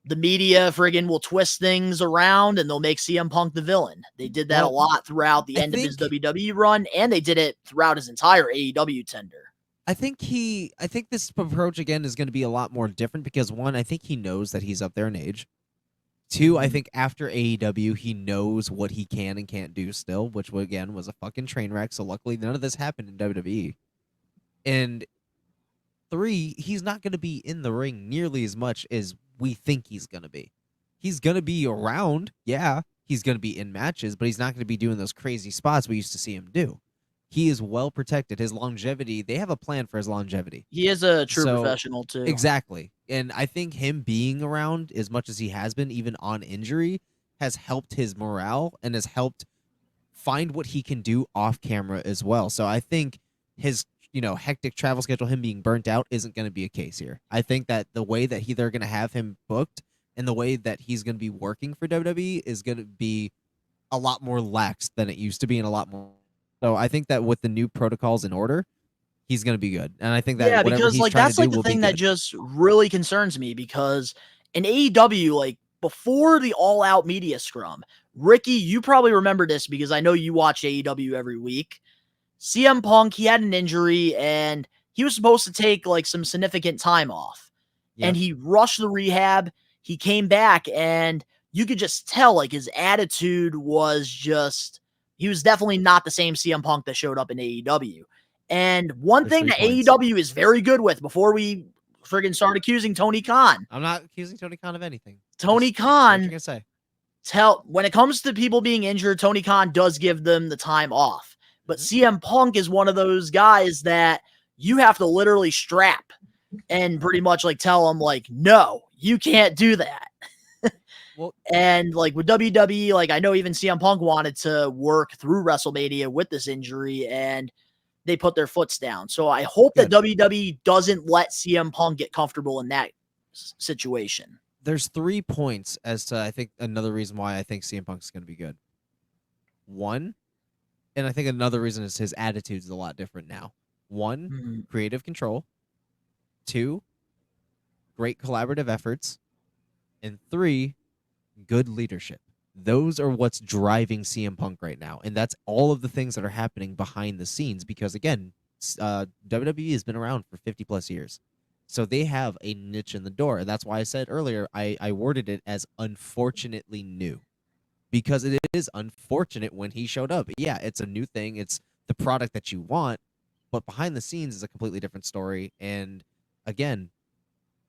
the media friggin' will twist things around and they'll make CM Punk the villain. They did that a lot throughout the end of his WWE run, and they did it throughout his entire AEW tender. I think this approach, again, is going to be a lot more different because, one, I think he knows that he's up there in age. Two, I think after AEW, he knows what he can and can't do still, which, again, was a fucking train wreck. So luckily, none of this happened in WWE. And three, he's not going to be in the ring nearly as much as we think he's going to be. He's going to be around. Yeah, he's going to be in matches, but he's not going to be doing those crazy spots we used to see him do. He is well protected. His longevity, they have a plan for his longevity. He is a true professional, too. Exactly. And I think him being around as much as he has been, even on injury, has helped his morale and has helped find what he can do off camera as well. So I think his, hectic travel schedule, him being burnt out, isn't going to be a case here. I think that the way that they're going to have him booked and the way that he's going to be working for WWE is going to be a lot more lax than it used to be and a lot more. So I think that with the new protocols in order, he's going to be good. And I think that because he's like trying that's to do like the will be thing that good. just really concerns me, because in AEW, like before the All Out media scrum, Ricky, you probably remember this because I know you watch AEW every week. CM Punk, he had an injury and he was supposed to take like some significant time off. And he rushed the rehab. He came back and you could just tell like his attitude was just, he was definitely not the same CM Punk that showed up in AEW. And one thing that AEW is very good with, before we friggin' start accusing Tony Khan. I'm not accusing Tony Khan of anything. Tony Khan, what you gonna say? When it comes to people being injured, Tony Khan does give them the time off. But CM Punk is one of those guys that you have to literally strap and pretty much like tell him like, no, you can't do that. And like with WWE, like I know even CM Punk wanted to work through WrestleMania with this injury and they put their foots down. So I hope that WWE doesn't let CM Punk get comfortable in that situation. There's 3 points as to, I think, another reason why I think CM Punk is going to be good. One, and I think another reason is his attitude is a lot different now. One, creative control. 2, great collaborative efforts. And 3, good leadership. Those are what's driving CM Punk right now. And that's all of the things that are happening behind the scenes because, again, WWE has been around for 50 plus years. So they have a niche in the door. And that's why I said earlier, I worded it as unfortunately new. Because it is unfortunate when he showed up. Yeah, it's a new thing. It's the product that you want. But behind the scenes is a completely different story. And, again,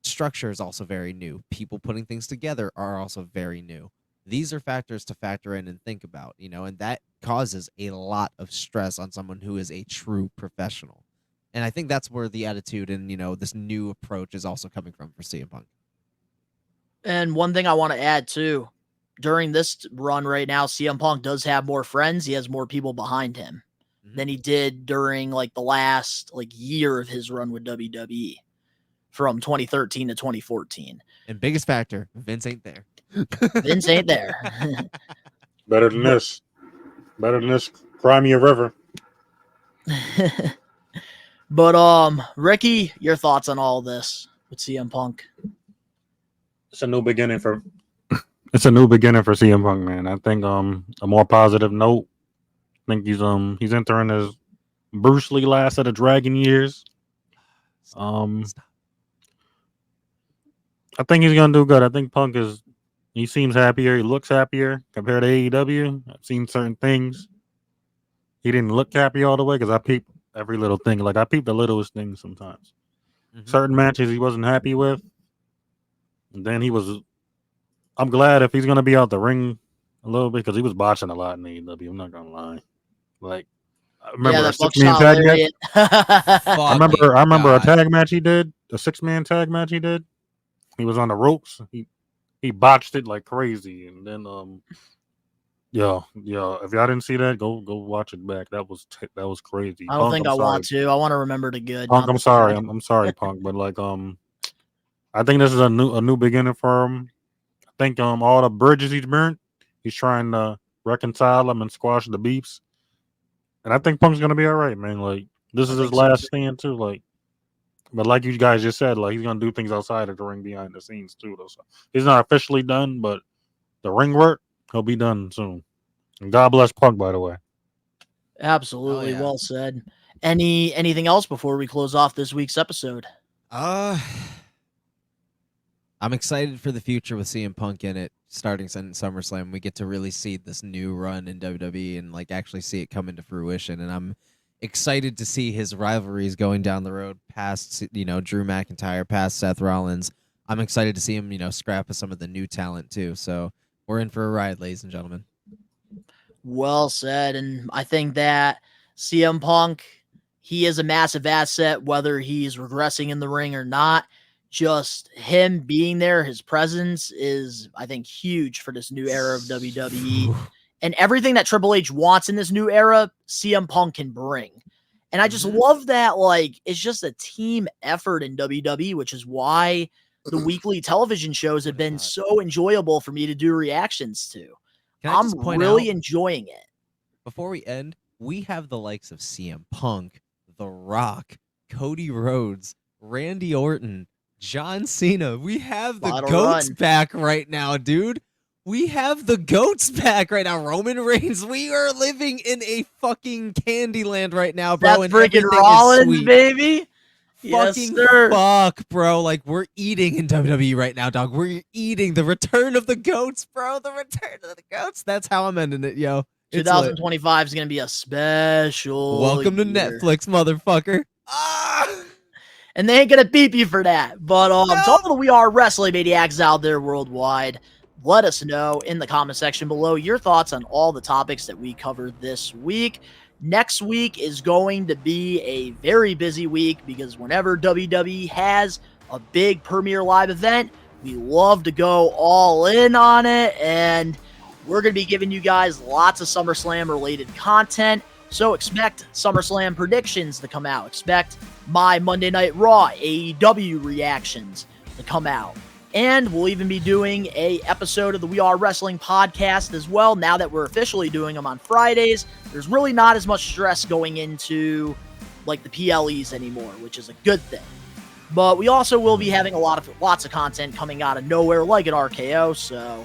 structure is also very new. People putting things together are also very new. These are factors to factor in and think about, and that causes a lot of stress on someone who is a true professional. And I think that's where the attitude and, this new approach is also coming from for CM Punk. And one thing I want to add too, during this run right now, CM Punk does have more friends. He has more people behind him than he did during like the last like year of his run with WWE from 2013 to 2014. And biggest factor, Vince ain't there. Vince ain't there. Better than this. Cry me a river. But Ricky, your thoughts on all this with CM Punk? It's a new beginning for CM Punk, man. I think a more positive note. I think he's entering his Bruce Lee last of the Dragon years. I think he's gonna do good. I think Punk he seems happier. He looks happier compared to AEW. I've seen certain things. He didn't look happy all the way because I peep every little thing. Like I peep the littlest things sometimes. Certain matches he wasn't happy with. And then I'm glad if he's gonna be out the ring a little bit because he was botching a lot in AEW. I'm not gonna lie. Like I remember a 6-man tag match. I remember a tag match he did, a 6-man tag match he did. He was on the ropes. He botched it like crazy, and then yo, if y'all didn't see that, go watch it back. That was crazy. I don't think I want to. I want to remember the good. Punk, I'm sorry. I'm sorry, Punk, but like I think this is a new beginning for him. I think all the bridges he's burnt, he's trying to reconcile them and squash the beefs. And I think Punk's gonna be all right, man. Like this is his last stand too. Like, but like you guys just said, like he's gonna do things outside of the ring, behind the scenes too. Though, so he's not officially done, but the ring work he'll be done soon. And God bless Punk, by the way. Absolutely, well said. Anything else before we close off this week's episode? I'm excited for the future with CM Punk in it. Starting SummerSlam, we get to really see this new run in WWE and like actually see it come into fruition. And I'm excited to see his rivalries going down the road past, Drew McIntyre, past Seth Rollins. I'm excited to see him, scrap with some of the new talent too. So we're in for a ride, ladies and gentlemen. Well said. And I think that CM Punk, he is a massive asset, whether he's regressing in the ring or not. Just him being there, his presence is, I think, huge for this new era of WWE. And everything that Triple H wants in this new era, CM Punk can bring. And I just love that, like, it's just a team effort in WWE, which is why the weekly television shows have been so enjoyable for me to do reactions to. I'm really enjoying it. Before we end, we have the likes of CM Punk, The Rock, Cody Rhodes, Randy Orton, John Cena. We have the GOATs back right now, dude. We have the GOATs back right now. Roman Reigns. We are living in a fucking candy land right now, bro. That's freaking Rollins, baby. Fucking fuck, bro. Like, we're eating in WWE right now, dog. We're eating the return of the GOATs, bro. The return of the GOATs. That's how I'm ending it, yo. 2025 is going to be a special Welcome to year. Netflix, motherfucker. And they ain't going to beep you for that. But to all the We Are Wrestling Maniacs out there worldwide, let us know in the comment section below your thoughts on all the topics that we covered this week. Next week is going to be a very busy week because whenever WWE has a big premiere live event, we love to go all in on it. And we're going to be giving you guys lots of SummerSlam related content. So expect SummerSlam predictions to come out. Expect my Monday Night Raw AEW reactions to come out. And we'll even be doing a episode of the We Are Wrestling podcast as well. Now that we're officially doing them on Fridays, there's really not as much stress going into like the PLEs anymore, which is a good thing. But we also will be having lots of content coming out of nowhere like at RKO, so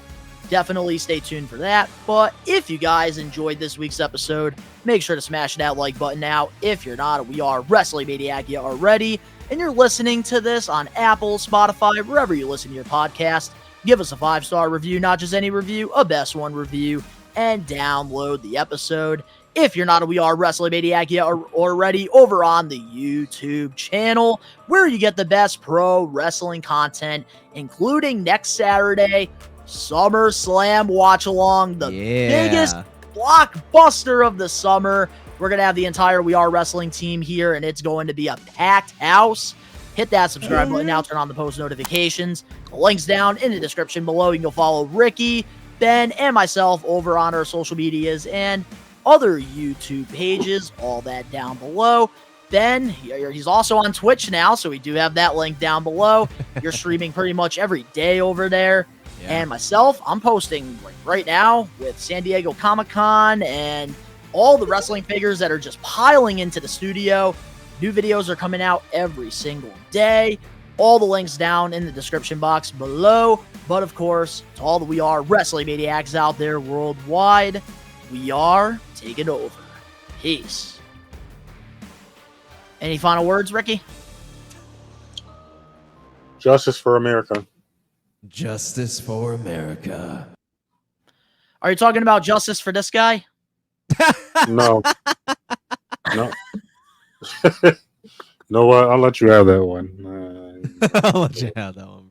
definitely stay tuned for that. But if you guys enjoyed this week's episode, make sure to smash that like button now. If you're not a We Are Wrestling Maniac yet already, and you're listening to this on Apple, Spotify, wherever you listen to your podcast, give us a 5-star review, not just any review, a best one review, and download the episode. If you're not a We Are Wrestling Maniac yet already, over on the YouTube channel, where you get the best pro wrestling content, including next Saturday, SummerSlam watch-along, the biggest blockbuster of the summer. We're going to have the entire We Are Wrestling team here, and it's going to be a packed house. Hit that subscribe button now, turn on the post notifications. The link's down in the description below. You can go follow Ricky, Ben, and myself over on our social medias and other YouTube pages, all that down below. Ben, he's also on Twitch now, so we do have that link down below. You're streaming pretty much every day over there. And myself, I'm posting right now with San Diego Comic-Con and all the wrestling figures that are just piling into the studio. New videos are coming out every single day. All the links down in the description box below. But of course, to all the We Are Wrestling Maniacs out there worldwide, we are taking over. Peace. Any final words, Ricky? Justice for America. Justice for America. Are you talking about justice for this guy? No. No. You know what? I'll let you have that one. I'll let you have that one.